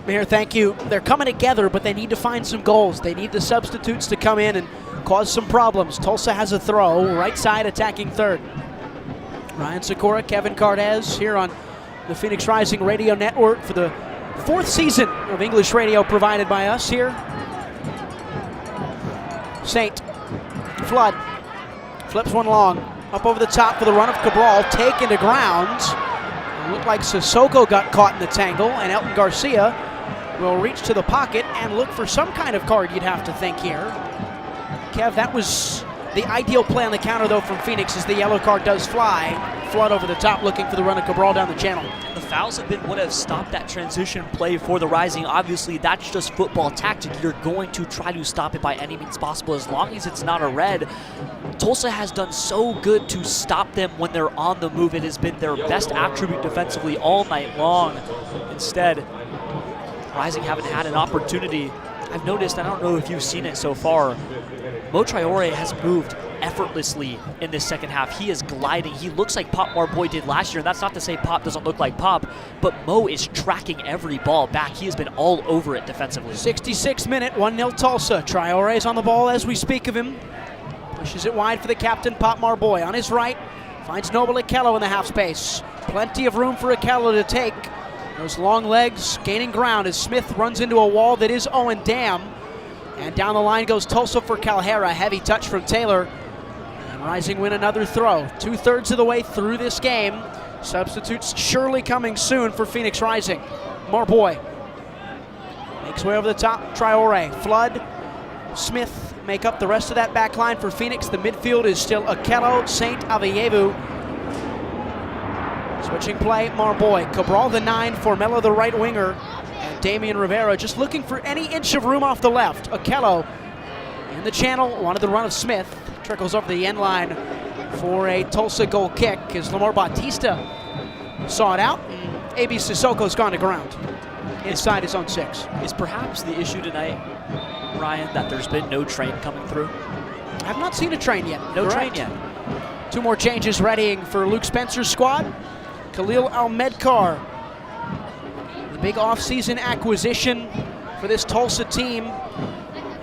Mayor, thank you. They're coming together, but they need to find some goals. They need the substitutes to come in and cause some problems. Tulsa has a throw, right side attacking third. Ryan Sikora, Kevin Cardez here on the Phoenix Rising Radio Network for the 4th season of English radio provided by us here. Saint, Flood, flips one long, up over the top for the run of Cabral, taken to ground. It looked like Sissoko got caught in the tangle, and Elton Garcia will reach to the pocket and look for some kind of card, you'd have to think here. Kev, that was the ideal play on the counter, though, from Phoenix as the yellow card does fly. Flood over the top looking for the run of Cabral down the channel. The fouls have been what have stopped that transition play for the Rising. Obviously, that's just football tactic. You're going to try to stop it by any means possible as long as it's not a red. Tulsa has done so good to stop them when they're on the move. It has been their best attribute defensively all night long. Instead, Rising haven't had an opportunity. I've noticed, I don't know if you've seen it so far, Mo Traore has moved effortlessly in this second half. He is gliding. He looks like Pop Marboy did last year, and that's not to say Pop doesn't look like Pop, but Mo is tracking every ball back. He has been all over it defensively. 66 minute, 1-0 Tulsa. Traore's on the ball as we speak of him. Pushes it wide for the captain, Pop Marboy. On his right, finds Noble Akello in the half space. Plenty of room for Akello to take. Those long legs gaining ground as Smith runs into a wall that is Owen Dam. And down the line goes Tulsa for Calhera. Heavy touch from Taylor. And Rising win another throw. 2/3 of the way through this game. Substitutes surely coming soon for Phoenix Rising. Marboy makes way over the top. Traore, Flood, Smith make up the rest of that back line for Phoenix. The midfield is still Akello, Saint, Aveyevu. Switching play, Marboy. Cabral the 9, Formella the right winger. And Damian Rivera just looking for any inch of room off the left. Akello in the channel, wanted the run of Smith. Trickles over the end line for a Tulsa goal kick as Lamar Bautista saw it out. And A.B. Sissoko's gone to ground inside his own 6. Is perhaps the issue tonight, Ryan, that there's been no train coming through? I've not seen a train yet. No Correct. train yet. 2 more changes readying for Luke Spencer's squad. Khalil Ahmedkar, the big offseason acquisition for this Tulsa team.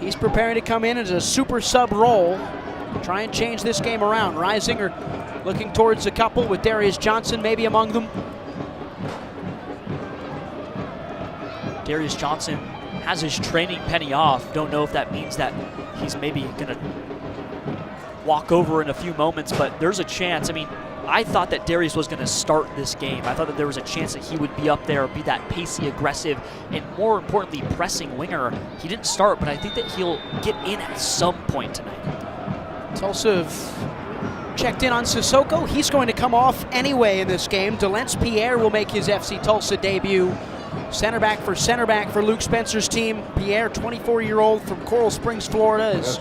He's preparing to come in as a super sub role, try and change this game around. Rising are looking towards a couple with Darius Johnson maybe among them. Darius Johnson has his training penny off. Don't know if that means that he's maybe going to walk over in a few moments, but there's a chance. I mean, I thought that Darius was going to start this game. I thought that there was a chance that he would be up there, be that pacey, aggressive, and more importantly, pressing winger. He didn't start, but I think that he'll get in at some point tonight. Tulsa have checked in on Sissoko. He's going to come off anyway in this game. Delence Pierre will make his FC Tulsa debut. Center back for Luke Spencer's team. Pierre, 24-year-old from Coral Springs, Florida, has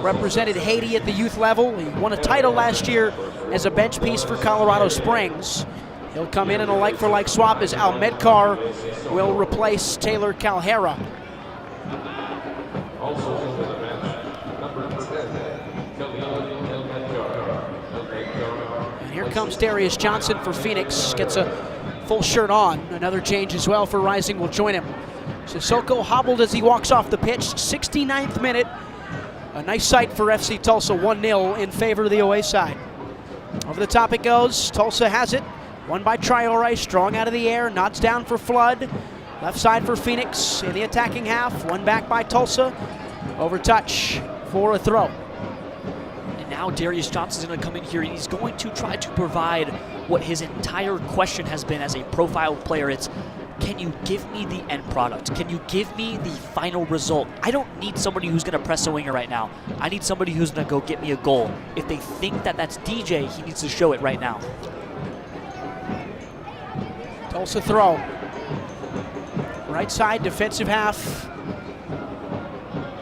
represented Haiti at the youth level. He won a title last year as a bench piece for Colorado Springs. He'll come in a like-for-like swap as Ahmedkar will replace Taylor Calhera. And here comes Darius Johnson for Phoenix. Gets a full shirt on. Another change as well for Rising will join him. Sissoko hobbled as he walks off the pitch. 69th minute. A nice sight for FC Tulsa, 1-0 in favor of the away side. Over the top it goes. Tulsa has it. Won by Traore, strong out of the air. Nods down for Flood. Left side for Phoenix in the attacking half. One back by Tulsa. Over touch for a throw. And now Darius Johnson's going to come in here and he's going to try to provide what his entire question has been as a profiled player. It's can you give me the end product? Can you give me the final result? I don't need somebody who's going to press a winger right now. I need somebody who's going to go get me a goal. If they think that that's DJ, he needs to show it right now. Tulsa throw. Right side, defensive half.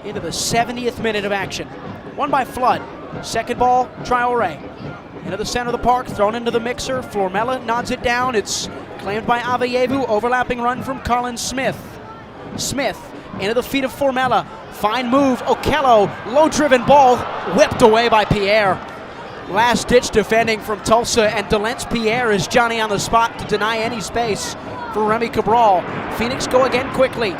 Into the 70th minute of action. Won by Flood. Second ball, Traore. Into the center of the park, thrown into the mixer. Formella nods it down. It's claimed by Aveyevu. Overlapping run from Colin Smith. Smith into the feet of Formella. Fine move. Okello, low-driven ball, whipped away by Pierre. Last-ditch defending from Tulsa, and Delence Pierre is Johnny on the spot to deny any space for Remy Cabral. Phoenix go again quickly.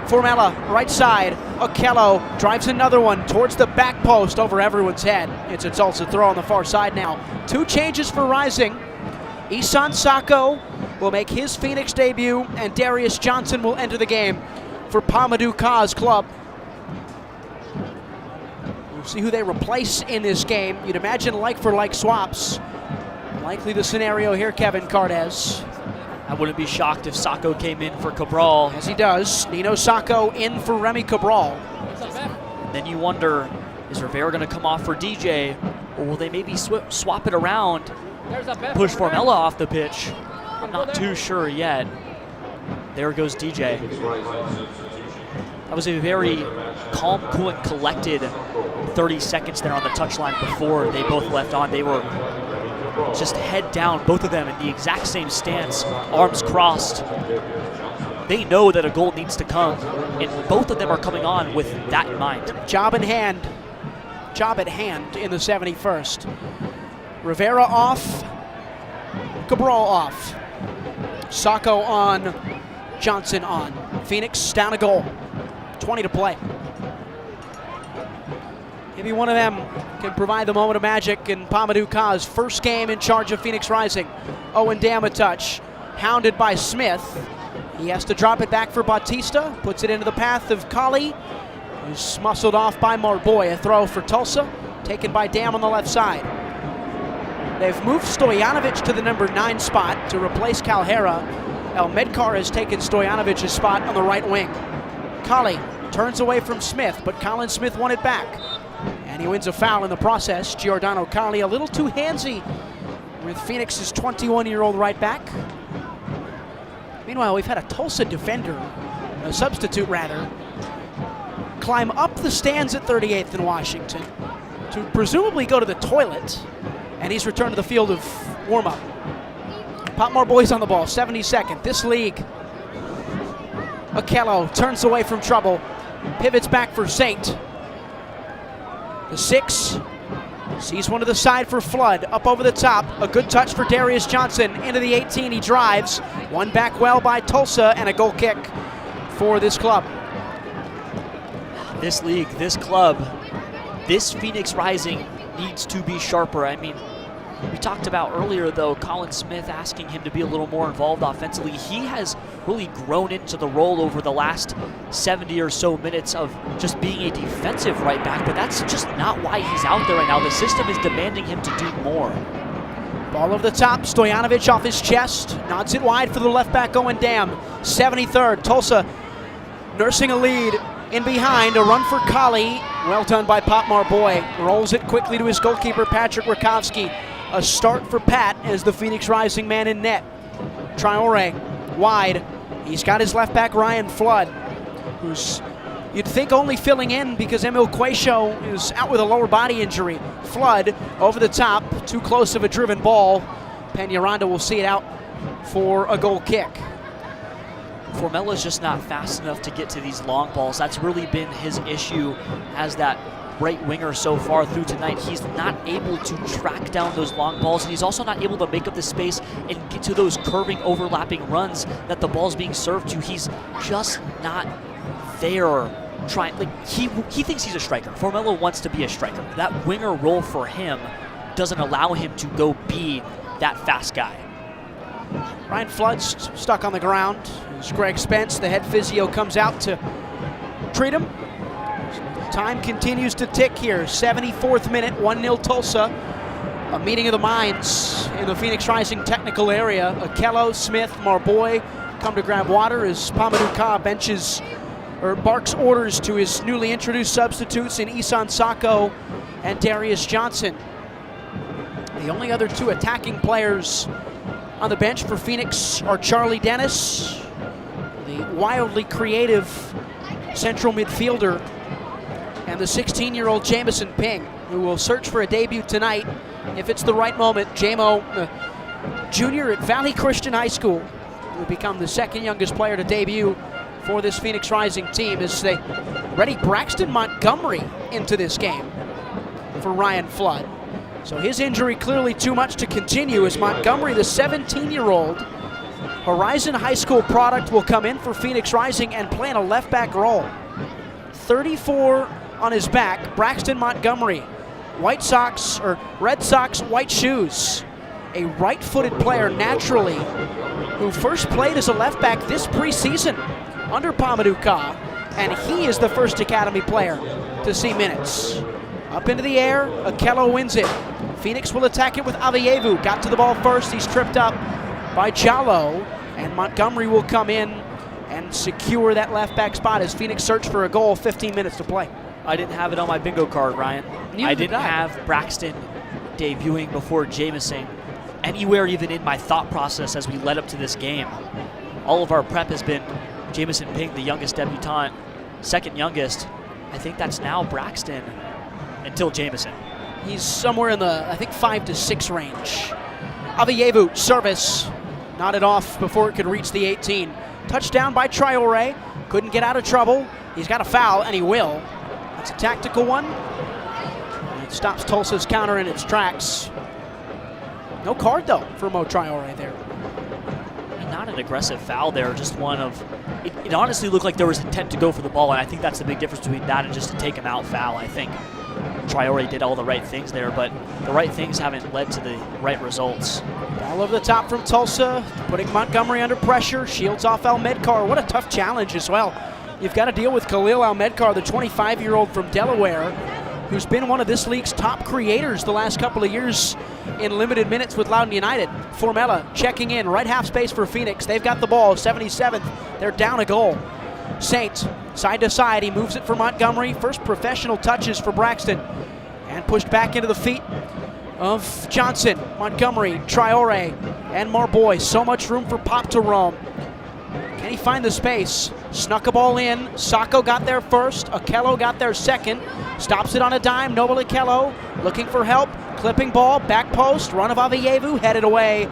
Formella, right side. Okello drives another one towards the back post over everyone's head. It's a Tulsa throw on the far side now. 2 changes for Rising. Isan Sako will make his Phoenix debut, and Darius Johnson will enter the game for Pamadou Ka's club. We'll see who they replace in this game. You'd imagine like-for-like swaps. Likely the scenario here, Kevin Cardes. I wouldn't be shocked if Sako came in for Cabral. As he does. Nino Sako in for Remy Cabral. Then you wonder, is Rivera going to come off for DJ, or will they maybe swap it around, push Formella off the pitch? I'm not too sure yet. There goes DJ. That was a very calm, cool, and collected 30 seconds there on the touchline before they both left on. They were just head down, both of them in the exact same stance, arms crossed. They know that a goal needs to come, and both of them are coming on with that in mind. Job at hand in the 71st. Rivera off, Cabral off. Sako on, Johnson on. Phoenix down a goal, 20 to play. Maybe one of them can provide the moment of magic in Pamadou Ka's first game in charge of Phoenix Rising. Owen Dam a touch, hounded by Smith. He has to drop it back for Bautista, puts it into the path of Kali, who's muscled off by Marboy. A throw for Tulsa, taken by Dam on the left side. They've moved Stojanovic to the number 9 spot to replace Calhera. El Medkar has taken Stojanovic's spot on the right wing. Kali turns away from Smith, but Colin Smith won it back. And he wins a foul in the process. Giordano Kali a little too handsy with Phoenix's 21-year-old right back. Meanwhile, we've had a Tulsa defender, a substitute rather, climb up the stands at 38th in Washington to presumably go to the toilet, and he's returned to the field of warm-up. Potmore boys on the ball, 72nd. This league. Okello turns away from trouble, pivots back for Saint. The 6 sees one to the side for Flood, up over the top. A good touch for Darius Johnson. Into the 18, he drives. One back well by Tulsa, and a goal kick for this club. This league, this club, this Phoenix Rising needs to be sharper. I mean, we talked about earlier, though, Colin Smith asking him to be a little more involved offensively. He has really grown into the role over the last 70 or so minutes of just being a defensive right back, but that's just not why he's out there right now. The system is demanding him to do more. Ball over the top, Stojanovic off his chest, nods it wide for the left back Owen Dam. 73rd, Tulsa nursing a lead in behind, a run for Kali. Well done by Pop Marboy. Rolls it quickly to his goalkeeper, Patrick Rakowski. A start for Pat as the Phoenix Rising man in net. Traore wide. He's got his left back Ryan Flood, who's you'd think only filling in because Emil Quaisho is out with a lower body injury. Flood over the top, too close of a driven ball. Peñaranda will see it out for a goal kick. Formella's just not fast enough to get to these long balls. That's really been his issue as that right winger so far through tonight. He's not able to track down those long balls, and he's also not able to make up the space and get to those curving, overlapping runs that the ball's being served to. He's just not there. He thinks he's a striker. Formella wants to be a striker. That winger role for him doesn't allow him to go be that fast guy. Ryan Flood's stuck on the ground as Greg Spence, the head physio, comes out to treat him. Time continues to tick here. 74th minute, 1-0 Tulsa. A meeting of the minds in the Phoenix Rising technical area. Okello, Smith, Marboy come to grab water as Pamadou Ka barks orders to his newly introduced substitutes in Isan Sako and Darius Johnson. The only other two attacking players on the bench for Phoenix are Charlie Dennis, the wildly creative central midfielder, and the 16-year-old Jamison Ping, who will search for a debut tonight if it's the right moment. Jamo, junior at Valley Christian High School, will become the second youngest player to debut for this Phoenix Rising team as they ready Braxton Montgomery into this game for Ryan Flood. So his injury clearly too much to continue as Montgomery, the 17-year-old Horizon High School product, will come in for Phoenix Rising and play in a left back role. 34 on his back, Braxton Montgomery, Red Sox white shoes. A right-footed player naturally who first played as a left back this preseason under Pamadou Ka, and he is the first academy player to see minutes. Up into the air, Okello wins it. Phoenix will attack it with Avievu. Got to the ball first, he's tripped up by Jallo, and Montgomery will come in and secure that left back spot as Phoenix search for a goal, 15 minutes to play. I didn't have it on my bingo card, Ryan. I didn't have Braxton debuting before Jamison anywhere even in my thought process as we led up to this game. All of our prep has been Jamison Ping, the youngest debutant, second youngest. I think that's now Braxton until Jamison. He's somewhere in the, I think, 5 to 6 range. Avievu, service, nodded off before it could reach the 18. Touchdown by Traore, couldn't get out of trouble. He's got a foul, and he will. That's a tactical one. It stops Tulsa's counter in its tracks. No card, though, for Mo Traore there. Not an aggressive foul there, just one of, it honestly looked like there was intent to go for the ball, and I think that's the big difference between that and just a take him out foul. I think Traore did all the right things there, but the right things haven't led to the right results. Ball over the top from Tulsa, putting Montgomery under pressure, shields off Almedcar. What a tough challenge as well. You've got to deal with Khalil Almedcar, the 25-year-old from Delaware, who's been one of this league's top creators the last couple of years in limited minutes with Loudoun United. Formella checking in, right half space for Phoenix. They've got the ball, 77th. They're down a goal. Saint, side to side, he moves it for Montgomery. First professional touches for Braxton. And pushed back into the feet of Johnson, Montgomery, Traore, and Marboy. So much room for Pop to roam. Can he find the space? Snuck a ball in. Sako got there first. Okello got there second. Stops it on a dime. Noble Okello looking for help. Clipping ball, back post. Run of Avievu headed away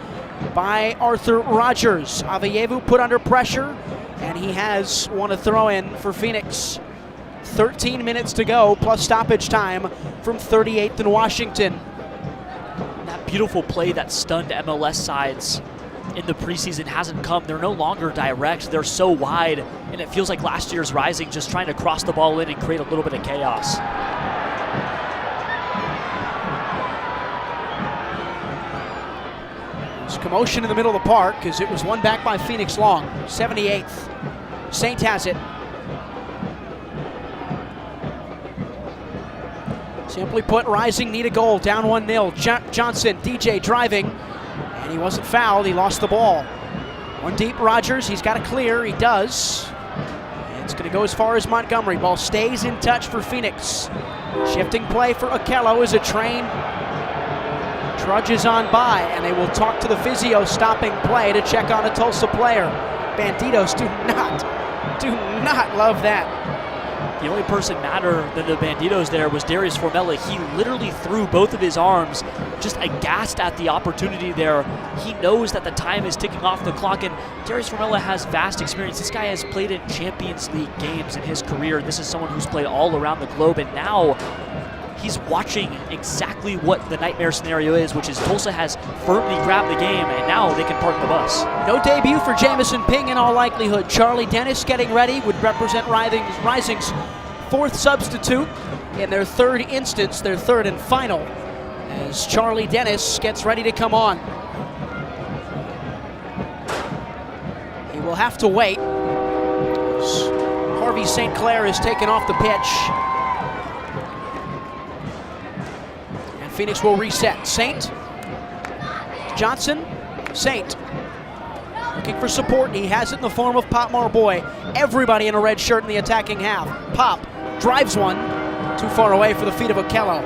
by Arthur Rogers. Avievu put under pressure, and he has won a throw-in for Phoenix. 13 minutes to go, plus stoppage time from 38th and Washington. That beautiful play that stunned MLS sides in the preseason hasn't come. They're no longer direct. They're so wide, and it feels like last year's Rising just trying to cross the ball in and create a little bit of chaos. There's commotion in the middle of the park as it was won back by Phoenix Long. 78th. Saint has it. Simply put, Rising need a goal. Down 1-0. Johnson, DJ driving. And he wasn't fouled. He lost the ball. One deep, Rogers. He's got to clear. He does. And it's going to go as far as Montgomery. Ball stays in touch for Phoenix. Shifting play for Okello as a train trudges on by. And they will talk to the physio stopping play to check on a Tulsa player. Banditos do not love that. The only person madder than the Banditos there was Darius Formella. He literally threw both of his arms, just aghast at the opportunity there. He knows that the time is ticking off the clock, and Darius Formella has vast experience. This guy has played in Champions League games in his career. This is someone who's played all around the globe, and now he's watching exactly what the nightmare scenario is, which is Tulsa has firmly grabbed the game, and now they can park the bus. No debut for Jamison Ping in all likelihood. Charlie Dennis getting ready, would represent Rising's fourth substitute in their third instance, their third and final, as Charlie Dennis gets ready to come on. He will have to wait as Harvey St. Clair is taken off the pitch. Phoenix will reset. Saint, Johnson, Saint. Looking for support. He has it in the form of Pop Marboy. Everybody in a red shirt in the attacking half. Pop drives one. Too far away for the feet of Okello.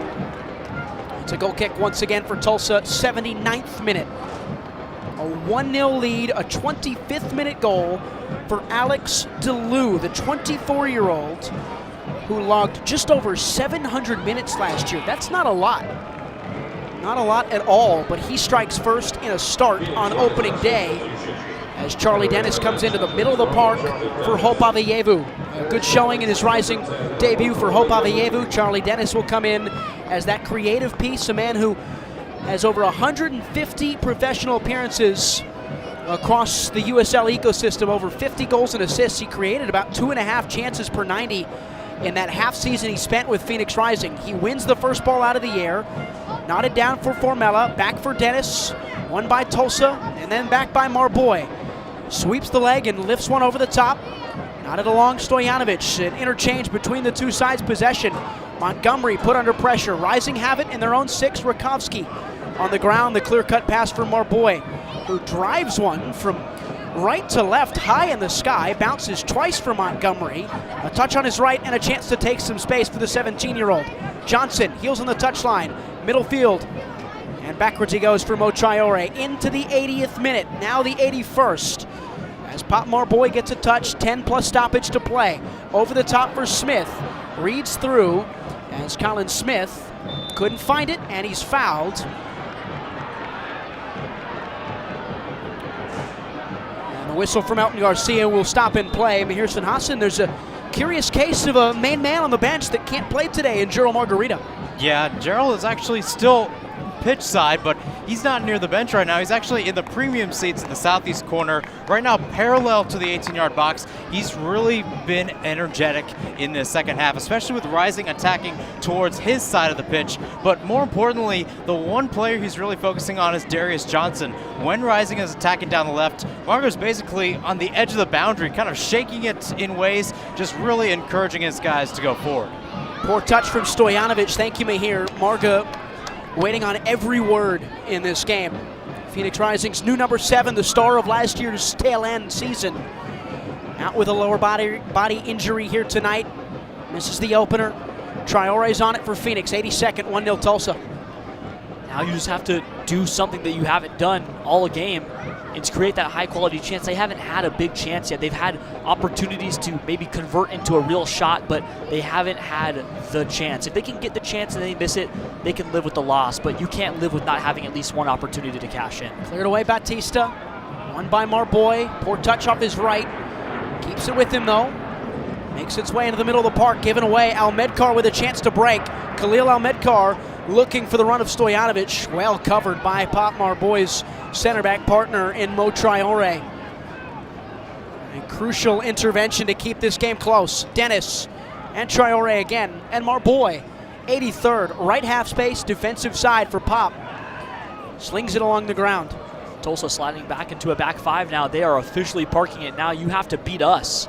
It's a goal kick once again for Tulsa. 79th minute. A 1-0 lead, a 25th minute goal for Alex DeLue, the 24-year-old who logged just over 700 minutes last year. That's not a lot. Not a lot at all, but he strikes first in a start on opening day as Charlie Dennis comes into the middle of the park for Hope Aveyevu. A good showing in his rising debut for Hope Aveyevu. Charlie Dennis will come in as that creative piece, a man who has over 150 professional appearances across the USL ecosystem, over 50 goals and assists. He created about 2.5 chances per 90 in that half season he spent with Phoenix Rising. He wins the first ball out of the air, knotted down for Formella, back for Dennis, won by Tulsa, and then back by Marboy. Sweeps the leg and lifts one over the top. Knotted along Stojanovic, an interchange between the two sides' possession. Montgomery put under pressure. Rising have it in their own 6. Rakowski on the ground, the clear-cut pass for Marboy, who drives one from right to left, high in the sky, bounces twice for Montgomery. A touch on his right and a chance to take some space for the 17-year-old. Johnson heels on the touchline, middle field, and backwards he goes for Mo Traore into the 80th minute, now the 81st. As Pop Marboy gets a touch, 10+ stoppage to play. Over the top for Smith, reads through as Colin Smith couldn't find it, and he's fouled. And the whistle from Elton Garcia will stop in play. Mahir Sinhasan, there's a curious case of a main man on the bench that can't play today in Gerald Margarita. Yeah, Gerald is actually still pitch side, but he's not near the bench right now. He's actually in the premium seats in the southeast corner, right now parallel to the 18-yard box. He's really been energetic in the second half, especially with Rising attacking towards his side of the pitch. But more importantly, the one player he's really focusing on is Darius Johnson. When Rising is attacking down the left, Margo's basically on the edge of the boundary, kind of shaking it in ways, just really encouraging his guys to go forward. Poor touch from Stojanovic. Thank you, Mahir. Marga waiting on every word in this game. Phoenix Rising's new number 7, the star of last year's tail-end season, out with a lower body injury here tonight. Misses the opener. Traore's on it for Phoenix. 82nd, 1-0 Tulsa. Now you just have to do something that you haven't done all game. It's create that high-quality chance. They haven't had a big chance yet. They've had opportunities to maybe convert into a real shot, but they haven't had the chance. If they can get the chance and they miss it, they can live with the loss, but you can't live with not having at least one opportunity to cash in. Cleared away Batista. Won by Marboy. Poor touch off his right. Keeps it with him, though. Makes its way into the middle of the park, given away. Almedkar with a chance to break. Khalil Almedkar looking for the run of Stojanovic. Well covered by Pop Marboy's center back partner in Mo Traore. A crucial intervention to keep this game close. Dennis and Traore again, and Marboy. 83rd, right half space, defensive side for Pop. Slings it along the ground. Tulsa sliding back into a back 5 now. They are officially parking it now. You have to beat us.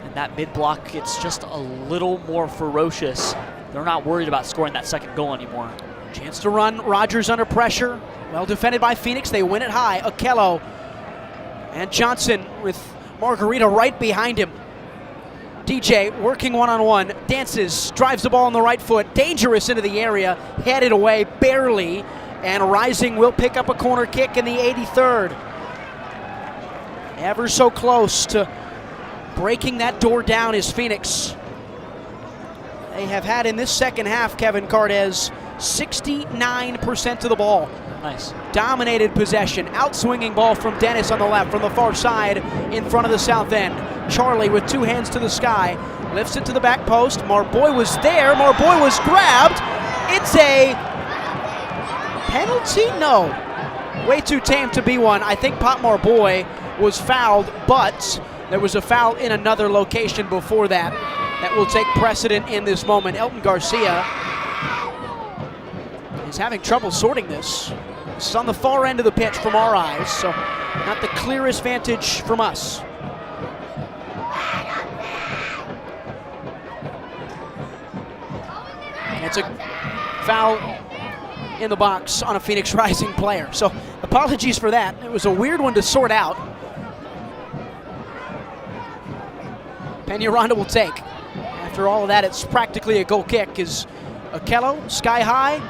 And that mid-block gets just a little more ferocious. They're not worried about scoring that second goal anymore. Chance to run. Rogers under pressure. Well defended by Phoenix. They win it high. Okello and Johnson with Margarita right behind him. DJ working one-on-one. Dances. Drives the ball on the right foot. Dangerous into the area. Headed away barely. And Rising will pick up a corner kick in the 83rd. Ever so close to breaking that door down is Phoenix. They have had in this second half, Kevin Cardez, 69% of the ball. Nice. Dominated possession. Outswinging ball from Dennis on the left, from the far side in front of the south end. Charlie with 2 hands to the sky. Lifts it to the back post. Marboy was there. Marboy was grabbed. It's a penalty? No. Way too tame to be one. I think Pop Marboy was fouled, but there was a foul in another location before that. That will take precedent in this moment. Elton Garcia is having trouble sorting this. This is on the far end of the pitch from our eyes, so not the clearest vantage from us. And it's a foul in the box on a Phoenix Rising player. So apologies for that. It was a weird one to sort out. Peñaranda will take. After all of that, it's practically a goal kick as Okello, sky high,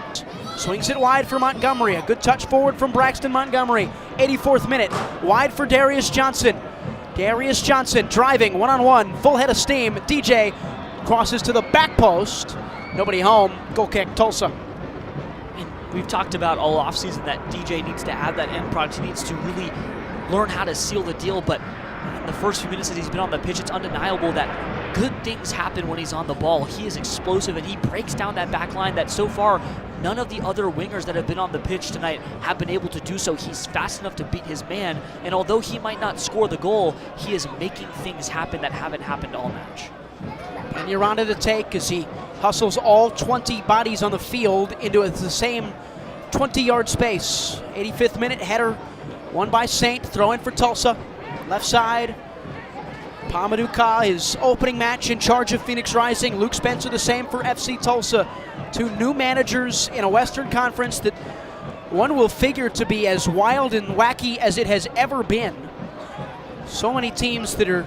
swings it wide for Montgomery. A good touch forward from Braxton Montgomery. 84th minute, wide for Darius Johnson. Darius Johnson driving one-on-one, full head of steam. DJ crosses to the back post. Nobody home. Goal kick, Tulsa. And we've talked about all offseason that DJ needs to add that end product. He needs to really learn how to seal the deal, but in the first few minutes that he's been on the pitch, it's undeniable that good things happen when he's on the ball. He is explosive, and he breaks down that back line that so far none of the other wingers that have been on the pitch tonight have been able to do so. He's fast enough to beat his man, and although he might not score the goal, he is making things happen that haven't happened all match. Peñaranda to take as he hustles all 20 bodies on the field into the same 20-yard space. 85th minute, header won by Saint, throw in for Tulsa. Left side, Pamadou Ka, his opening match in charge of Phoenix Rising. Luke Spencer the same for FC Tulsa. Two new managers in a Western Conference that one will figure to be as wild and wacky as it has ever been. So many teams that are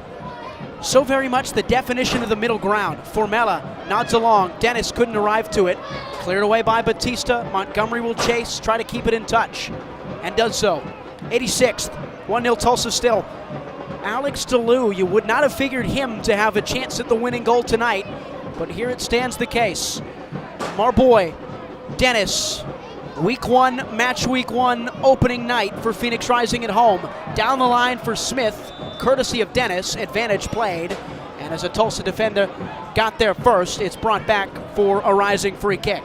so very much the definition of the middle ground. Formella nods along. Dennis couldn't arrive to it. Cleared away by Batista. Montgomery will chase, try to keep it in touch, and does so. 86th, 1-0 Tulsa still. Alex DeLue, you would not have figured him to have a chance at the winning goal tonight, but here it stands the case. Marboy, Dennis, week one, match week one, opening night for Phoenix Rising at home. Down the line for Smith, courtesy of Dennis, advantage played. And as a Tulsa defender got there first, it's brought back for a Rising free kick.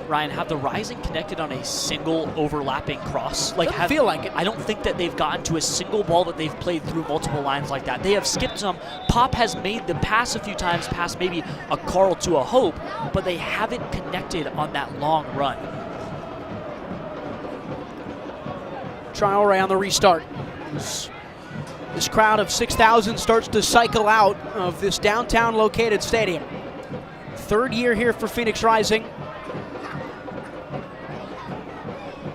Ryan, have the Rising connected on a single overlapping cross? Doesn't feel like it. I don't think that they've gotten to a single ball that they've played through multiple lines like that. They have skipped some. Pop has made the pass a few times, past maybe a Carl to a Hope, but they haven't connected on that long run. Traore on the restart. This crowd of 6,000 starts to cycle out of this downtown located stadium. Third year here for Phoenix Rising.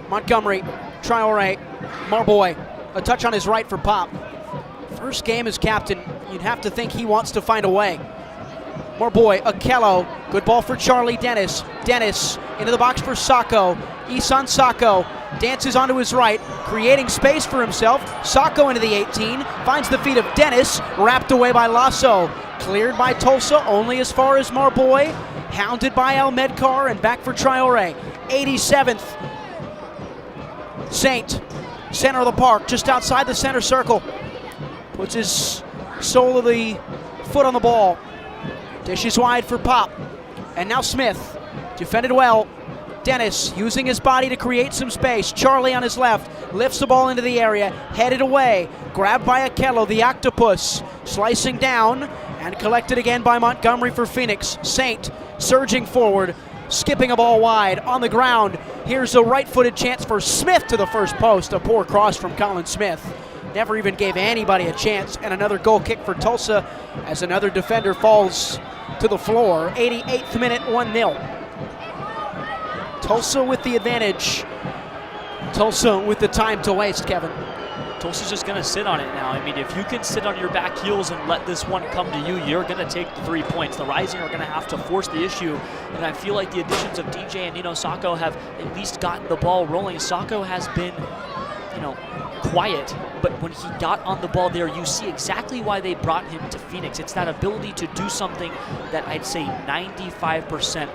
Montgomery, Traore, Marboy, a touch on his right for Pop. First game as captain, you'd have to think he wants to find a way. Marboy, Okello, good ball for Charlie Dennis. Dennis into the box for Sacco. Isan Sacco dances onto his right, creating space for himself. Sacco into the 18, finds the feet of Dennis, wrapped away by Lasso. Cleared by Tulsa, only as far as Marboy. Hounded by Almedkar, and back for Traore. 87th. Saint, center of the park, just outside the center circle. Puts his sole of the foot on the ball. Dishes wide for Pop. And now Smith, defended well. Dennis using his body to create some space. Charlie on his left, lifts the ball into the area, headed away. Grabbed by Okello, the octopus, slicing down, and collected again by Montgomery for Phoenix. Saint surging forward, skipping a ball wide on the ground. Here's a right-footed chance for Smith to the first post. A poor cross from Colin Smith. Never even gave anybody a chance. And another goal kick for Tulsa as another defender falls to the floor. 88th minute, 1-0. Tulsa with the advantage. Tulsa with the time to waste, Kevin. Tulsa's just going to sit on it now. I mean, if you can sit on your back heels and let this one come to you, you're going to take the 3 points. The Rising are going to have to force the issue, and I feel like the additions of DJ and Nino Sacco have at least gotten the ball rolling. Sacco has been, quiet, but when he got on the ball there, you see exactly why they brought him to Phoenix. It's that ability to do something that I'd say 95%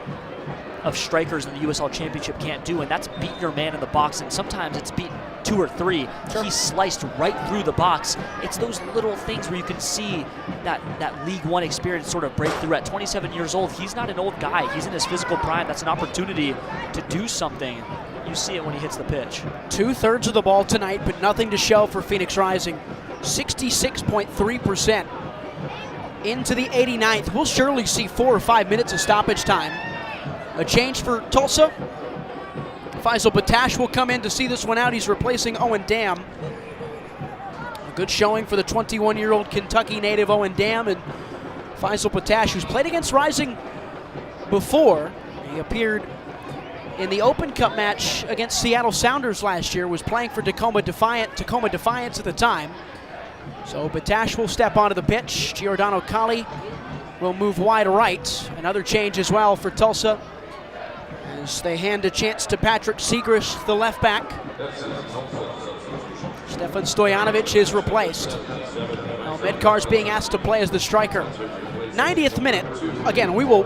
of strikers in the USL Championship can't do, and that's beat your man in the box, and sometimes it's beat 2 or 3. Sure. He sliced right through the box. It's those little things where you can see that League One experience sort of break through. At 27 years old, he's not an old guy. He's in his physical prime. That's an opportunity to do something. You see it when he hits the pitch. 2/3 of the ball tonight, but nothing to show for Phoenix Rising. 66.3%. Into the 89th. We'll surely see 4 or 5 minutes of stoppage time. A change for Tulsa. Faisal Batash will come in to see this one out. He's replacing Owen Dam. A good showing for the 21-year-old Kentucky native Owen Dam, and Faisal Batash, who's played against Rising before He appeared in the Open Cup match against Seattle Sounders last year, was playing for Tacoma Defiance at the time. So Batash will step onto the pitch. Giordano Colli will move wide right. Another change as well for Tulsa as they hand a chance to Patrick Segrist, the left back. Stefan Stojanovic is replaced. Now Medkar's being asked to play as the striker. 90th minute. Again, we will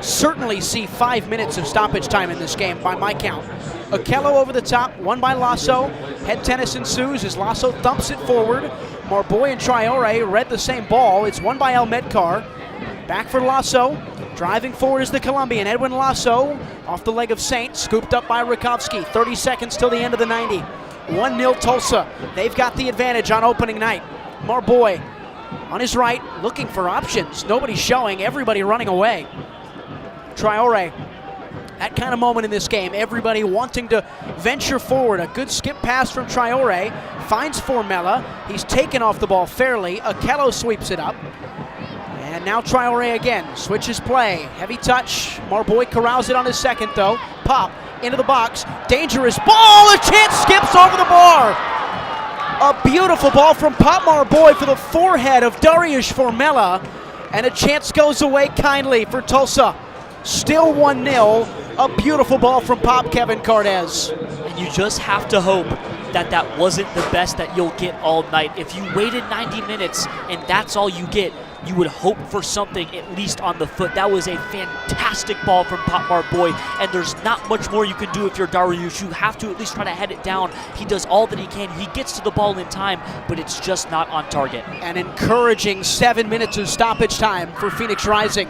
certainly see 5 minutes of stoppage time in this game by my count. Okello over the top, won by Lasso. Head tennis ensues as Lasso thumps it forward. Marboy and Traore read the same ball. It's won by El Medkar. Back for Lasso. Driving forward is the Colombian, Edwin Lasso. Off the leg of Saint, scooped up by Rakowski. 30 seconds till the end of the 90. 1-0 Tulsa. They've got the advantage on opening night. Marboy on his right, looking for options. Nobody showing, everybody running away. Traore, that kind of moment in this game. Everybody wanting to venture forward. A good skip pass from Traore. Finds Formella. He's taken off the ball fairly. Okello sweeps it up. And now Traore again. Switches play. Heavy touch. Marboy corrals it on his second though. Pop into the box. Dangerous ball. A chance skips over the bar. A beautiful ball from Pop Marboy for the forehead of Dariusz Formella. And a chance goes away kindly for Tulsa. Still 1-0. A beautiful ball from Pop Kevin Cardez. And you just have to hope that that wasn't the best that you'll get all night. If you waited 90 minutes and that's all you get, you would hope for something at least on the foot. That was a fantastic ball from Pop Marboy, and there's not much more you can do if you're Dariusz. You have to at least try to head it down. He does all that he can. He gets to the ball in time, but it's just not on target. An encouraging 7 minutes of stoppage time for Phoenix Rising.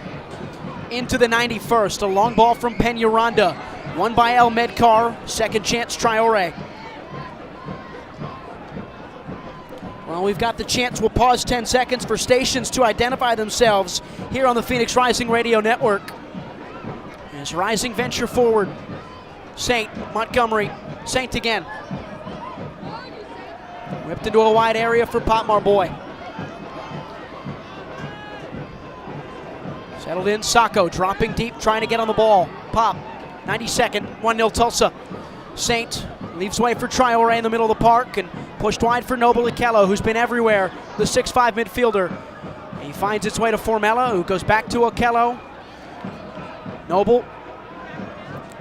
Into the 91st, a long ball from Peñaranda. Won by El Medkar, second chance Traore. Well, we've got the chance. We'll pause 10 seconds for stations to identify themselves here on the Phoenix Rising Radio Network. As Rising venture forward. Saint, Montgomery, Saint again. Whipped into a wide area for Pop Marboy. Settled in, Sacco dropping deep, trying to get on the ball. Pop, 92nd, 1-0 Tulsa. Saint leaves way for Traore in the middle of the park and pushed wide for Noble Okello, who's been everywhere, the 6'5 midfielder. He finds its way to Formella, who goes back to Okello. Noble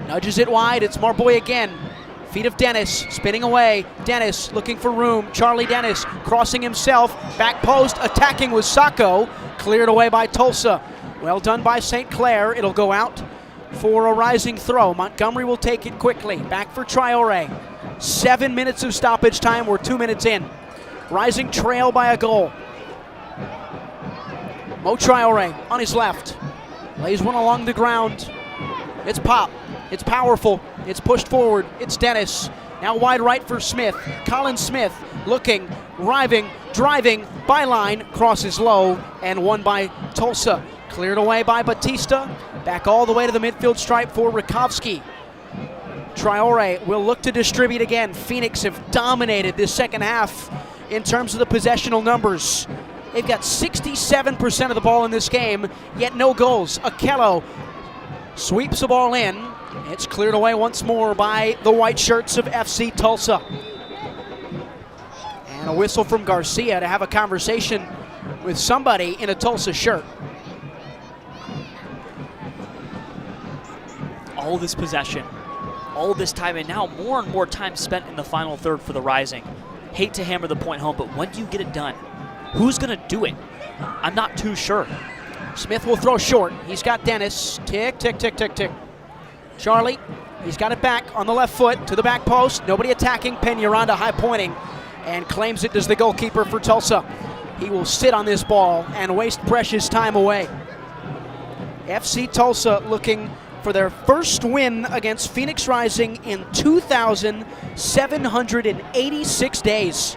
nudges it wide. It's Marboy again. Feet of Dennis, spinning away. Dennis looking for room. Charlie Dennis crossing himself. Back post, attacking with Sacco. Cleared away by Tulsa. Well done by St. Clair. It'll go out for a Rising throw. Montgomery will take it quickly. Back for Traore. 7 minutes of stoppage time. We're 2 minutes in. Rising trail by a goal. Mo Traore on his left. Lays one along the ground. It's Pop. It's powerful. It's pushed forward. It's Dennis. Now wide right for Smith. Colin Smith looking, driving, byline, crosses low, and won by Tulsa. Cleared away by Batista. Back all the way to the midfield stripe for Rakowski. Traore will look to distribute again. Phoenix have dominated this second half in terms of the possessional numbers. They've got 67% of the ball in this game, yet no goals. Okello sweeps the ball in. It's cleared away once more by the white shirts of FC Tulsa. And a whistle from Garcia to have a conversation with somebody in a Tulsa shirt. All this possession, all this time, and now more and more time spent in the final third for the Rising. Hate to hammer the point home, but when do you get it done? Who's going to do it? I'm not too sure. Smith will throw short. He's got Dennis. Tick, tick, tick, tick, tick. Charlie, he's got it back on the left foot to the back post. Nobody attacking. Peñaranda high pointing and claims it as the goalkeeper for Tulsa. He will sit on this ball and waste precious time away. FC Tulsa looking for their first win against Phoenix Rising in 2,786 days.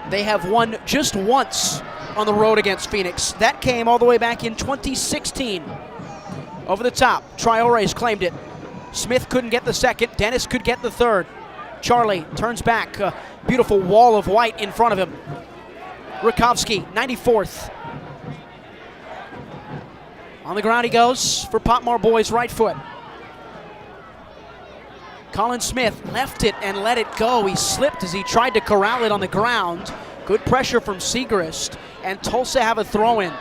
They have won just once on the road against Phoenix. That came all the way back in 2016. Over the top, Traore's claimed it. Smith couldn't get the second. Dennis could get the third. Charlie turns back. A beautiful wall of white in front of him. Rakowski, 94th. On the ground he goes for Potmar Boys' right foot. Colin Smith left it and let it go. He slipped as he tried to corral it on the ground. Good pressure from Segrist, and Tulsa have a throw-in.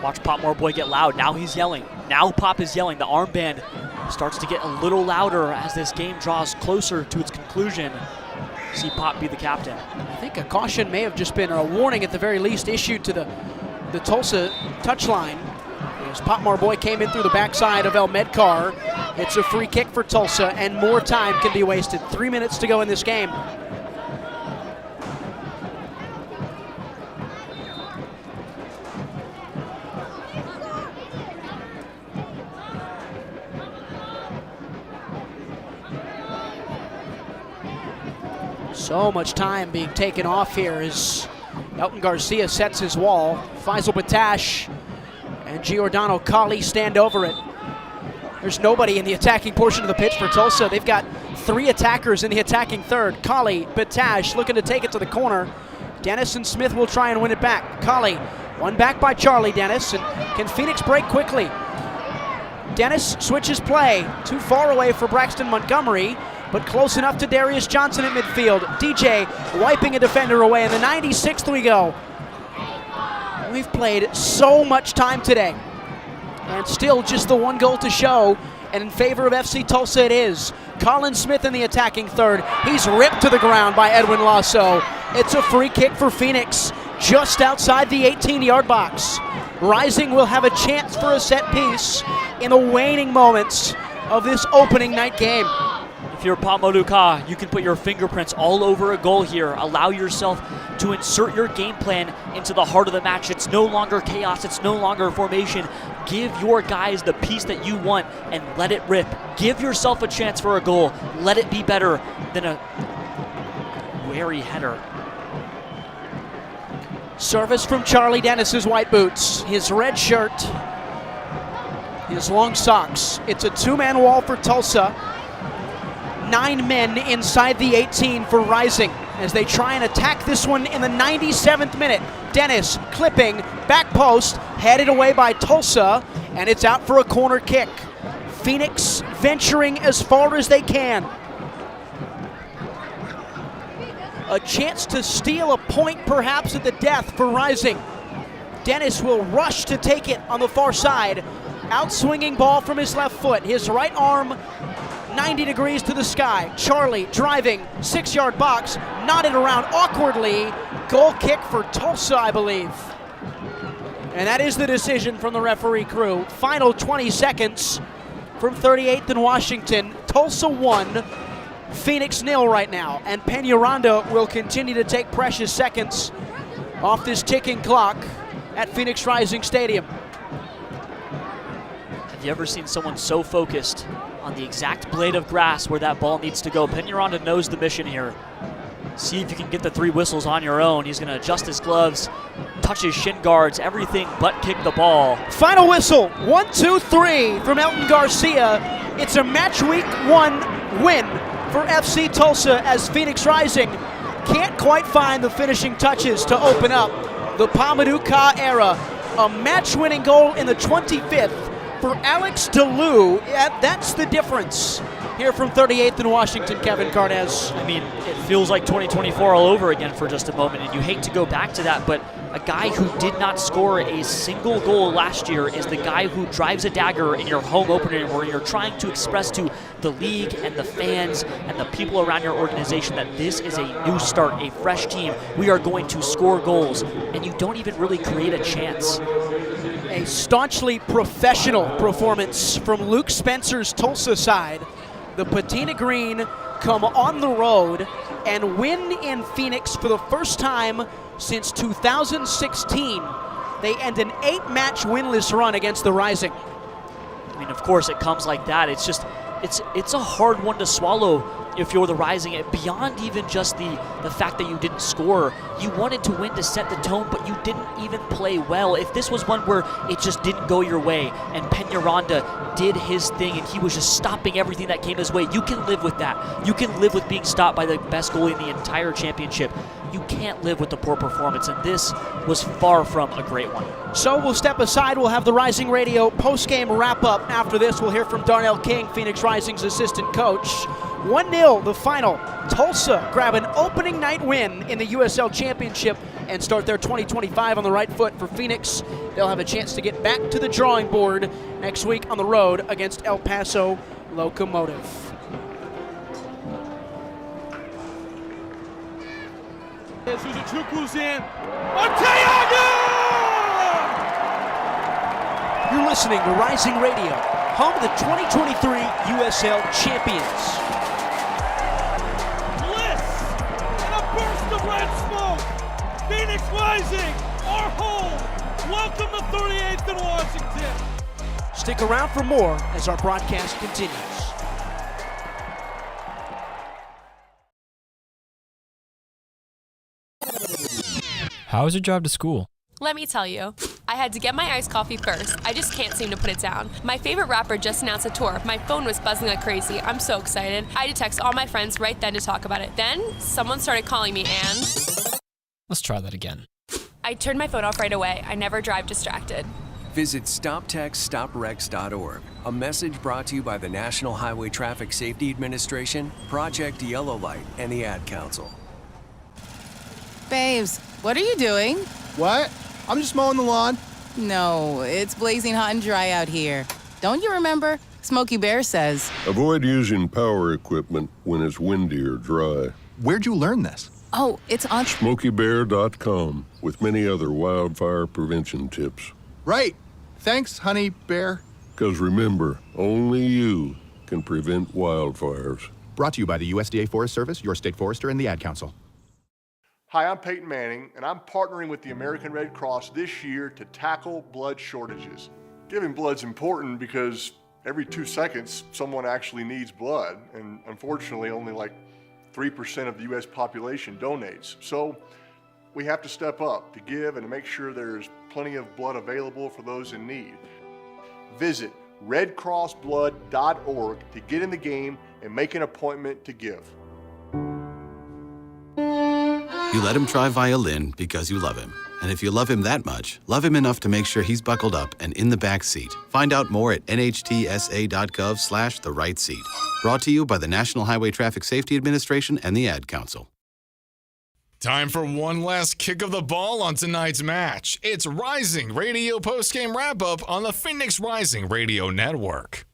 Watch Potmar Boy get loud. Now he's yelling. Now Pop is yelling. The armband starts to get a little louder as this game draws closer to its conclusion. See Pop be the captain. I think a caution may have just been, or a warning at the very least, issued to the Tulsa touchline. As Potmar Boy came in through the backside of El Medcar. It's a free kick for Tulsa, and more time can be wasted. 3 minutes to go in this game. So much time being taken off here as Elton Garcia sets his wall. Faisal Batash and Giordano Kali stand over it. There's nobody in the attacking portion of the pitch for Tulsa. They've got 3 attackers in the attacking third. Kali, Batash looking to take it to the corner. Dennis and Smith will try and win it back. Kali, one back by Charlie Dennis. And can Phoenix break quickly? Dennis switches play. Too far away for Braxton Montgomery, but close enough to Darius Johnson at midfield. DJ wiping a defender away. In the 96th we go. We've played so much time today, and still just the 1 goal to show, and in favor of FC Tulsa it is. Colin Smith in the attacking third. He's ripped to the ground by Edwin Lasso. It's a free kick for Phoenix just outside the 18-yard box. Rising will have a chance for a set piece in the waning moments of this opening night game. If you're Potmar Ka, you can put your fingerprints all over a goal here. Allow yourself to insert your game plan into the heart of the match. It's no longer chaos. It's no longer formation. Give your guys the piece that you want and let it rip. Give yourself a chance for a goal. Let it be better than a wary header. Service from Charlie Dennis's white boots, his red shirt, his long socks. It's a 2-man wall for Tulsa. 9 men inside the 18 for Rising as they try and attack this one in the 97th minute. Dennis clipping, back post, headed away by Tulsa, and it's out for a corner kick. Phoenix venturing as far as they can. A chance to steal a point perhaps at the death for Rising. Dennis will rush to take it on the far side. Outswinging ball from his left foot. His right arm 90 degrees to the sky. Charlie driving, 6-yard box, nodded around awkwardly. Goal kick for Tulsa, I believe. And that is the decision from the referee crew. Final 20 seconds from 38th and Washington. Tulsa 1, Phoenix 0 right now. And Peñaranda will continue to take precious seconds off this ticking clock at Phoenix Rising Stadium. Have you ever seen someone so focused on the exact blade of grass where that ball needs to go? Peñaranda knows the mission here. See if you can get the 3 whistles on your own. He's going to adjust his gloves, touch his shin guards, everything but kick the ball. Final whistle, 1, 2, 3 from Elton Garcia. It's a match week 1 win for FC Tulsa as Phoenix Rising can't quite find the finishing touches to open up the Pamadou Ka era. A match-winning goal in the 25th for Alex DeLue. That's the difference here from 38th and Washington, Kevin Carnes. I mean, it feels like 2024 all over again for just a moment, and you hate to go back to that, but a guy who did not score a single goal last year is the guy who drives a dagger in your home opener where you're trying to express to the league and the fans and the people around your organization that this is a new start, a fresh team. We are going to score goals, and you don't even really create a chance. A staunchly professional performance from Luke Spencer's Tulsa side. The Patina Green come on the road and win in Phoenix for the first time since 2016. They end an 8-match winless run against the Rising. I mean, of course, it comes like that. It's just, it's a hard one to swallow. if you're the Rising, beyond even just the fact that you didn't score, you wanted to win to set the tone, but you didn't even play well. If this was one where it just didn't go your way and Peñaranda did his thing and he was just stopping everything that came his way, you can live with that. You can live with being stopped by the best goalie in the entire championship. You can't live with the poor performance, and this was far from a great one. So we'll step aside. We'll have the Rising Radio post-game wrap-up. After this, we'll hear from Darnell King, Phoenix Rising's assistant coach. 1-0, the final. Tulsa grab an opening night win in the USL Championship and start their 2025 on the right foot for Phoenix. They'll have a chance to get back to the drawing board next week on the road against El Paso Locomotive. Suzuchukwu's in. Arteaga! You're listening to Rising Radio, home of the 2023 USL champions. Bliss and a burst of red smoke. Phoenix Rising, our home. Welcome to 38th and Washington. Stick around for more as our broadcast continues. How was your drive to school? Let me tell you, I had to get my iced coffee first. I just can't seem to put it down. My favorite rapper just announced a tour. My phone was buzzing like crazy. I'm so excited. I had to text all my friends right then to talk about it. Then, someone started calling me and... Let's try that again. I turned my phone off right away. I never drive distracted. Visit StopTextStopWrecks.org. A message brought to you by the National Highway Traffic Safety Administration, Project Yellow Light, and the Ad Council. Babes, what are you doing? What? I'm just mowing the lawn. No, it's blazing hot and dry out here. Don't you remember? Smokey Bear says. Avoid using power equipment when it's windy or dry. Where'd you learn this? Oh, it's on SmokeyBear.com with many other wildfire prevention tips. Right. Thanks, Honey Bear. Because remember, only you can prevent wildfires. Brought to you by the USDA Forest Service, your state forester, and the Ad Council. Hi, I'm Peyton Manning, and I'm partnering with the American Red Cross this year to tackle blood shortages. Giving blood's important because every 2 seconds, someone actually needs blood, and unfortunately, only like 3% of the U.S. population donates. So we have to step up to give and to make sure there's plenty of blood available for those in need. Visit redcrossblood.org to get in the game and make an appointment to give. You let him try violin because you love him. And if you love him that much, love him enough to make sure he's buckled up and in the back seat. Find out more at nhtsa.gov/the-right-seat. Brought to you by the National Highway Traffic Safety Administration and the Ad Council. Time for one last kick of the ball on tonight's match. It's Rising Radio postgame wrap-up on the Phoenix Rising Radio Network.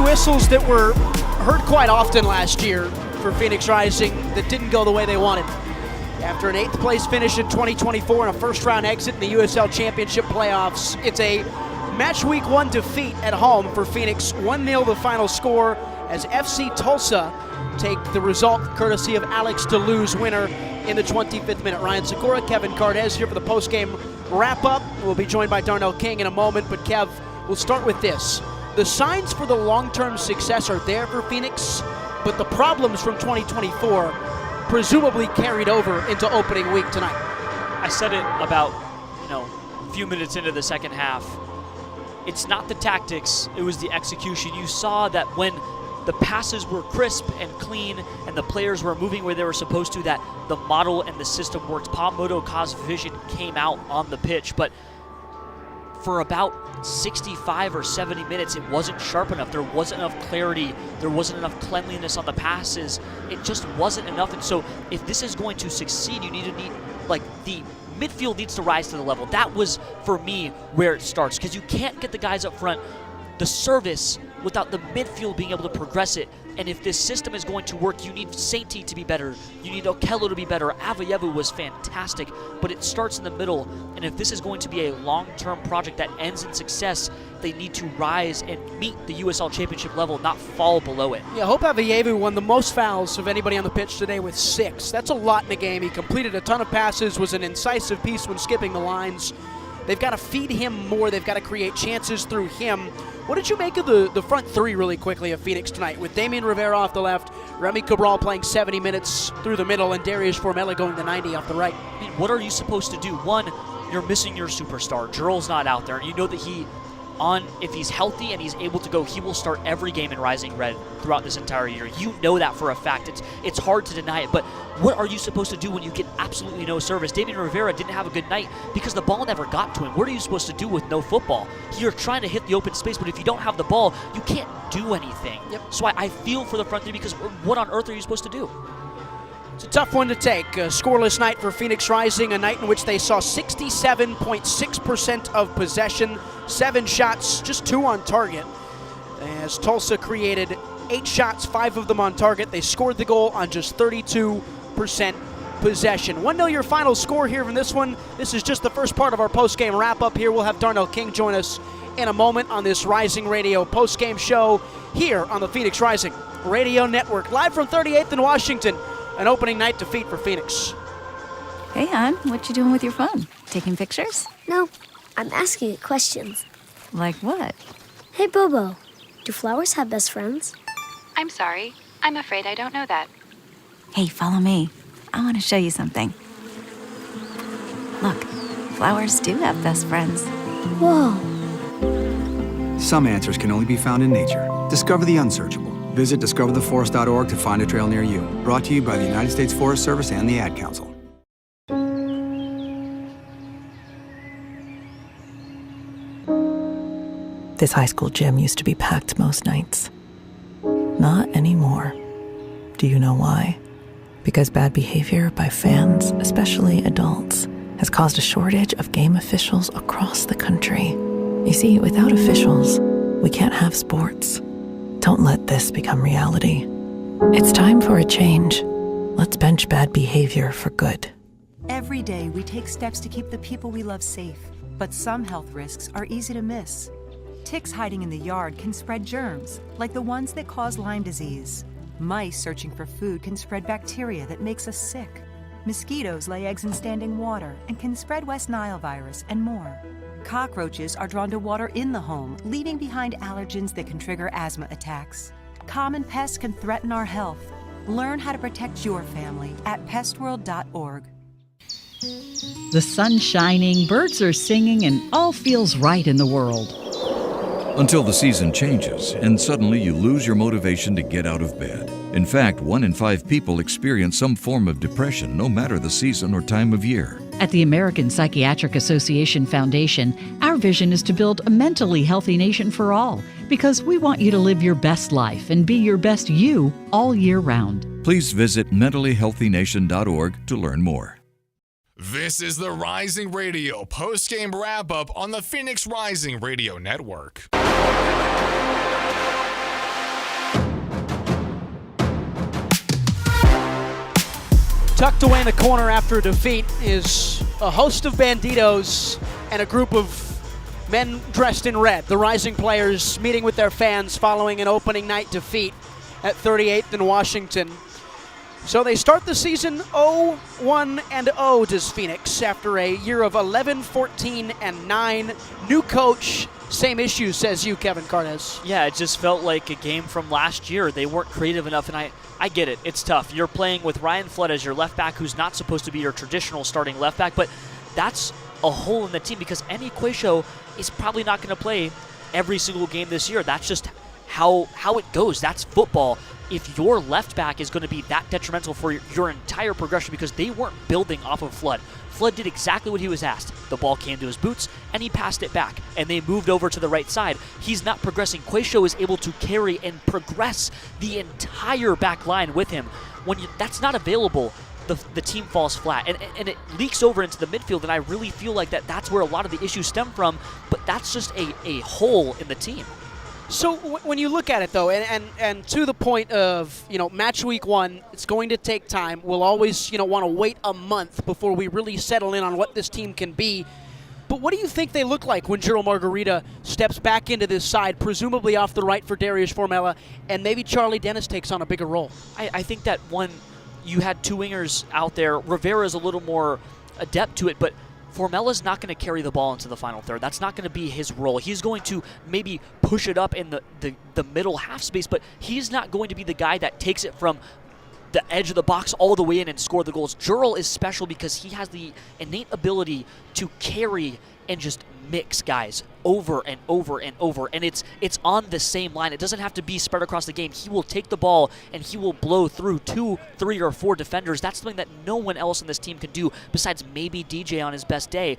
Whistles that were heard quite often last year for Phoenix Rising that didn't go the way they wanted. After an 8th place finish in 2024 and a first round exit in the USL Championship playoffs, it's a match week 1 defeat at home for Phoenix. 1-0 the final score as FC Tulsa take the result courtesy of Alex DeLue's winner in the 25th minute. Ryan Segura, Kevin Cardez here for the postgame wrap-up. We'll be joined by Darnell King in a moment, but Kev, we'll start with this. The signs for the long-term success are there for Phoenix, but the problems from 2024 presumably carried over into opening week tonight. I said it about, a few minutes into the second half. It's not the tactics, it was the execution. You saw that when the passes were crisp and clean and the players were moving where they were supposed to, that the model and the system worked. Pa Motoka's vision came out on the pitch, but for about 65 or 70 minutes, it wasn't sharp enough. There wasn't enough clarity. There wasn't enough cleanliness on the passes. It just wasn't enough. And so if this is going to succeed, the midfield needs to rise to the level. That was, for me, where it starts, because you can't get the guys up front. The service without the midfield being able to progress it. And if this system is going to work, you need Sainty to be better. You need Okello to be better. Avayevu was fantastic, but it starts in the middle. And if this is going to be a long-term project that ends in success, they need to rise and meet the USL Championship level, not fall below it. Yeah, Hope Avayevu won the most fouls of anybody on the pitch today with 6. That's a lot in the game. He completed a ton of passes, was an incisive piece when skipping the lines. They've got to feed him more. They've got to create chances through him. What did you make of the front three really quickly of Phoenix tonight with Damian Rivera off the left, Remy Cabral playing 70 minutes through the middle, and Darius Formella going to 90 off the right? I mean, what are you supposed to do? One, you're missing your superstar. Jural's not out there, and you know that if he's healthy and he's able to go, he will start every game in Rising Red throughout this entire year. You know that for a fact. It's hard to deny it, but what are you supposed to do when you get absolutely no service? Damian Rivera didn't have a good night because the ball never got to him. What are you supposed to do with no football? You're trying to hit the open space, but if you don't have the ball, you can't do anything. Yep. So I feel for the front three because what on earth are you supposed to do? It's a tough one to take. A scoreless night for Phoenix Rising, a night in which they saw 67.6% of possession, 7 shots, just 2 on target. As Tulsa created 8 shots, 5 of them on target. They scored the goal on just 32% possession. 1-0 your final score here in this one. This is just the first part of our post-game wrap-up here. We'll have Darnell King join us in a moment on this Rising Radio post-game show here on the Phoenix Rising Radio Network. Live from 38th in Washington. An opening night defeat for Phoenix. Hey, hon, what you doing with your phone? Taking pictures? No, I'm asking it questions. Like what? Hey, Bobo, do flowers have best friends? I'm sorry. I'm afraid I don't know that. Hey, follow me. I want to show you something. Look, flowers do have best friends. Whoa. Some answers can only be found in nature. Discover the unsearchable. Visit discovertheforest.org to find a trail near you. Brought to you by the United States Forest Service and the Ad Council. This high school gym used to be packed most nights. Not anymore. Do you know why? Because bad behavior by fans, especially adults, has caused a shortage of game officials across the country. You see, without officials, we can't have sports. Don't let this become reality. It's time for a change. Let's bench bad behavior for good. Every day we take steps to keep the people we love safe, but some health risks are easy to miss. Ticks hiding in the yard can spread germs, like the ones that cause Lyme disease. Mice searching for food can spread bacteria that makes us sick. Mosquitoes lay eggs in standing water and can spread West Nile virus and more. Cockroaches are drawn to water in the home, leaving behind allergens that can trigger asthma attacks. Common pests can threaten our health. Learn how to protect your family at pestworld.org. The sun's shining, birds are singing, and all feels right in the world. Until the season changes, and suddenly you lose your motivation to get out of bed. In fact, 1 in 5 people experience some form of depression, no matter the season or time of year. At the American Psychiatric Association Foundation, our vision is to build a mentally healthy nation for all, because we want you to live your best life and be your best you all year round. Please visit mentallyhealthynation.org to learn more. This is the Rising Radio post-game wrap-up on the Phoenix Rising Radio Network. Tucked away in the corner after a defeat is a host of banditos and a group of men dressed in red. The Rising players meeting with their fans following an opening night defeat at 38th in Washington. So they start the season 0-1-0 does Phoenix after a year of 11-14-9. New coach, same issues, says you, Kevin Carnes. Yeah, it just felt like a game from last year. They weren't creative enough, and I get it. It's tough. You're playing with Ryan Flood as your left back, who's not supposed to be your traditional starting left back, but that's a hole in the team because Andy Quayshaw is probably not going to play every single game this year. That's just how it goes. That's football. If your left back is going to be that detrimental for your entire progression because they weren't building off of Flood. Flood did exactly what he was asked. The ball came to his boots, and he passed it back, and they moved over to the right side. He's not progressing. Quayshaw is able to carry and progress the entire back line with him. When that's not available, the team falls flat, and it leaks over into the midfield, and I really feel like that's where a lot of the issues stem from, but that's just a hole in the team. So when you look at it, though, and to the point of, match week 1, it's going to take time. We'll always, want to wait a month before we really settle in on what this team can be. But what do you think they look like when Gerald Margarita steps back into this side, presumably off the right for Darius Formella, and maybe Charlie Dennis takes on a bigger role? I think that when you had two wingers out there, Rivera's a little more adept to it, but Formella's not going to carry the ball into the final third. That's not going to be his role. He's going to maybe push it up in the middle half space, but he's not going to be the guy that takes it from the edge of the box all the way in and score the goals. Gerald is special because he has the innate ability to carry and just mix guys over and over and over, and it's on the same line. It doesn't have to be spread across the game. He will take the ball and he will blow through 2, 3, or 4 defenders. That's something that no one else on this team can do besides maybe DJ on his best day.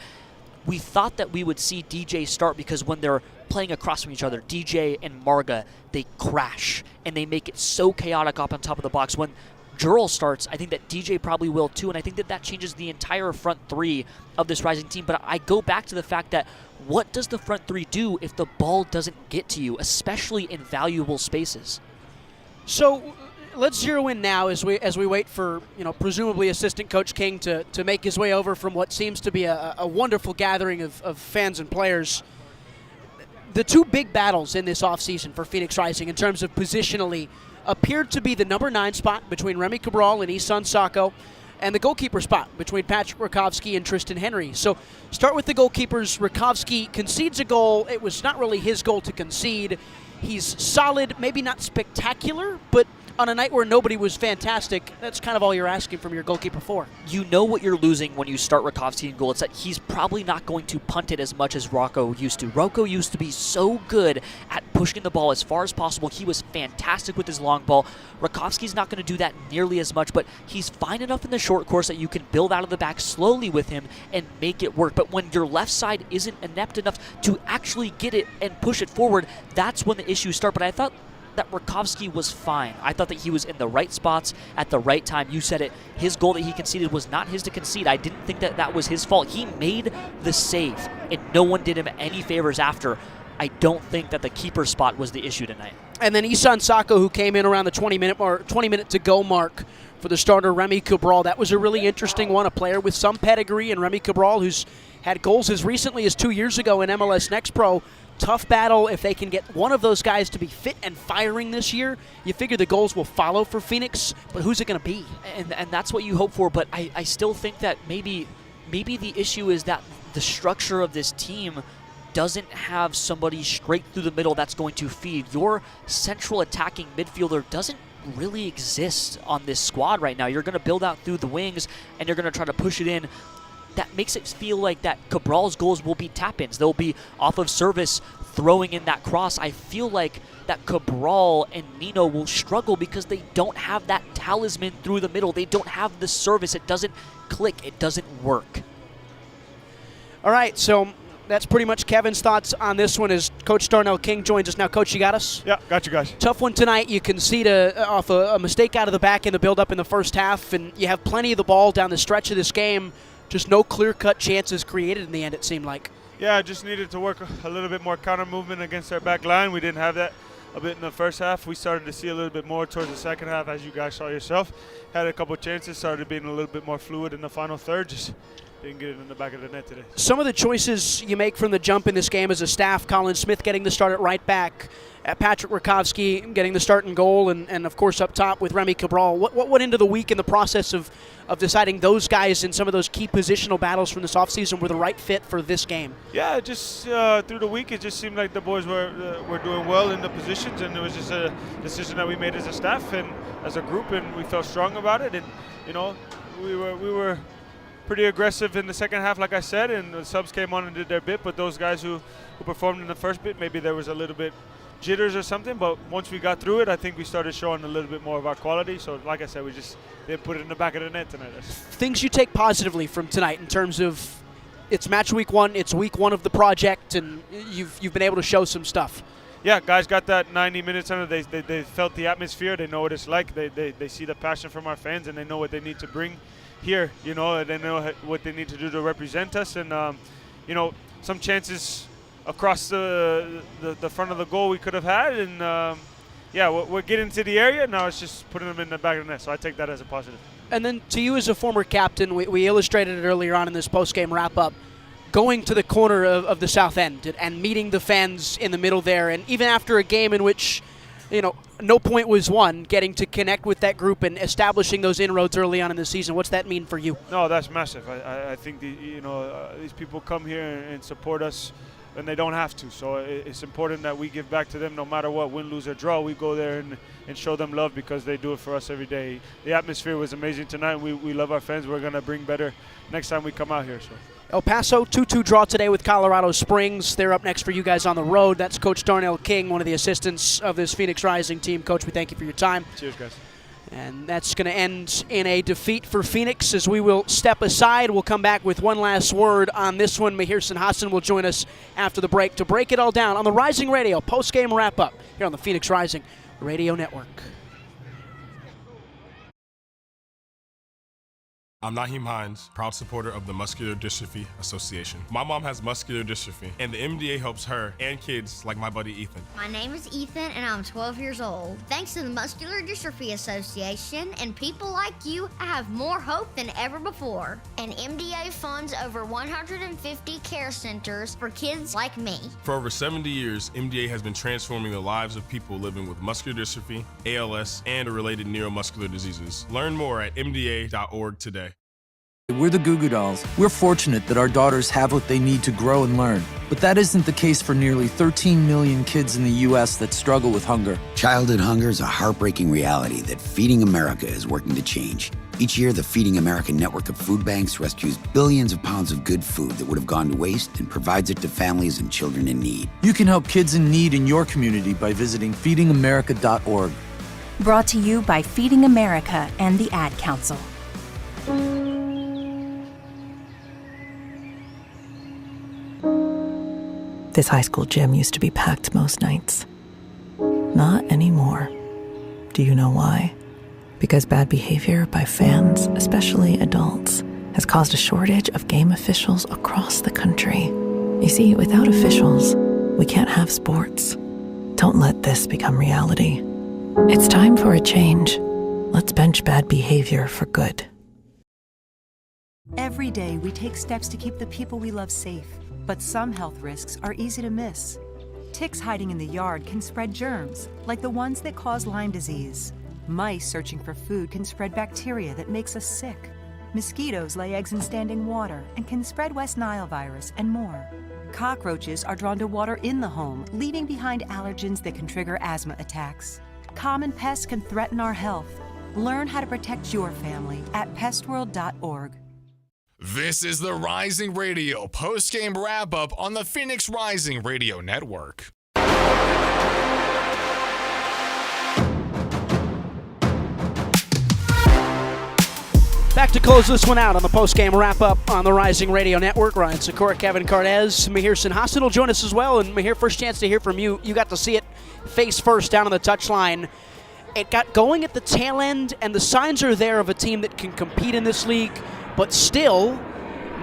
We thought that we would see DJ start because when they're playing across from each other, DJ and Marga, they crash and they make it so chaotic up on top of the box. When Gerald starts, I think that DJ probably will too, and I think that changes the entire front three of this Rising team. But I go back to the fact that what does the front three do if the ball doesn't get to you, especially in valuable spaces? So let's zero in now as we wait for, presumably Assistant Coach King to make his way over from what seems to be a wonderful gathering of fans and players. The two big battles in this offseason for Phoenix Rising in terms of positionally appeared to be the number 9 spot between Remy Cabral and Isan Sacco, and the goalkeeper spot between Patrick Rakowski and Tristan Henry. So start with the goalkeepers. Rakowski concedes a goal. It was not really his goal to concede. He's solid, maybe not spectacular, but on a night where nobody was fantastic, that's kind of all you're asking from your goalkeeper for. You know what you're losing when you start Rakowski in goal. It's that he's probably not going to punt it as much as Rocco used to. Rocco used to be so good at pushing the ball as far as possible. He was fantastic with his long ball. Rakowski's not going to do that nearly as much, but he's fine enough in the short course that you can build out of the back slowly with him and make it work. But when your left side isn't inept enough to actually get it and push it forward, that's when the issues start. But I thought that Rakowski was fine. I thought that he was in the right spots at the right time. You said it. His goal that he conceded was not his to concede. I didn't think that was his fault. He made the save, and no one did him any favors after. I don't think that the keeper spot was the issue tonight. And then Isan Sacco, who came in around the 20-minute to go mark for the starter, Remy Cabral. That was a really interesting one, a player with some pedigree, and Remy Cabral, who's had goals as recently as 2 years ago in MLS Next Pro. Tough battle. If they can get one of those guys to be fit and firing this year, you figure the goals will follow for Phoenix, but who's it going to be? And that's what you hope for, but I still think that maybe the issue is that the structure of this team doesn't have somebody straight through the middle that's going to feed. Your central attacking midfielder doesn't really exist on this squad right now. You're going to build out through the wings, and you're going to try to push it in. That makes it feel like that Cabral's goals will be tap-ins. They'll be off of service, throwing in that cross. I feel like that Cabral and Nino will struggle because they don't have that talisman through the middle. They don't have the service. It doesn't click. It doesn't work. All right, so that's pretty much Kevin's thoughts on this one as Coach Darnell King joins us now. Coach, you got us? Yeah, got you guys. Tough one tonight. You concede off a mistake out of the back in the build-up in the first half, and you have plenty of the ball down the stretch of this game. Just no clear-cut chances created in the end, it seemed like. Yeah, I just needed to work a little bit more counter movement against our back line. We didn't have that a bit in the first half. We started to see a little bit more towards the second half, as you guys saw yourself. Had a couple chances, started being a little bit more fluid in the final third. Just didn't get it in the back of the net today. Some of the choices you make from the jump in this game as a staff, Colin Smith getting the start at right back, Patrick Rakowski getting the start in goal, and of course up top with Remy Cabral. What went into the week in the process of deciding those guys in some of those key positional battles from this offseason were the right fit for this game? Yeah, just through the week, it just seemed like the boys were doing well in the positions, and it was just a decision that we made as a staff and as a group, and we felt strong about it. And we were pretty aggressive in the second half, like I said, and the subs came on and did their bit. But those guys who performed in the first bit, maybe there was a little bit jitters or something, but once we got through it, I think we started showing a little bit more of our quality. So like I said, we just didn't put it in the back of the net tonight. Things you take positively from tonight in terms of it's match week 1, it's week 1 of the project, and you've been able to show some stuff. Yeah, guys got that 90 minutes under. They felt the atmosphere. They know what it's like. They see the passion from our fans, and they know what they need to bring here. And they know what they need to do to represent us. And some chances across the front of the goal we could have had. And we're getting to the area. Now it's just putting them in the back of the net. So I take that as a positive. And then to you as a former captain, we illustrated it earlier on in this post-game wrap-up, going to the corner of the south end and meeting the fans in the middle there. And even after a game in which, no point was won, getting to connect with that group and establishing those inroads early on in the season. What's that mean for you? No, that's massive. I think these people come here and support us, and they don't have to. So it's important that we give back to them no matter what, win, lose, or draw. We go there and show them love because they do it for us every day. The atmosphere was amazing tonight. We love our fans. We're going to bring better next time we come out here. So. El Paso, 2-2 draw today with Colorado Springs. They're up next for you guys on the road. That's Coach Darnell King, one of the assistants of this Phoenix Rising team. Coach, we thank you for your time. Cheers, guys. And that's going to end in a defeat for Phoenix as we will step aside. We'll come back with one last word on this one. Mahir Sinhasan will join us after the break to break it all down on the Rising Radio post-game wrap-up here on the Phoenix Rising Radio Network. I'm Naheem Hines, proud supporter of the Muscular Dystrophy Association. My mom has muscular dystrophy, and the MDA helps her and kids like my buddy Ethan. My name is Ethan, and I'm 12 years old. Thanks to the Muscular Dystrophy Association and people like you, I have more hope than ever before. And MDA funds over 150 care centers for kids like me. For over 70 years, MDA has been transforming the lives of people living with muscular dystrophy, ALS, and related neuromuscular diseases. Learn more at mda.org today. We're the Goo Goo Dolls. We're fortunate that our daughters have what they need to grow and learn. But that isn't the case for nearly 13 million kids in the U.S. that struggle with hunger. Childhood hunger is a heartbreaking reality that Feeding America is working to change. Each year, the Feeding America network of food banks rescues billions of pounds of good food that would have gone to waste and provides it to families and children in need. You can help kids in need in your community by visiting feedingamerica.org. Brought to you by Feeding America and the Ad Council. This high school gym used to be packed most nights. Not anymore. Do you know why? Because bad behavior by fans, especially adults, has caused a shortage of game officials across the country. You see, without officials, we can't have sports. Don't let this become reality. It's time for a change. Let's bench bad behavior for good. Every day we take steps to keep the people we love safe. But some health risks are easy to miss. Ticks hiding in the yard can spread germs, like the ones that cause Lyme disease. Mice searching for food can spread bacteria that makes us sick. Mosquitoes lay eggs in standing water and can spread West Nile virus and more. Cockroaches are drawn to water in the home, leaving behind allergens that can trigger asthma attacks. Common pests can threaten our health. Learn how to protect your family at pestworld.org. This is the Rising Radio post-game wrap-up on the Phoenix Rising Radio Network. Back to close this one out on the post-game wrap-up on the Rising Radio Network. Ryan Sikora, Kevin Cardez, Mahir Sinhasan will join us as well. And Mahir, first chance to hear from you. You got to see it face first down on the touchline. It got going at the tail end, and the signs are there of a team that can compete in this league, but still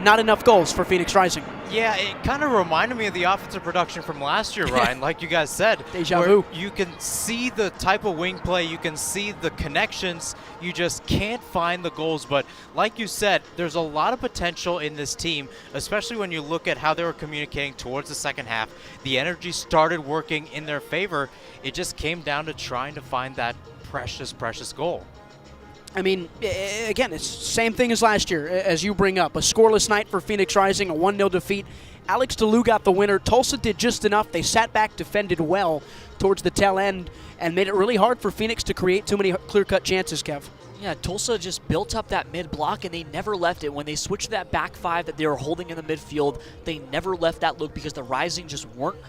not enough goals for Phoenix Rising. Yeah, it kind of reminded me of the offensive production from last year, Ryan, like you guys said. Deja vu. You can see the type of wing play, you can see the connections, you just can't find the goals. But like you said, there's a lot of potential in this team, especially when you look at how they were communicating towards the second half. The energy started working in their favor. It just came down to trying to find that precious, precious goal. I mean, again, it's the same thing as last year, as you bring up. A scoreless night for Phoenix Rising, a 1-0 defeat. Alex DeLue got the winner. Tulsa did just enough. They sat back, defended well towards the tail end, and made it really hard for Phoenix to create too many clear-cut chances, Kev. Yeah, Tulsa just built up that mid-block, and they never left it. When they switched to that back five that they were holding in the midfield, they never left that look because the Rising just weren't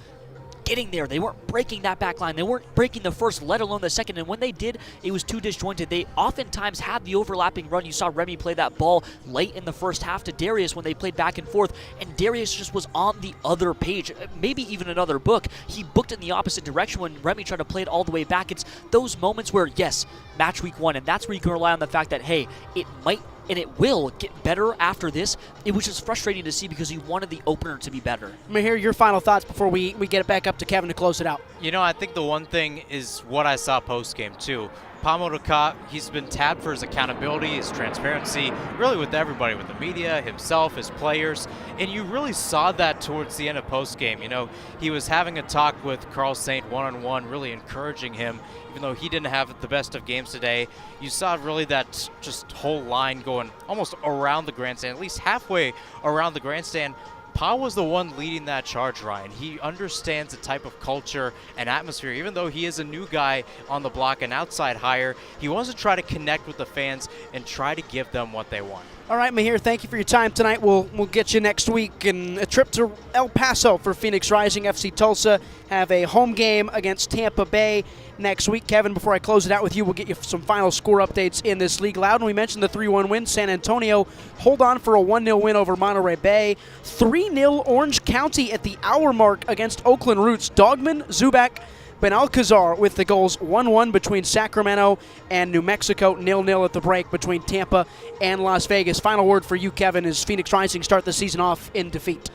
getting there. They weren't breaking that back line. They weren't breaking the first, let alone the second. And when they did, it was too disjointed. They oftentimes had the overlapping run. You saw Remy play that ball late in the first half to Darius when they played back and forth. And Darius just was on the other page, maybe even another book. He booked in the opposite direction when Remy tried to play it all the way back. It's those moments where, yes, match week one. And that's where you can rely on the fact that, hey, it might and it will get better after this. It was just frustrating to see because you wanted the opener to be better. Let me hear your final thoughts before we get it back up to Kevin to close it out. You know, I think the one thing is what I saw post-game, too. Pamo Dukat, he's been tabbed for his accountability, his transparency, really with everybody, with the media, himself, his players, and you really saw that towards the end of postgame. You know, he was having a talk with Carl Saint one-on-one, really encouraging him, even though he didn't have the best of games today. You saw really that just whole line going almost around the grandstand, at least halfway around the grandstand. Pa was the one leading that charge, Ryan. He understands the type of culture and atmosphere. Even though he is a new guy on the block, an outside hire, he wants to try to connect with the fans and try to give them what they want. All right, Mahir, thank you for your time tonight. We'll get you next week. And a trip to El Paso for Phoenix Rising. FC Tulsa have a home game against Tampa Bay next week. Kevin, before I close it out with you, we'll get you some final score updates in this league. Loud, and we mentioned the 3-1 win. San Antonio hold on for a 1-0 win over Monterey Bay. 3-0 Orange County at the hour mark against Oakland Roots. Dogman, Zubak, Benalcazar with the goals. 1-1 between Sacramento and New Mexico. 0-0 at the break between Tampa and Las Vegas. Final word for you, Kevin, as Phoenix Rising start the season off in defeat.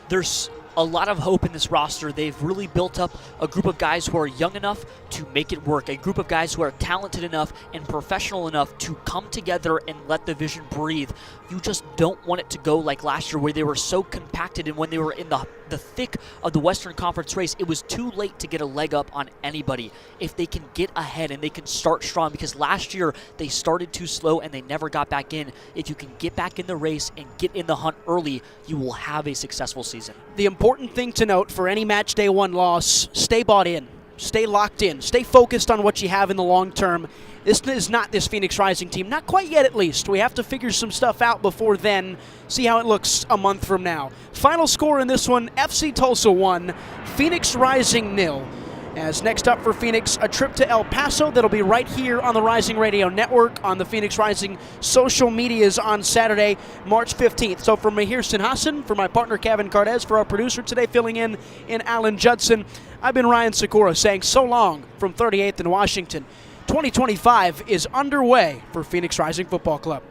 There's a lot of hope in this roster. They've really built up a group of guys who are young enough to make it work, a group of guys who are talented enough and professional enough to come together and let the vision breathe. You just don't want it to go like last year where they were so compacted, and when they were in the thick of the Western Conference race, it was too late to get a leg up on anybody. If they can get ahead and they can start strong, because last year they started too slow and they never got back in. If you can get back in the race and get in the hunt early, you will have a successful season. The important thing to note for any match day one loss, stay bought in, stay locked in, stay focused on what you have in the long term. This is not this Phoenix Rising team, not quite yet at least. We have to figure some stuff out before then, see how it looks a month from now. Final score in this one, FC Tulsa 1, Phoenix Rising 0. As next up for Phoenix, a trip to El Paso that'll be right here on the Rising Radio Network on the Phoenix Rising social medias on Saturday, March 15th. So for Mahir Sinhasan, for my partner Kevin Cardez, for our producer today filling in Alan Judson, I've been Ryan Sikora saying so long from 38th in Washington. 2025 is underway for Phoenix Rising Football Club.